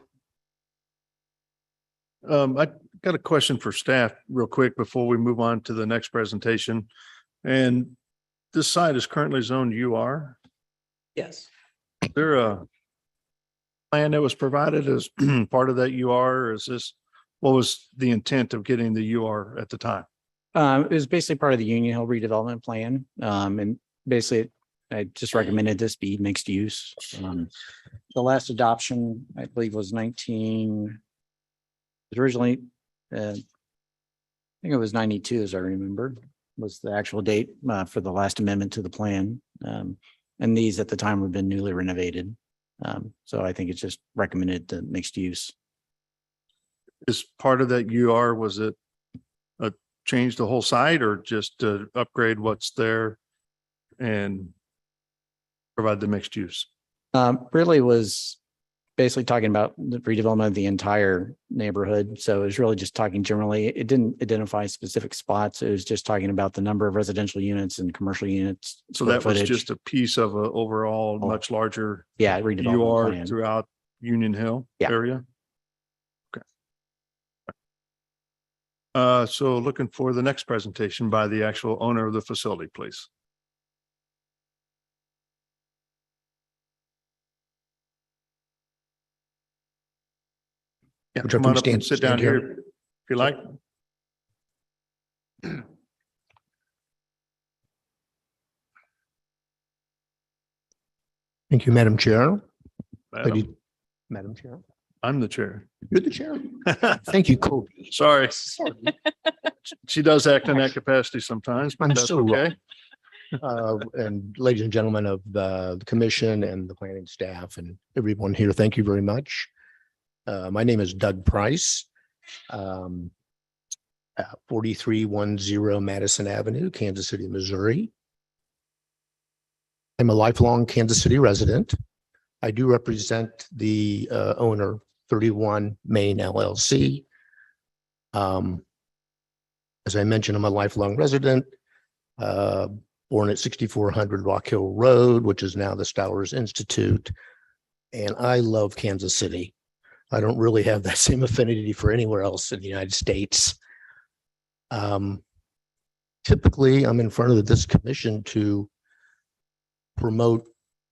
I got a question for staff real quick before we move on to the next presentation. And this site is currently zoned UR. Yes. Is there a plan that was provided as part of that UR? Or is this, what was the intent of getting the UR at the time? It was basically part of the Union Hill redevelopment plan. And basically I just recommended this be mixed use. The last adoption, I believe, was originally, I think it was 92, as I remember, was the actual date for the last amendment to the plan. And these at the time have been newly renovated. So I think it's just recommended the mixed use. Is part of that UR, was it change the whole site or just to upgrade what's there and provide the mixed use? Really was basically talking about the redevelopment of the entire neighborhood. So it was really just talking generally. It didn't identify specific spots. It was just talking about the number of residential units and commercial units. So that was just a piece of a overall much larger redevelopment UR plan throughout Union Hill area. So looking for the next presentation by the actual owner of the facility, please. Yeah, come on up and sit down here if you like. Thank you, Madam Chair. Madam Chair. I'm the chair. You're the chair. Thank you, Kobe. Sorry. She does act in that capacity sometimes, but I'm that's so okay. And ladies and gentlemen of the commission and the planning staff and everyone here, thank you very much. My name is Doug Price, 4310 Madison Avenue, Kansas City, Missouri. I'm a lifelong Kansas City resident. I do represent the owner, 31 Main LLC. As I mentioned, I'm a lifelong resident, born at 6400 Rock Hill Road, which is now the Stowers Institute. And I love Kansas City. I don't really have that same affinity for anywhere else in the United States. Typically, I'm in front of this commission to promote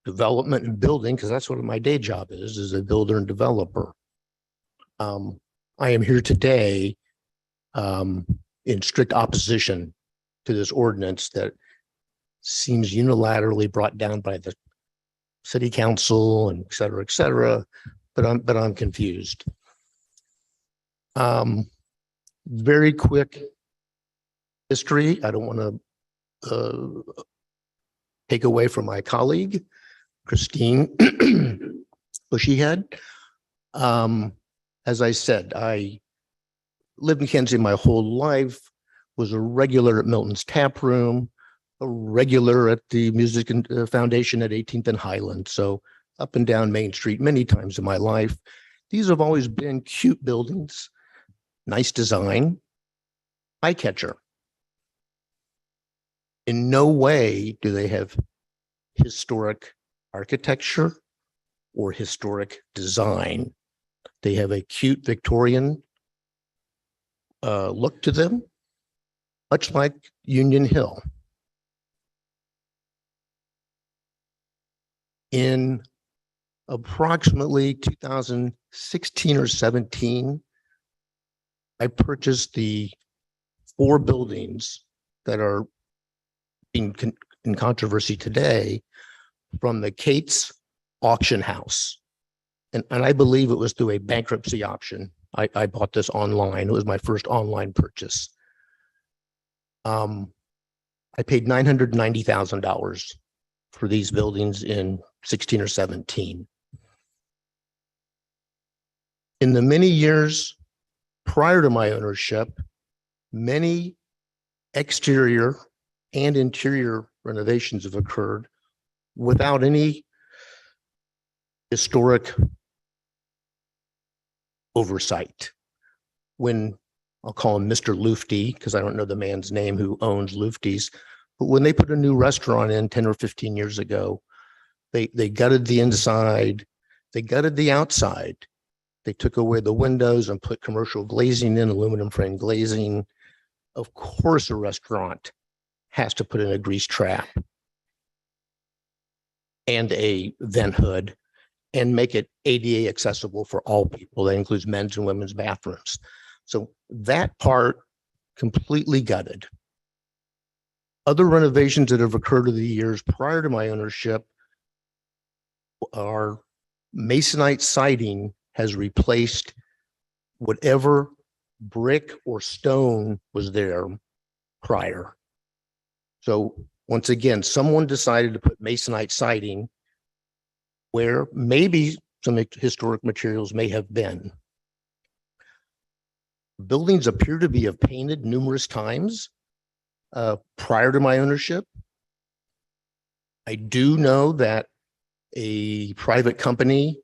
development and building, because that's what my day job is a builder and developer. I am here today in strict opposition to this ordinance that seems unilaterally brought down by the city council and et cetera, but I'm confused. Very quick history. I don't want to take away from my colleague, Christine Bushyhead. As I said, I lived in Kansas City my whole life, was a regular at Milton's Tap Room, a regular at the Music Foundation at 18th and Highland. So up and down Main Street many times in my life. These have always been cute buildings, nice design, eye catcher. In no way do they have historic architecture or historic design. They have a cute Victorian look to them, much like Union Hill. In approximately 2016 or 17, I purchased the 4 buildings that are in controversy today from the Cates auction house. And I believe it was through a bankruptcy option. I bought this online. It was my first online purchase. I paid $990,000 for these buildings in 16 or 17. In the many years prior to my ownership, many exterior and interior renovations have occurred without any historic oversight. When I'll call him Mr. Lufty, because I don't know the man's name who owns Lufty's, But when they put a new restaurant in 10 or 15 years ago, they gutted the inside, they gutted the outside. They took away the windows and put commercial glazing in, aluminum frame glazing. Of course, a restaurant has to put in a grease trap and a vent hood and make it ADA accessible for all people. That includes men's and women's bathrooms. So that part completely gutted. Other renovations that have occurred over the years prior to my ownership are masonite siding has replaced whatever brick or stone was there prior. So once again, someone decided to put masonite siding where maybe some historic materials may have been. Buildings appear to be painted numerous times prior to my ownership. I do know that a private company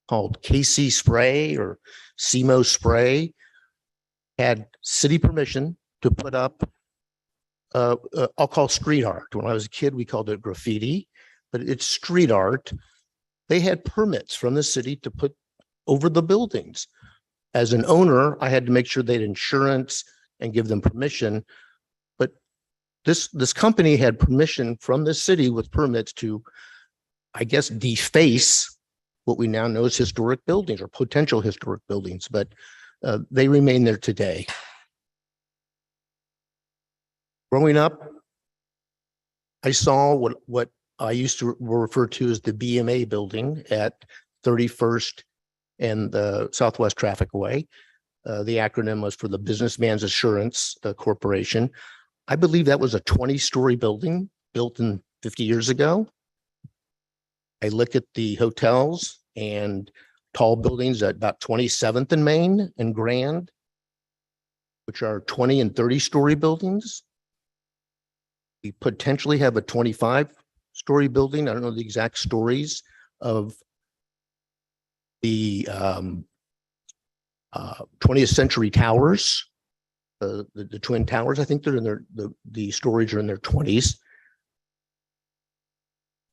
called KC Spray or SEMO Spray had city permission to put up, I'll call street art. When I was a kid, we called it graffiti, but it's street art. They had permits from the city to put over the buildings. As an owner, I had to make sure they had insurance and give them permission. But this company had permission from the city with permits to, I guess, deface what we now know as historic buildings or potential historic buildings, but they remain there today. Growing up, I saw what I used to refer to as the BMA building at 31st and the Southwest Trafficway. The acronym was for the Businessman's Assurance Corporation. I believe that was a 20-story building built in 50 years ago. I look at the hotels and tall buildings at about 27th and Main and Grand, which are 20 and 30-story buildings. We potentially have a 25-story building. I don't know the exact stories of the 20th century towers, the Twin Towers. I think they're in the storage are in their 20s.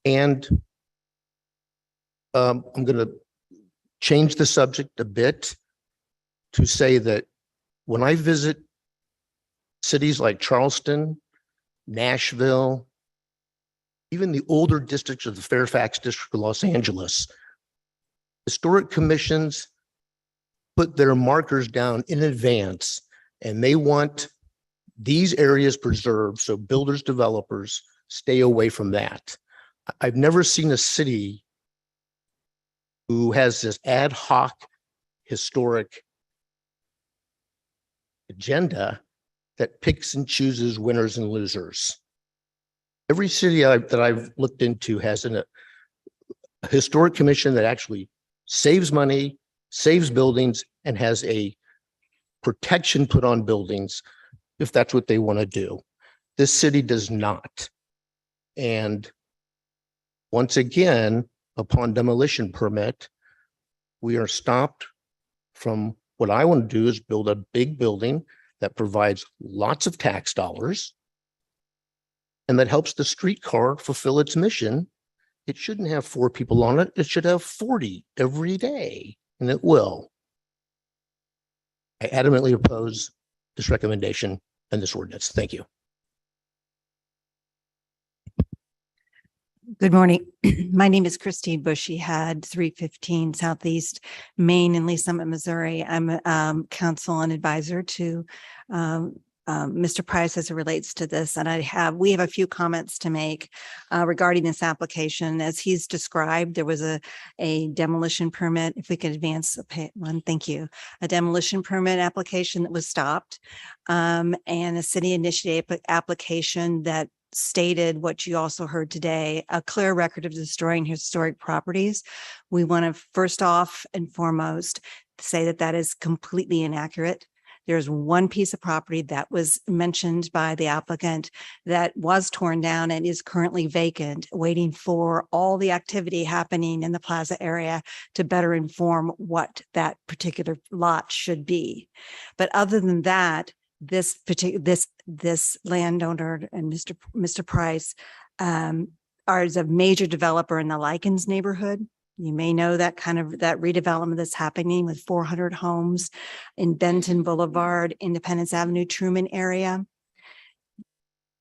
And I'm going to change the subject a bit to say that when I visit cities like Charleston, Nashville, even the older districts of the Fairfax district of Los Angeles, historic commissions put their markers down in advance, and they want these areas preserved so builders, developers stay away from that. I've never seen a city who has this ad hoc historic agenda that picks and chooses winners and losers. Every city that I've looked into has a historic commission that actually saves money, saves buildings, and has a protection put on buildings if that's what they want to do. This city does not. And once again, upon demolition permit, we are stopped from what I want to do is build a big building that provides lots of tax dollars and that helps the streetcar fulfill its mission. It shouldn't have 4 people on it. It should have 40 every day, and it will. I adamantly oppose this recommendation and this ordinance. Thank you. Good morning. My name is Christine Bushy Had, 315 Southeast Main in Lee Summit, Missouri. I'm a counsel and advisor to Mr. Price as it relates to this. And we have a few comments to make regarding this application. As he's described, there was a demolition permit. If we could advance one, thank you. A demolition permit application that was stopped and a city initiated application that stated what you also heard today, a clear record of destroying historic properties. We want to first off and foremost say that that is completely inaccurate. There's one piece of property that was mentioned by the applicant that was torn down and is currently vacant, waiting for all the activity happening in the Plaza area to better inform what that particular lot should be. But other than that, this this landowner and Mr. Price is a major developer in the Likens neighborhood. You may know that that redevelopment that's happening with 400 homes in Benton Boulevard, Independence Avenue, Truman area.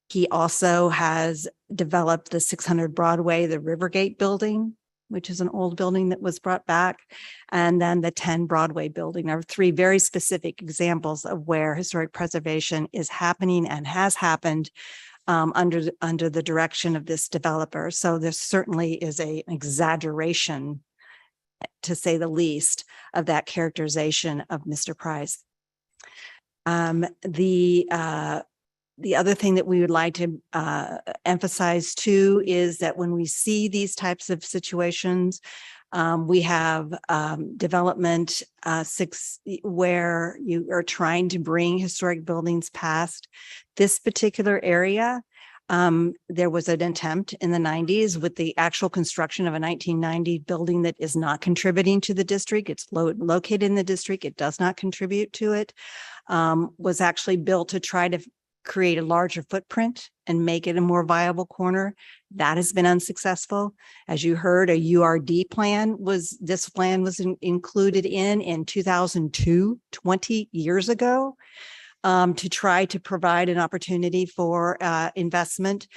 He also has developed the 600 Broadway, the Rivergate building, which is an old building that was brought back, and then the 10 Broadway building. There are three very specific examples of where historic preservation is happening and has happened under the direction of this developer. So there certainly is an exaggeration, to say the least, of that characterization of Mr. Price. The other thing that we would like to emphasize too is that when we see these types of situations, we have development where you are trying to bring historic buildings past this particular area. There was an attempt in the 90s with the actual construction of a 1990 building that is not contributing to the district. It's located in the district. It does not contribute to it. Was actually built to try to create a larger footprint and make it a more viable corner. That has been unsuccessful. As you heard, a URD plan was included in 2002, 20 years ago, to try to provide an opportunity for investment.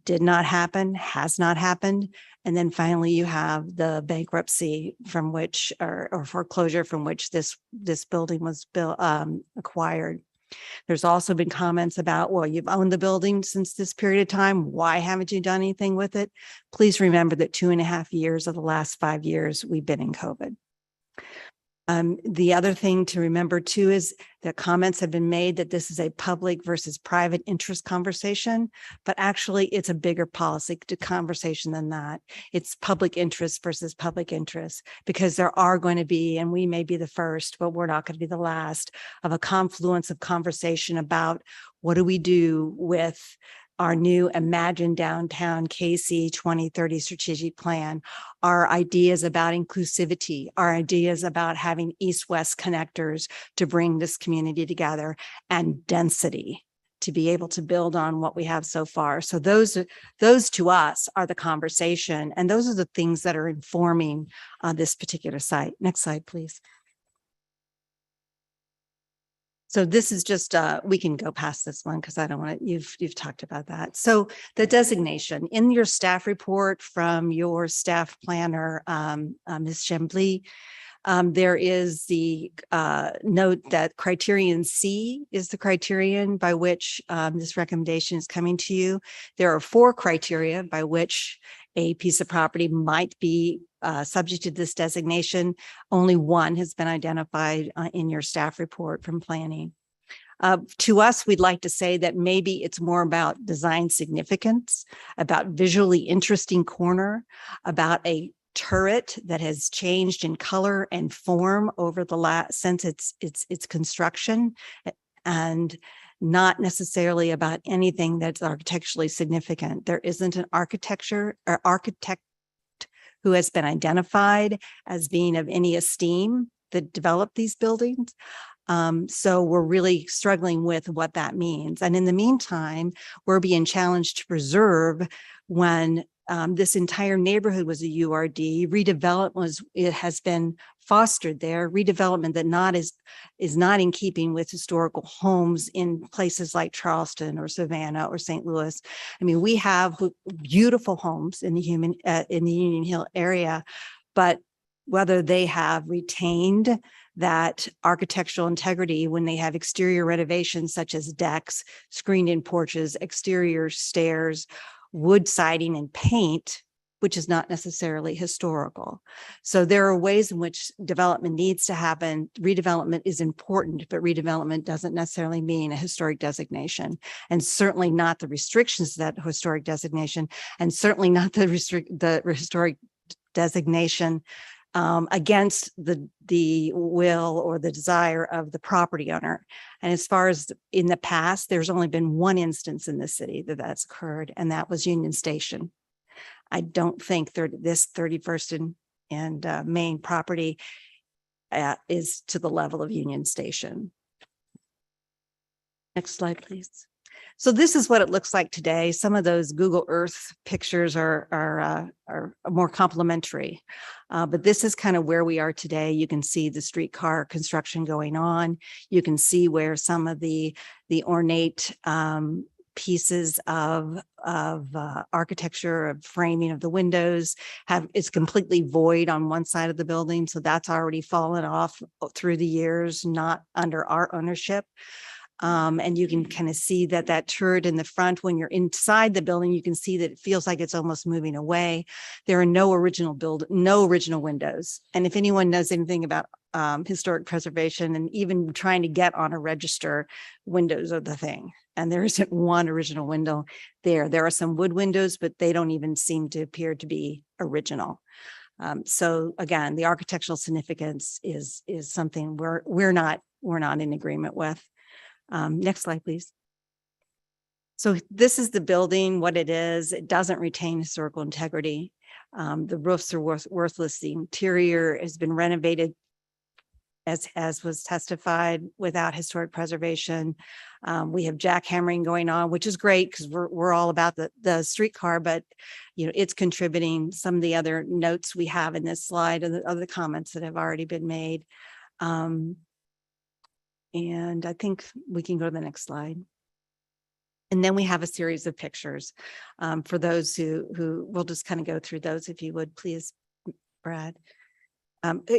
Did not happen, has not happened. And then finally you have the bankruptcy from which, or foreclosure from which this building was acquired. There's also been comments about, well, you've owned the building since this period of time. Why haven't you done anything with it? Please remember that 2.5 years of the last 5 years, we've been in COVID. The other thing to remember too is that comments have been made that this is a public versus private interest conversation, but actually it's a bigger policy conversation than that. It's public interest versus public interest, because there are going to be, and we may be the first, but we're not going to be the last, of a confluence of conversation about what do we do with our new Imagine Downtown KC 2030 strategic plan, our ideas about inclusivity, our ideas about having east-west connectors to bring this community together, and density to be able to build on what we have so far. So those to us are the conversation, and those are the things that are informing this particular site. Next slide, please. So this is just, we can go past this one because I don't want to, you've talked about that. So the designation in your staff report from your staff planner, Ms. Chambly, there is the note that criterion C is the criterion by which this recommendation is coming to you. There are 4 criteria by which a piece of property might be subject to this designation. Only one has been identified in your staff report from planning. To us, we'd like to say that maybe it's more about design significance, about visually interesting corner, about a turret that has changed in color and form over the since its construction, and not necessarily about anything that's architecturally significant. There isn't an architect who has been identified as being of any esteem that developed these buildings. So we're really struggling with what that means. And in the meantime, we're being challenged to preserve when this entire neighborhood was a URD. Redevelopment has been fostered there. Redevelopment that is not in keeping with historical homes in places like Charleston or Savannah or St. Louis. I mean, we have beautiful homes in the Union Hill area, but whether they have retained that architectural integrity when they have exterior renovations such as decks, screened-in porches, exterior stairs, wood siding and paint, which is not necessarily historical. So there are ways in which development needs to happen. Redevelopment is important, but redevelopment doesn't necessarily mean a historic designation, and certainly not the restrictions to that historic designation, and certainly not the historic designation against the will or the desire of the property owner. And as far as in the past, there's only been one instance in the city that's occurred, and that was Union Station. I don't think this 31st and Main property is to the level of Union Station. Next slide, please. So this is what it looks like today. Some of those Google Earth pictures are more complimentary. But this is kind of where we are today. You can see the streetcar construction going on. You can see where some of the ornate pieces of architecture, of framing of the windows is completely void on one side of the building. So that's already fallen off through the years, not under our ownership. And you can kind of see that turret in the front, when you're inside the building, you can see that it feels like it's almost moving away. There are no original windows. And if anyone knows anything about historic preservation and even trying to get on a register, windows are the thing. And there isn't one original window there. There are some wood windows, but they don't even seem to appear to be original. So again, the architectural significance is something we're not in agreement with. Next slide, please. So this is the building, what it is. It doesn't retain historical integrity. The roofs are worthless. The interior has been renovated as was testified without historic preservation. We have jackhammering going on, which is great because we're all about the streetcar, but it's contributing. Some of the other notes we have in this slide and the other comments that have already been made. And I think we can go to the next slide. And then we have a series of pictures for those who we'll just kind of go through those, if you would, please, Brad.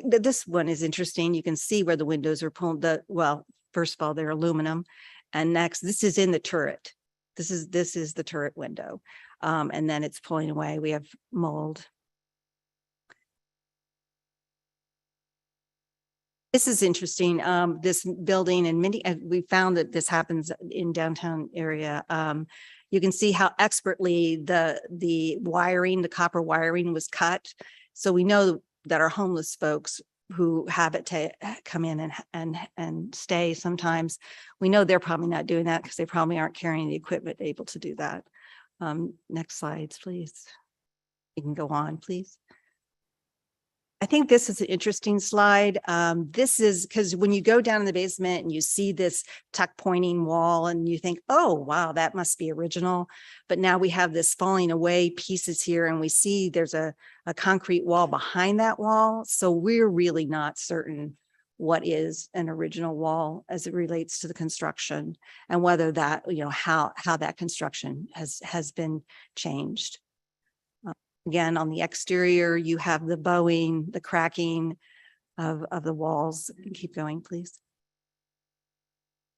This one is interesting. You can see where the windows are pulled. Well, first of all, they're aluminum. And next, this is in the turret. This is the turret window. And then it's pulling away. We have mold. This is interesting. This building and we found that this happens in downtown area. You can see how expertly the wiring, the copper wiring was cut. So we know that our homeless folks who have it to come in and stay sometimes, we know they're probably not doing that because they probably aren't carrying the equipment able to do that. Next slides, please. You can go on, please. I think this is an interesting slide. This is because when you go down in the basement and you see this tuck pointing wall and you think, oh, wow, that must be original. But now we have this falling away pieces here and we see there's a concrete wall behind that wall. So we're really not certain what is an original wall as it relates to the construction and whether that, how that construction has been changed. Again, on the exterior, you have the bowing, the cracking of the walls. Keep going, please.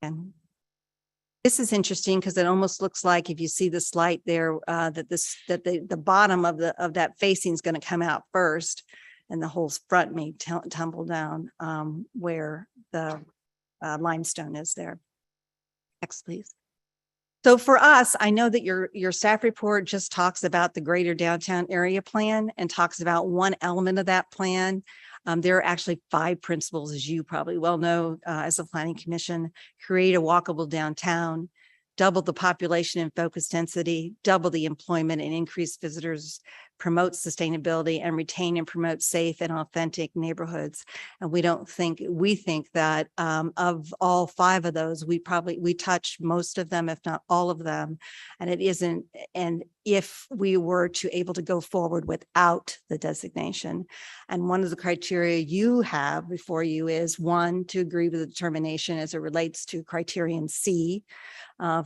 And this is interesting because it almost looks like if you see the slide there, that the bottom of that facing is going to come out first, and the whole front may tumble down where the limestone is there. Next, please. So for us, I know that your staff report just talks about the greater downtown area plan and talks about one element of that plan. There are actually 5 principles, as you probably well know, as a planning commission: create a walkable downtown, double the population and focus density, double the employment and increase visitors, promote sustainability, and retain and promote safe and authentic neighborhoods. And we think that of all 5 of those, we touch most of them, if not all of them. And it isn't, and if we were to able to go forward without the designation. And one of the criteria you have before you is 1, to agree with the determination as it relates to criterion C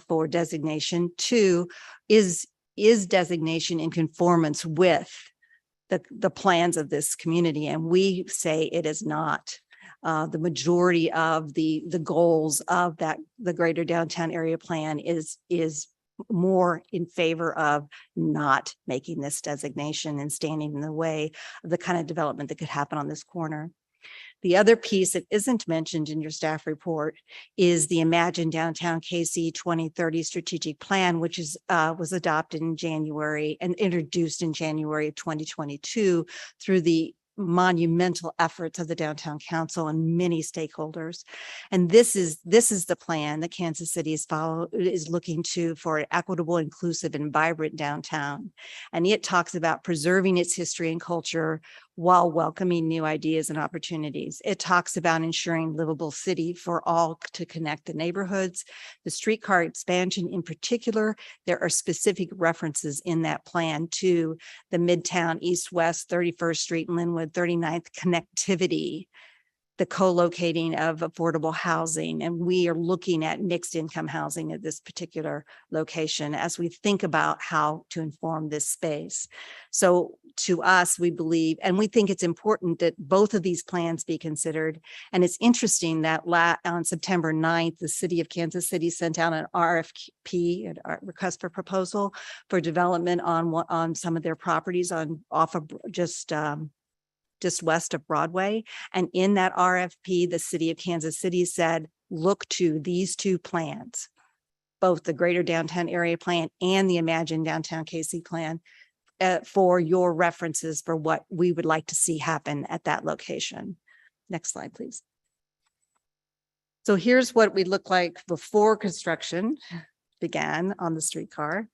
for designation. 2, is designation in conformance with the plans of this community? And we say it is not. The majority of the goals of the greater downtown area plan is more in favor of not making this designation and standing in the way of the kind of development that could happen on this corner. The other piece that isn't mentioned in your staff report is the Imagine Downtown KC 2030 strategic plan, which was adopted in January and introduced in January of 2022 through the monumental efforts of the Downtown Council and many stakeholders. And this is the plan that Kansas City is looking to for an equitable, inclusive, and vibrant downtown. And it talks about preserving its history and culture while welcoming new ideas and opportunities. It talks about ensuring livable city for all to connect the neighborhoods. The streetcar expansion in particular, there are specific references in that plan to the Midtown, East-West, 31st Street, and Linwood, 39th connectivity, the co-locating of affordable housing. And we are looking at mixed income housing at this particular location as we think about how to inform this space. So to us, we believe, and we think it's important that both of these plans be considered. And it's interesting that on September 9th, the city of Kansas City sent out an RFP, a request for proposal for development on some of their properties off of just west of Broadway. And in that RFP, the city of Kansas City said, look to these two plans, both the Greater Downtown Area Plan and the Imagine Downtown KC Plan, for your references for what we would like to see happen at that location. Next slide, please. So here's what we look like before construction began on the streetcar.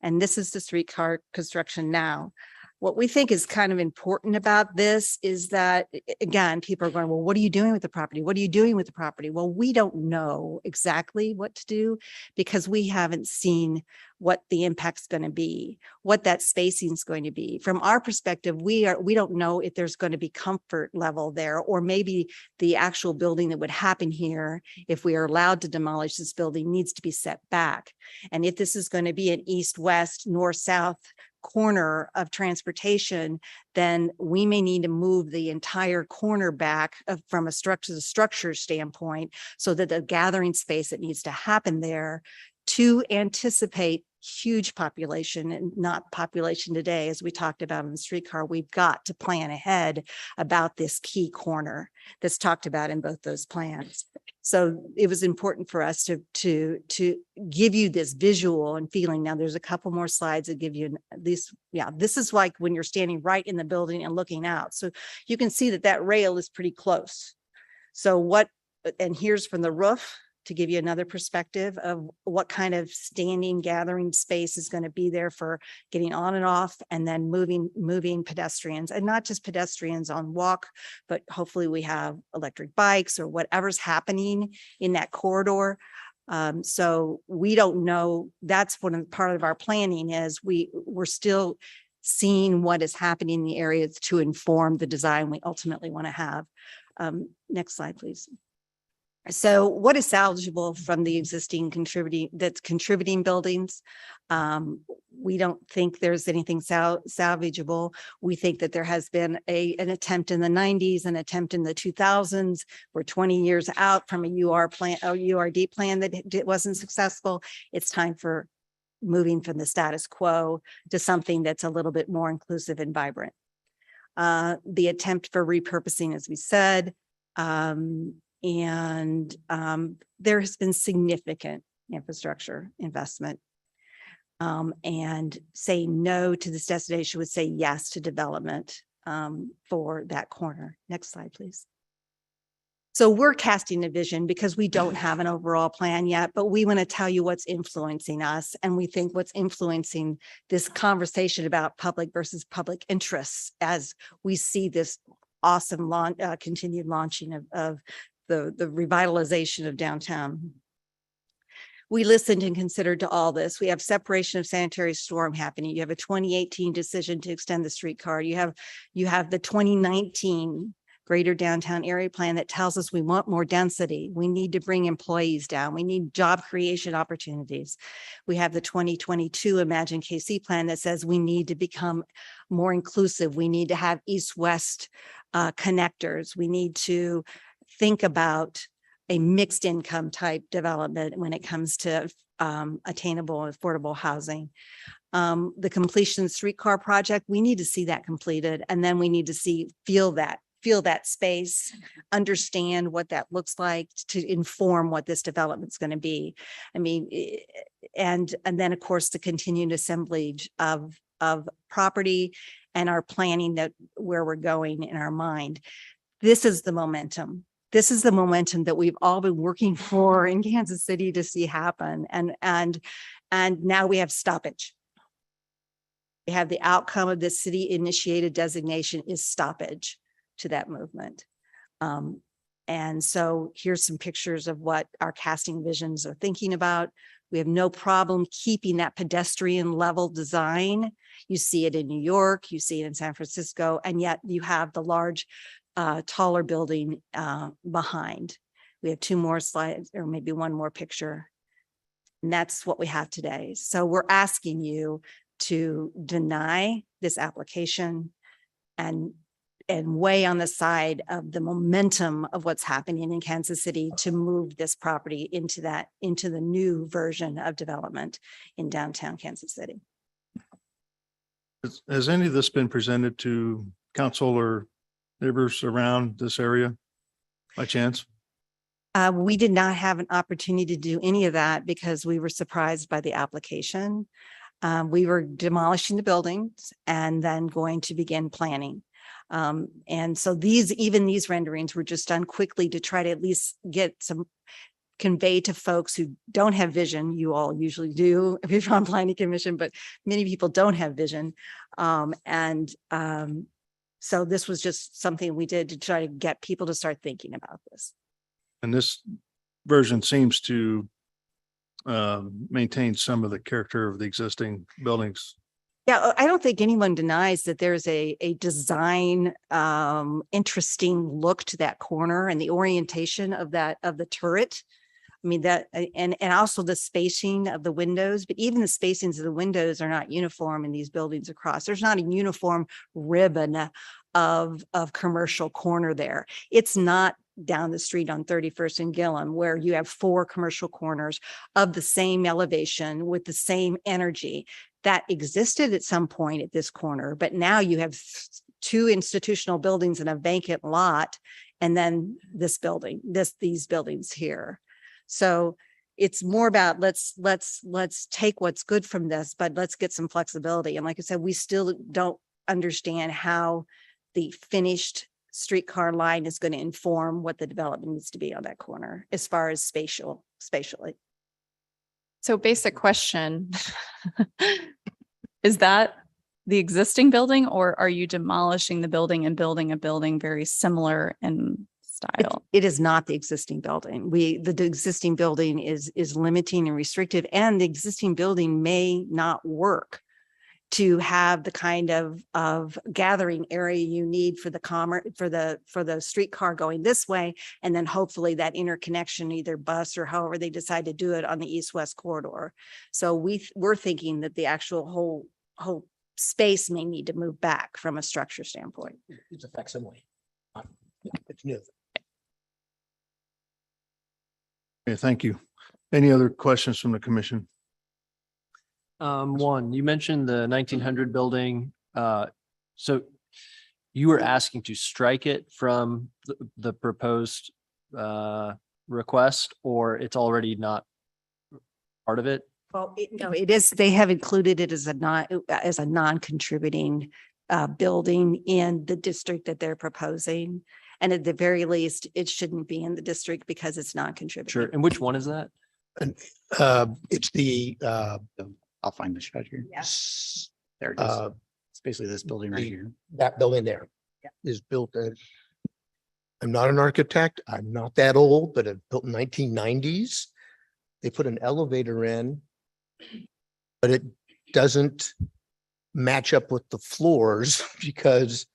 And this is the streetcar construction now. What we think is kind of important about this is that, again, people are going, well, what are you doing with the property? What are you doing with the property? Well, we don't know exactly what to do because we haven't seen what the impact's going to be, what that spacing is going to be. From our perspective, we don't know if there's going to be comfort level there, or maybe the actual building that would happen here, if we are allowed to demolish this building, needs to be set back. And if this is going to be an east-west, north-south corner of transportation, then we may need to move the entire corner back from a structure standpoint, so that the gathering space that needs to happen there to anticipate huge population and not population today, as we talked about in the streetcar, we've got to plan ahead about this key corner that's talked about in both those plans. So it was important for us to give you this visual and feeling. Now there's a couple more slides that give you this. Yeah, this is like when you're standing right in the building and looking out. So you can see that that rail is pretty close. So and here's from the roof, to give you another perspective of what kind of standing gathering space is going to be there for getting on and off, and then moving pedestrians, and not just pedestrians on walk, but hopefully we have electric bikes or whatever's happening in that corridor. So we don't know. That's part of our planning is we're still seeing what is happening in the areas to inform the design we ultimately want to have. Next slide, please. So what is salvageable from the existing contributing buildings? We don't think there's anything salvageable. We think that there has been an attempt in the 90s, an attempt in the 2000s. We're 20 years out from a URD plan that wasn't successful. It's time for moving from the status quo to something that's a little bit more inclusive and vibrant. The attempt for repurposing, as we said, there has been significant infrastructure investment, and saying no to this destination would say yes to development for that corner. Next slide, please. So we're casting a vision because we don't have an overall plan yet, but we want to tell you what's influencing us. And we think what's influencing this conversation about public versus public interests as we see this awesome continued launching of the revitalization of downtown. We listened and considered to all this. We have separation of sanitary storm happening. You have a 2018 decision to extend the streetcar. You have the 2019 Greater Downtown Area Plan that tells us we want more density. We need to bring employees down. We need job creation opportunities. We have the 2022 Imagine KC Plan that says we need to become more inclusive. We need to have east-west connectors. We need to think about a mixed income type development when it comes to attainable and affordable housing. The completion streetcar project, we need to see that completed, and then we need to feel that space, understand what that looks like to inform what this development is going to be. I mean, and then of course the continued assemblage of property and our planning that where we're going in our mind. This is the momentum. This is the momentum that we've all been working for in Kansas City to see happen. And now we have stoppage. We have the outcome of this city initiated designation is stoppage to that movement. And so here's some pictures of what our casting visions are thinking about. We have no problem keeping that pedestrian level design. You see it in New York, you see it in San Francisco, and yet you have the large, taller building behind. We have two more slides, or maybe one more picture. And that's what we have today. So we're asking you to deny this application and weigh on the side of the momentum of what's happening in Kansas City to move this property into the new version of development in downtown Kansas City. Has any of this been presented to council or neighbors around this area by chance? We did not have an opportunity to do any of that because we were surprised by the application. We were demolishing the buildings and then going to begin planning. And so even these renderings were just done quickly to try to at least get some convey to folks who don't have vision. You all usually do if you're on planning commission, but many people don't have vision. So this was just something we did to try to get people to start thinking about this. And this version seems to maintain some of the character of the existing buildings. Yeah, I don't think anyone denies that there's a design interesting look to that corner and the orientation of the turret. I mean that and also the spacing of the windows, but even the spacings of the windows are not uniform in these buildings across. There's not a uniform ribbon of commercial corner there. It's not down the street on 31st and Gillum, where you have 4 commercial corners of the same elevation with the same energy that existed at some point at this corner. But now you have 2 institutional buildings in a vacant lot, and then this building, these buildings here. So it's more about let's take what's good from this, but let's get some flexibility. And like I said, we still don't understand how the finished streetcar line is going to inform what the development needs to be on that corner as far as spatially. So basic question, is that the existing building, or are you demolishing the building and building a building very similar in style? It is not the existing building. The existing building is limiting and restrictive, and the existing building may not work to have the kind of gathering area you need for the streetcar going this way, and then hopefully that interconnection, either bus or however they decide to do it on the east-west corridor. So we're thinking that the actual whole space may need to move back from a structure standpoint. It's a facsimile. It's new. Okay, thank you. Any other questions from the commission? One, you mentioned the 1900 building. So you were asking to strike it from the proposed request, or it's already not part of it? Well, no, it is. They have included it as a non-contributing building in the district that they're proposing. And at the very least, it shouldn't be in the district because it's non-contributing. Sure. And which one is that? And it's the I'll find the shot here. Yes. There it is. It's basically this building right here. that building there Yeah. is built. I'm not an architect. I'm not that old, but it built in 1990s. They put an elevator in, but it doesn't match up with the floors because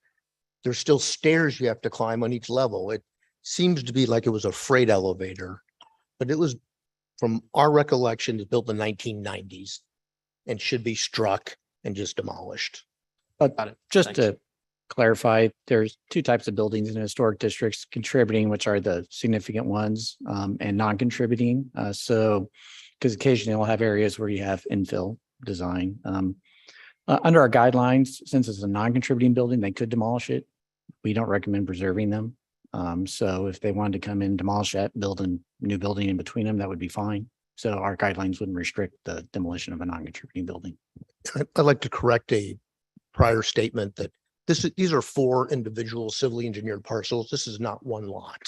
there's still stairs you have to climb on each level. It seems to be like it was a freight elevator, but it was, from our recollection, it's built in the 1990s and should be struck and just demolished. But just to clarify, there's 2 types of buildings in historic districts: contributing, which are the significant ones, and non-contributing. So, because occasionally we'll have areas where you have infill design. Under our guidelines, since it's a non-contributing building, they could demolish it. We don't recommend preserving them. So if they wanted to come in, demolish that, build a new building in between them, that would be fine. So our guidelines wouldn't restrict the demolition of a non-contributing building. I'd like to correct a prior statement that these are 4 individual civilly engineered parcels. This is not one lot.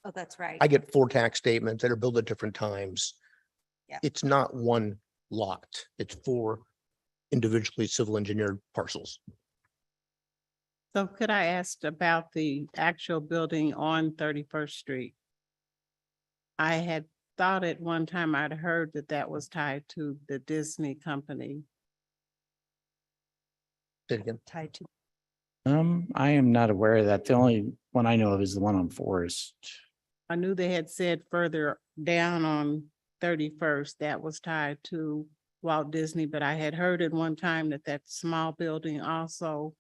Oh, that's right. I get 4 tax statements that are billed at different times. Yeah. It's not one lot. It's 4 individually civil engineered parcels. So could I ask about the actual building on 31st Street? I had thought at one time I'd heard that that was tied to the Disney company. Say it again. Tied to. I am not aware of that. The only one I know of is the one on Forest. I knew they had said further down on 31st that was tied to Walt Disney, but I had heard at one time that that small building also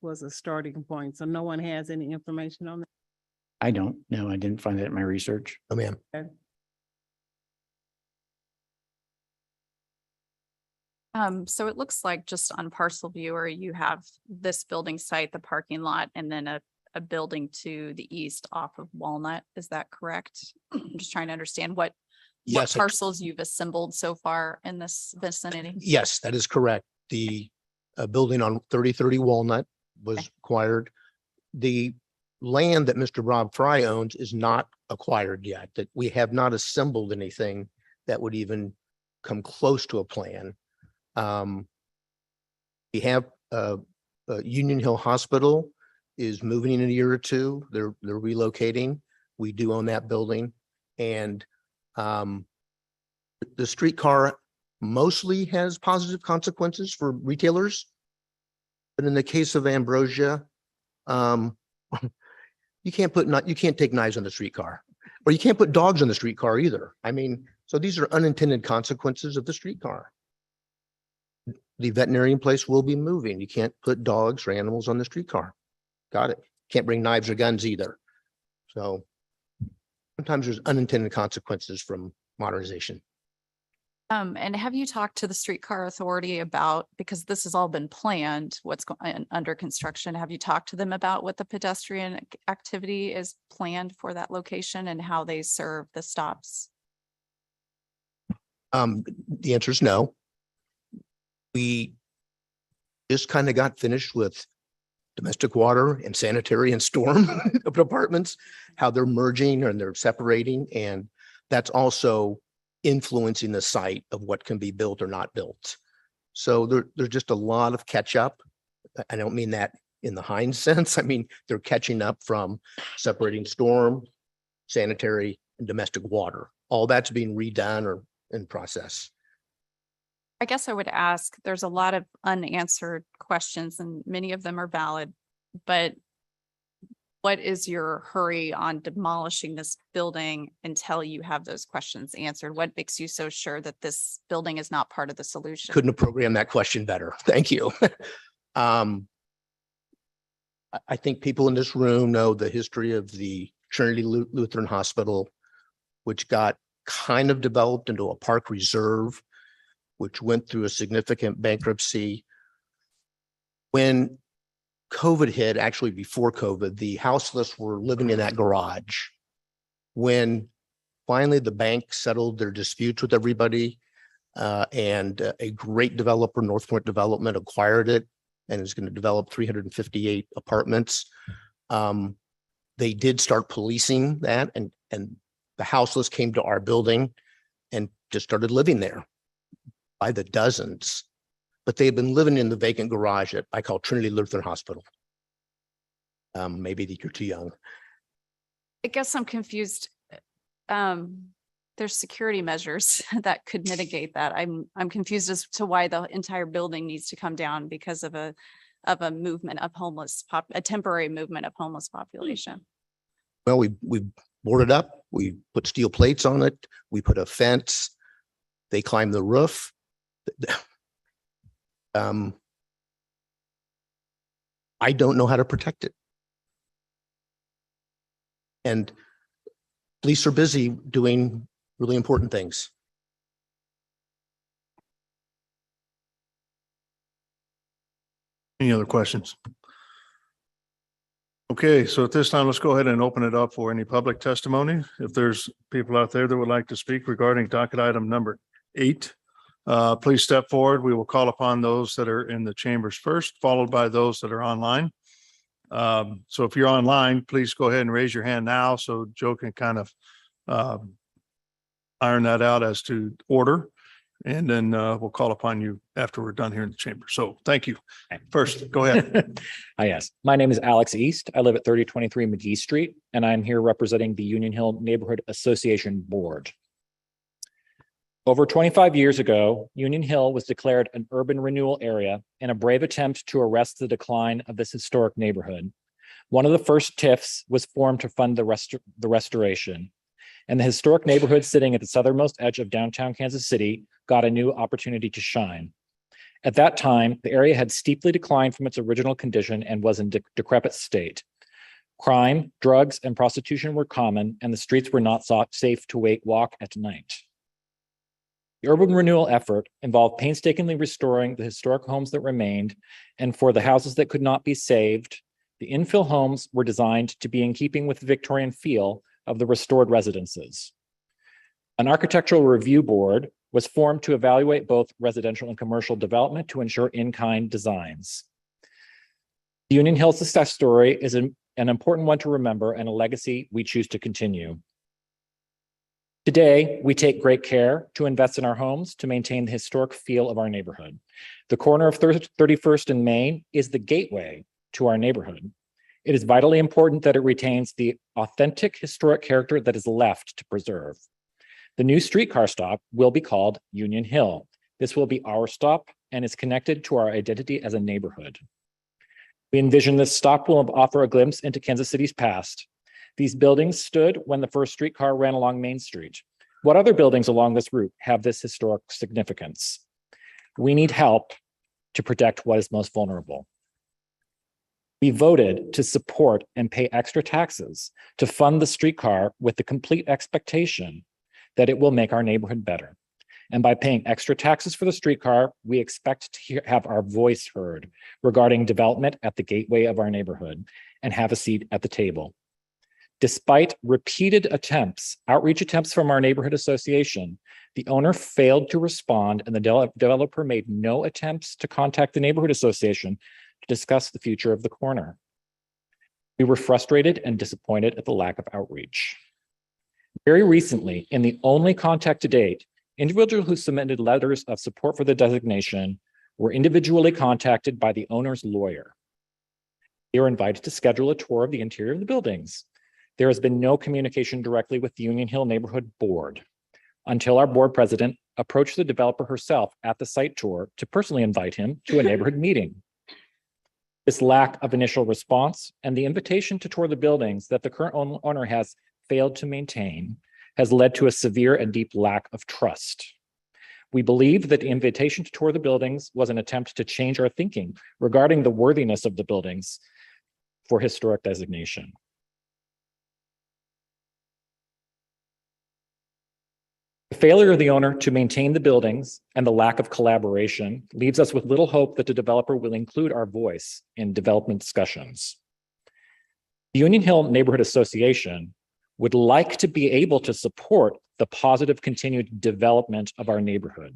was a starting point. So no one has any information on that. I don't know. I didn't find that in my research. Oh, ma'am. Okay. So it looks like just on parcel viewer, you have this building site, the parking lot, and then a building to the east off of Walnut. Is that correct? I'm just trying to understand what Yes, parcels you've assembled so far in this vicinity. yes, that is correct. The building on 3030 Walnut was acquired. The land that Mr. Rob Fry owns is not acquired yet, that we have not assembled anything that would even come close to a plan. We have Union Hill Hospital is moving in a year or two. They're relocating. We do own that building. And the streetcar mostly has positive consequences for retailers. But in the case of Ambrosia, you can't take knives on the streetcar, or you can't put dogs on the streetcar either. I mean, so these are unintended consequences of the streetcar. The veterinarian place will be moving. You can't put dogs or animals on the streetcar. Got it. Can't bring knives or guns either. So sometimes there's unintended consequences from modernization. And have you talked to the streetcar authority about, because this has all been planned, what's under construction? Have you talked to them about what the pedestrian activity is planned for that location and how they serve the stops? The answer is no. We just kind of got finished with domestic water and sanitary and storm departments, how they're merging and they're separating. And that's also influencing the site of what can be built or not built. So there's just a lot of catch up. I don't mean that in the Heinz sense. I mean, they're catching up from separating storm, sanitary, and domestic water. All that's being redone or in process. I guess I would ask, there's a lot of unanswered questions and many of them are valid, but what is your hurry on demolishing this building until you have those questions answered? What makes you so sure that this building is not part of the solution? Couldn't have programmed that question better. Thank you. I think people in this room know the history of the Trinity Lutheran Hospital, which got kind of developed into a park reserve, which went through a significant bankruptcy. When COVID hit, actually before COVID, the houseless were living in that garage. When finally the bank settled their disputes with everybody, and a great developer, North Point Development, acquired it and is going to develop 358 apartments. They did start policing that, and the houseless came to our building and just started living there by the dozens. But they had been living in the vacant garage at, I call Trinity Lutheran Hospital. Maybe you're too young. I guess I'm confused. There's security measures that could mitigate that. I'm confused as to why the entire building needs to come down because of a movement of a temporary movement of homeless population. Well, we boarded up, we put steel plates on it, we put a fence, they climbed the roof. I don't know how to protect it. And police are busy doing really important things. Any other questions? Okay, so at this time, let's go ahead and open it up for any public testimony. If there's people out there that would like to speak regarding docket item number 8, please step forward. We will call upon those that are in the chambers first, followed by those that are online. So if you're online, please go ahead and raise your hand now so Joe can kind of iron that out as to order. And then we'll call upon you after we're done here in the chamber. So thank you. First, go ahead. Hi, yes. My name is Alex East. I live at 3023 McGee Street, and I'm here representing the Union Hill Neighborhood Association Board. Over 25 years ago, Union Hill was declared an urban renewal area in a brave attempt to arrest the decline of this historic neighborhood. One of the first TIFs was formed to fund the restoration, and the historic neighborhood sitting at the southernmost edge of downtown Kansas City got a new opportunity to shine. At that time, the area had steeply declined from its original condition and was in decrepit state. Crime, drugs, and prostitution were common, and the streets were not safe to walk at night. The urban renewal effort involved painstakingly restoring the historic homes that remained, and for the houses that could not be saved, the infill homes were designed to be in keeping with the Victorian feel of the restored residences. An architectural review board was formed to evaluate both residential and commercial development to ensure in-kind designs. The Union Hill success story is an important one to remember and a legacy we choose to continue. Today, we take great care to invest in our homes to maintain the historic feel of our neighborhood. The corner of 31st and Main is the gateway to our neighborhood. It is vitally important that it retains the authentic historic character that is left to preserve. The new streetcar stop will be called Union Hill. This will be our stop and is connected to our identity as a neighborhood. We envision this stop will offer a glimpse into Kansas City's past. These buildings stood when the first streetcar ran along Main Street. What other buildings along this route have this historic significance? We need help to protect what is most vulnerable. We voted to support and pay extra taxes to fund the streetcar with the complete expectation that it will make our neighborhood better. And by paying extra taxes for the streetcar, we expect to have our voice heard regarding development at the gateway of our neighborhood and have a seat at the table. Despite repeated outreach attempts from our neighborhood association, the owner failed to respond and the developer made no attempts to contact the neighborhood association to discuss the future of the corner. We were frustrated and disappointed at the lack of outreach. Very recently, in the only contact to date, individuals who submitted letters of support for the designation were individually contacted by the owner's lawyer. They were invited to schedule a tour of the interior of the buildings. There has been no communication directly with the Union Hill Neighborhood Board until our board president approached the developer herself at the site tour to personally invite him to a neighborhood meeting. This lack of initial response and the invitation to tour the buildings that the current owner has failed to maintain has led to a severe and deep lack of trust. We believe that the invitation to tour the buildings was an attempt to change our thinking regarding the worthiness of the buildings for historic designation. The failure of the owner to maintain the buildings and the lack of collaboration leaves us with little hope that the developer will include our voice in development discussions. The Union Hill Neighborhood Association would like to be able to support the positive continued development of our neighborhood,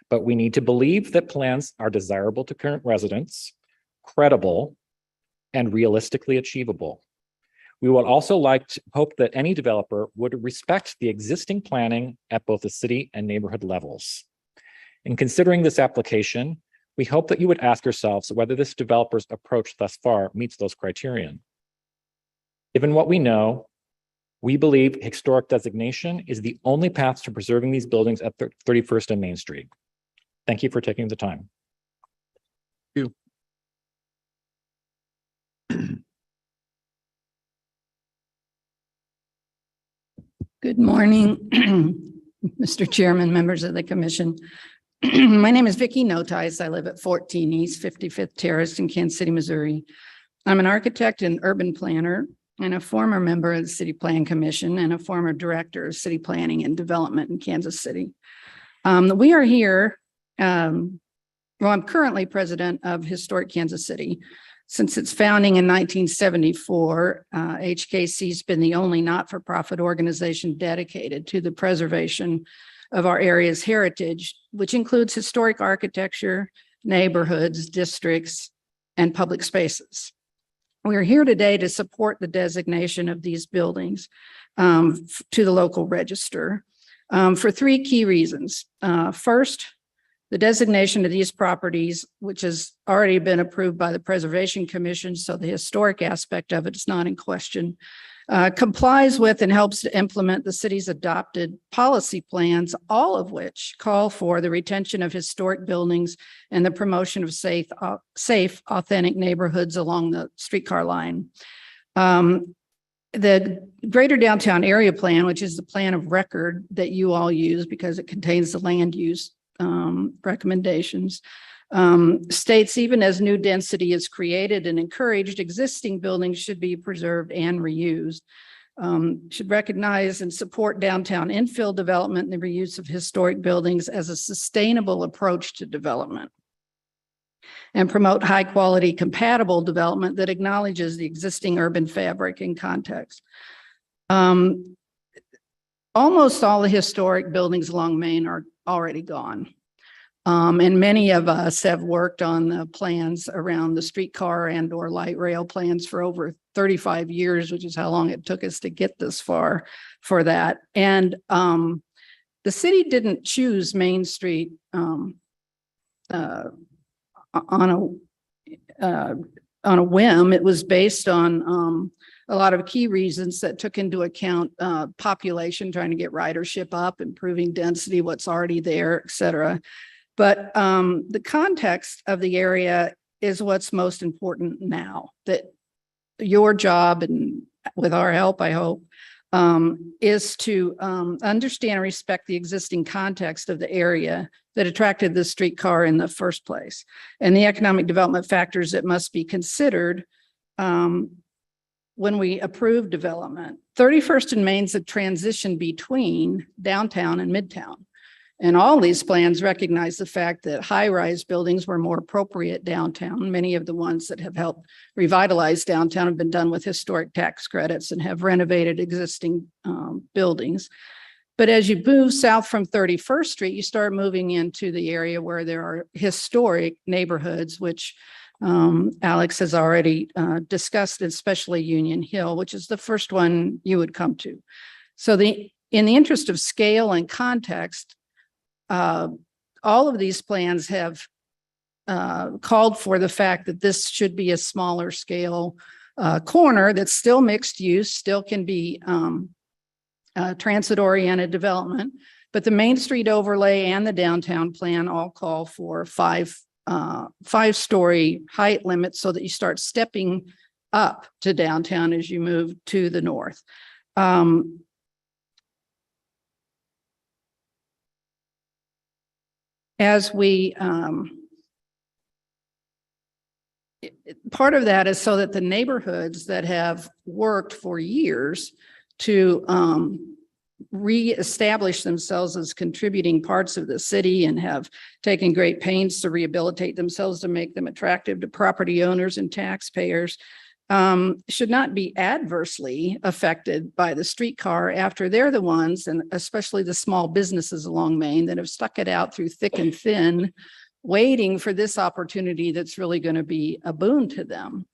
but we need to believe that plans are desirable to current residents, credible, and realistically achievable. We would also like to hope that any developer would respect the existing planning at both the city and neighborhood levels. In considering this application, we hope that you would ask yourselves whether this developer's approach thus far meets those criterion. Given what we know, we believe historic designation is the only path to preserving these buildings at 31st and Main Street. Thank you for taking the time. Thank you. Good morning, Mr. Chairman, members of the commission. My name is Vicki Notice. I live at 14 East 55th Terrace in Kansas City, Missouri. I'm an architect and urban planner and a former member of the City Plan Commission and a former director of city planning and development in Kansas City. We are here, I'm currently president of Historic Kansas City. Since its founding in 1974, HKC has been the only not-for-profit organization dedicated to the preservation of our area's heritage, which includes historic architecture, neighborhoods, districts, and public spaces. We are here today to support the designation of these buildings to the local register. for three key reasons. First, the designation of these properties, which has already been approved by the Preservation Commission, so the historic aspect of it is not in question, complies with and helps to implement the city's adopted policy plans, all of which call for the retention of historic buildings and the promotion of safe, authentic neighborhoods along the streetcar line. The Greater Downtown Area Plan, which is the plan of record that you all use because it contains the land use recommendations, states even as new density is created and encouraged, existing buildings should be preserved and reused. Should recognize and support downtown infill development and the reuse of historic buildings as a sustainable approach to development, and promote high quality compatible development that acknowledges the existing urban fabric and context. Almost all the historic buildings along Main are already gone. And many of us have worked on the plans around the streetcar and or light rail plans for over 35 years, which is how long it took us to get this far for that. And the city didn't choose Main Street on a whim. It was based on a lot of key reasons that took into account population, trying to get ridership up, improving density, what's already there, et cetera. But the context of the area is what's most important now. That your job, and with our help, I hope, is to understand and respect the existing context of the area that attracted the streetcar in the first place, and the economic development factors that must be considered when we approve development. 31st and Main's a transition between downtown and Midtown. And all these plans recognize the fact that high-rise buildings were more appropriate downtown. Many of the ones that have helped revitalize downtown have been done with historic tax credits and have renovated existing buildings. But as you move south from 31st Street, you start moving into the area where there are historic neighborhoods, which Alex has already discussed, especially Union Hill, which is the first one you would come to. So in the interest of scale and context, all of these plans have called for the fact that this should be a smaller scale corner that's still mixed use, still can be transit-oriented development, but the Main Street overlay and the downtown plan all call for five-story height limits so that you start stepping up to downtown as you move to the north. As we, part of that is so that the neighborhoods that have worked for years to reestablish themselves as contributing parts of the city and have taken great pains to rehabilitate themselves to make them attractive to property owners and taxpayers, should not be adversely affected by the streetcar after they're the ones, and especially the small businesses along Main that have stuck it out through thick and thin, waiting for this opportunity that's really going to be a boon to them.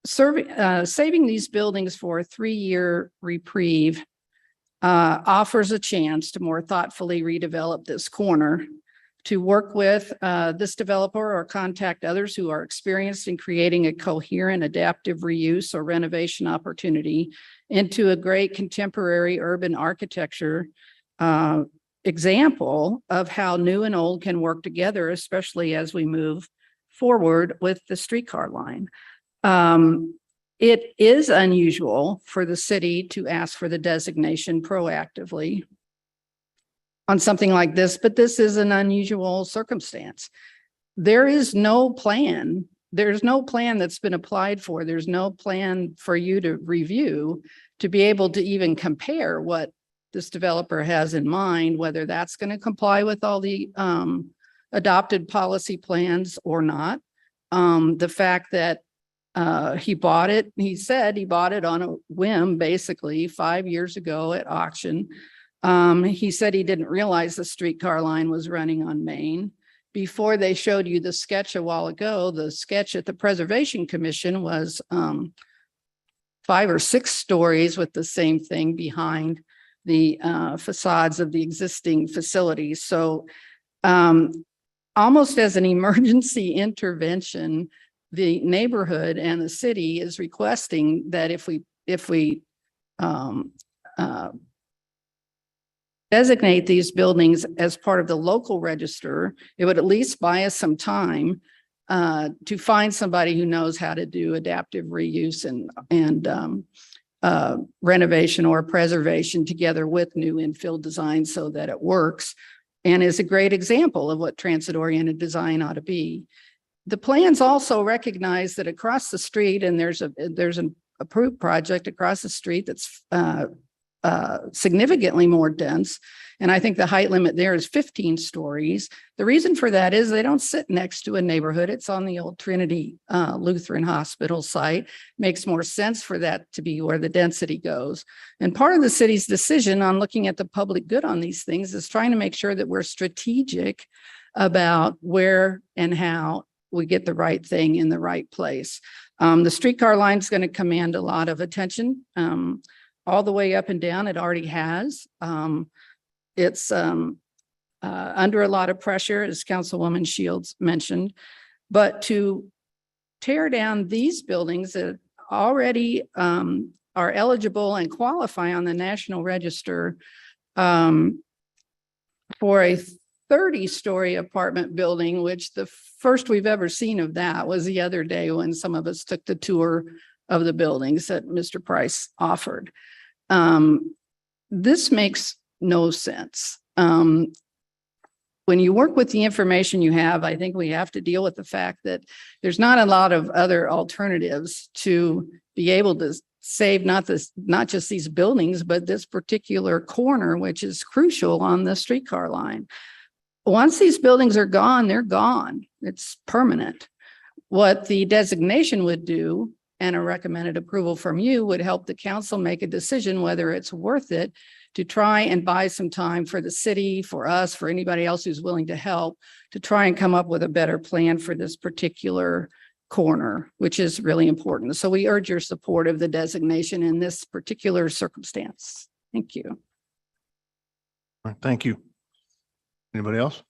Saving these buildings for a 3-year reprieve offers a chance to more thoughtfully redevelop this corner, to work with this developer or contact others who are experienced in creating a coherent adaptive reuse or renovation opportunity into a great contemporary urban architecture example of how new and old can work together, especially as we move forward with the streetcar line. It is unusual for the city to ask for the designation proactively on something like this, but this is an unusual circumstance. There is no plan. There's no plan that's been applied for. There's no plan for you to review to be able to even compare what this developer has in mind, whether that's going to comply with all the adopted policy plans or not. The fact that he bought it, he said he bought it on a whim, basically 5 years ago at auction. He said he didn't realize the streetcar line was running on Main. Before they showed you the sketch a while ago, the sketch at the Preservation Commission was 5 or 6 stories with the same thing behind the facades of the existing facilities. So almost as an emergency intervention, the neighborhood and the city is requesting that if we designate these buildings as part of the local register, it would at least buy us some time to find somebody who knows how to do adaptive reuse and renovation or preservation together with new infill design so that it works and is a great example of what transit-oriented design ought to be. The plans also recognize that across the street, and there's an approved project across the street that's significantly more dense. And I think the height limit there is 15 stories. The reason for that is they don't sit next to a neighborhood. It's on the old Trinity Lutheran Hospital site. Makes more sense for that to be where the density goes. And part of the city's decision on looking at the public good on these things is trying to make sure that we're strategic about where and how we get the right thing in the right place. The streetcar line is going to command a lot of attention. All the way up and down, it already has. It's under a lot of pressure, as Councilwoman Shields mentioned, but to tear down these buildings that already are eligible and qualify on the National Register for a 30-story apartment building, which the first we've ever seen of that was the other day when some of us took the tour of the buildings that Mr. Price offered. This makes no sense. When you work with the information you have, I think we have to deal with the fact that there's not a lot of other alternatives to be able to save not just these buildings, but this particular corner, which is crucial on the streetcar line. Once these buildings are gone, they're gone. It's permanent. What the designation would do and a recommended approval from you would help the council make a decision whether it's worth it to try and buy some time for the city, for us, for anybody else who's willing to help, to try and come up with a better plan for this particular corner, which is really important. So we urge your support of the designation in this particular circumstance. Thank you. All right, thank you. Anybody else?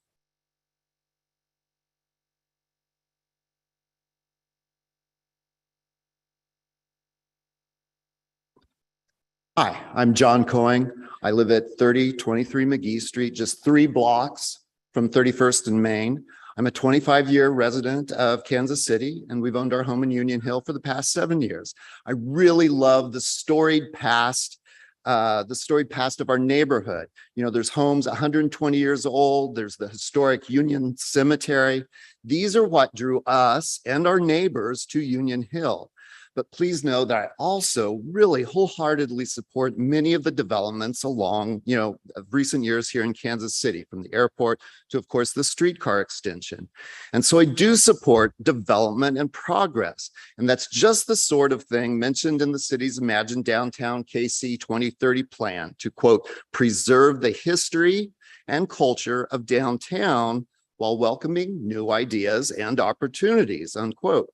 Hi, I'm John Coing. I live at 3023 McGee Street, just 3 blocks from 31st and Main. I'm a 25-year resident of Kansas City, and we've owned our home in Union Hill for the past 7 years. I really love the storied past of our neighborhood. You know, there's homes 120 years old. There's the historic Union Cemetery. These are what drew us and our neighbors to Union Hill. But please know that I also really wholeheartedly support many of the developments along, of recent years here in Kansas City, from the airport to, of course, the streetcar extension. And so I do support development and progress. And that's just the sort of thing mentioned in the city's Imagine Downtown KC 2030 plan to, quote, preserve the history and culture of downtown while welcoming new ideas and opportunities, unquote.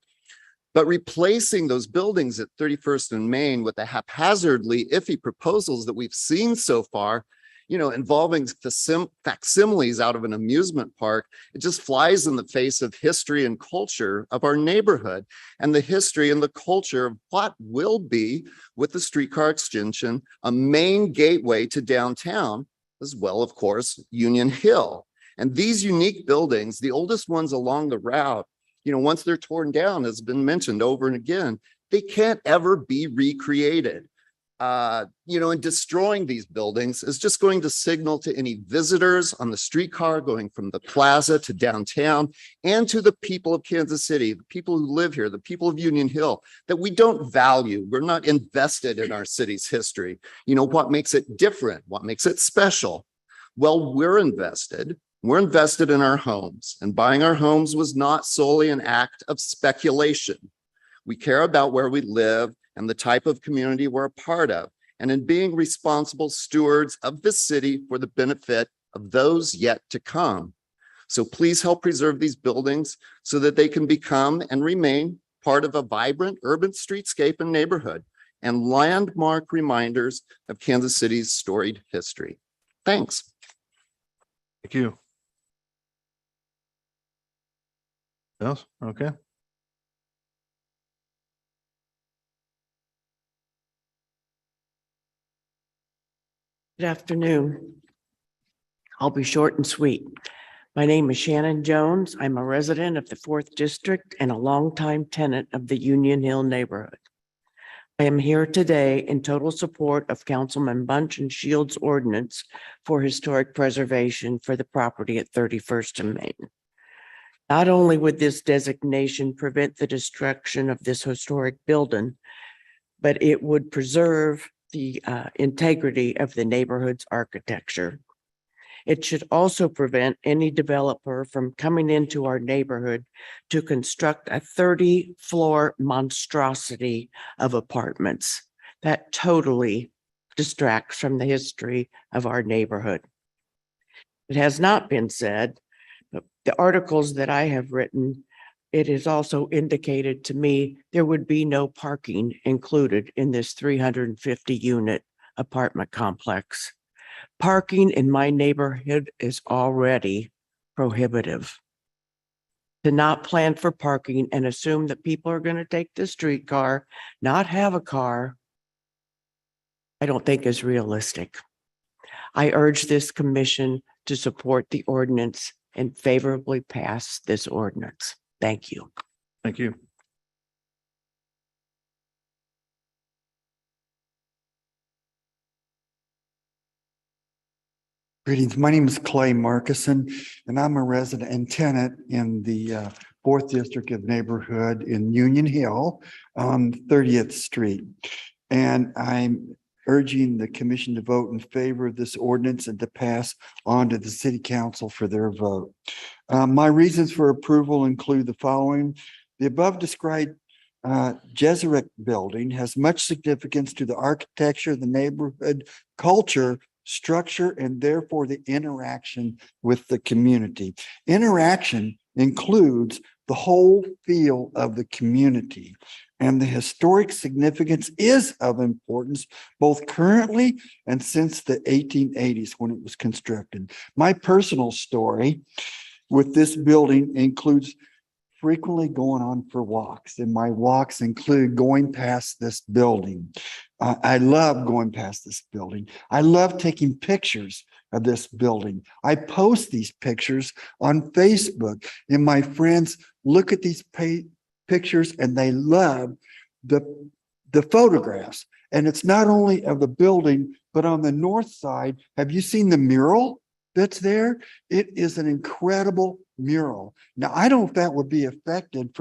But replacing those buildings at 31st and Main with the haphazardly iffy proposals that we've seen so far, involving facsimiles out of an amusement park, it just flies in the face of history and culture of our neighborhood and the history and the culture of what will be, with the streetcar extension, a main gateway to downtown, as well, of course, Union Hill. And these unique buildings, the oldest ones along the route, once they're torn down, as has been mentioned over and again, they can't ever be recreated. And destroying these buildings is just going to signal to any visitors on the streetcar going from the Plaza to downtown, and to the people of Kansas City, the people who live here, the people of Union Hill, that we don't value. We're not invested in our city's history. What makes it different? What makes it special? Well, we're invested. We're invested in our homes, and buying our homes was not solely an act of speculation. We care about where we live and the type of community we're a part of, and in being responsible stewards of the city for the benefit of those yet to come. So please help preserve these buildings so that they can become and remain part of a vibrant urban streetscape and neighborhood. and landmark reminders of Kansas City's storied history. Thanks. Thank you. Yes, okay. Good afternoon. I'll be short and sweet. My name is Shannon Jones. I'm a resident of the 4th District and a longtime tenant of the Union Hill neighborhood. I am here today in total support of Councilman Bunch and Shields' ordinance for historic preservation for the property at 31st and Main. Not only would this designation prevent the destruction of this historic building, but it would preserve the integrity of the neighborhood's architecture. It should also prevent any developer from coming into our neighborhood to construct a 30-floor monstrosity of apartments that totally distracts from the history of our neighborhood. It has not been said, but the articles that I have written, it is also indicated to me there would be no parking included in this 350-unit apartment complex. Parking in my neighborhood is already prohibitive. To not plan for parking and assume that people are going to take the streetcar, not have a car, I don't think is realistic. I urge this commission to support the ordinance and favorably pass this ordinance. Thank you. Thank you. Greetings. My name is Clay Markison, and I'm a resident and tenant in the 4th District of Neighborhood in Union Hill on 30th Street. And I'm urging the commission to vote in favor of this ordinance and to pass on to the city council for their vote. My reasons for approval include the following. The above described Jesuric Building has much significance to the architecture, the neighborhood culture, structure, and therefore the interaction with the community. Interaction includes the whole feel of the community, and the historic significance is of importance both currently and since the 1880s when it was constructed. My personal story with this building includes frequently going on for walks, and my walks include going past this building. I love going past this building. I love taking pictures of this building. I post these pictures on Facebook, and my friends look at these pictures and they love the photographs. And it's not only of the building, but on the north side, have you seen the mural that's there? It is an incredible mural. Now, I don't know if that would be affected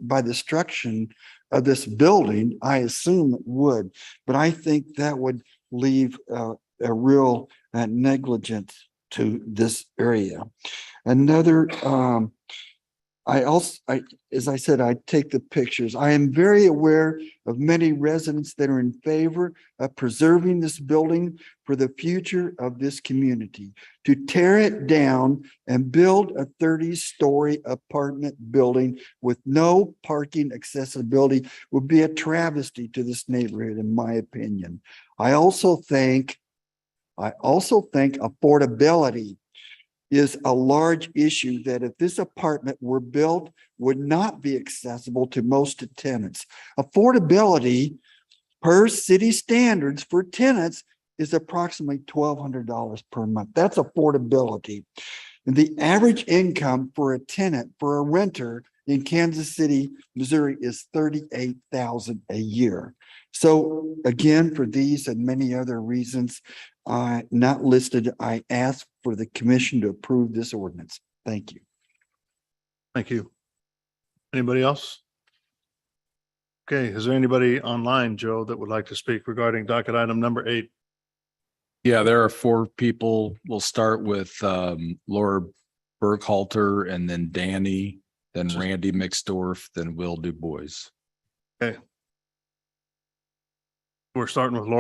by destruction of this building. I assume it would, but I think that would leave a real negligence to this area. Another, as I said, I take the pictures. I am very aware of many residents that are in favor of preserving this building for the future of this community. To tear it down and build a 30-story apartment building with no parking accessibility would be a travesty to this neighborhood, in my opinion. I also think affordability is a large issue that if this apartment were built would not be accessible to most tenants. Affordability per city standards for tenants is approximately $1,200 per month. That's affordability. And the average income for a tenant, for a renter in Kansas City, Missouri is $38,000 a year. So again, for these and many other reasons not listed, I ask for the commission to approve this ordinance. Thank you. Thank you. Anybody else? Okay, is there anybody online, Joe, that would like to speak regarding docket item number 8? Yeah, there are 4 people. We'll start with Laura Burkhalter, and then Danny, then Randy Mixdorf, then Will Du Bois. Okay. We're starting with Laura.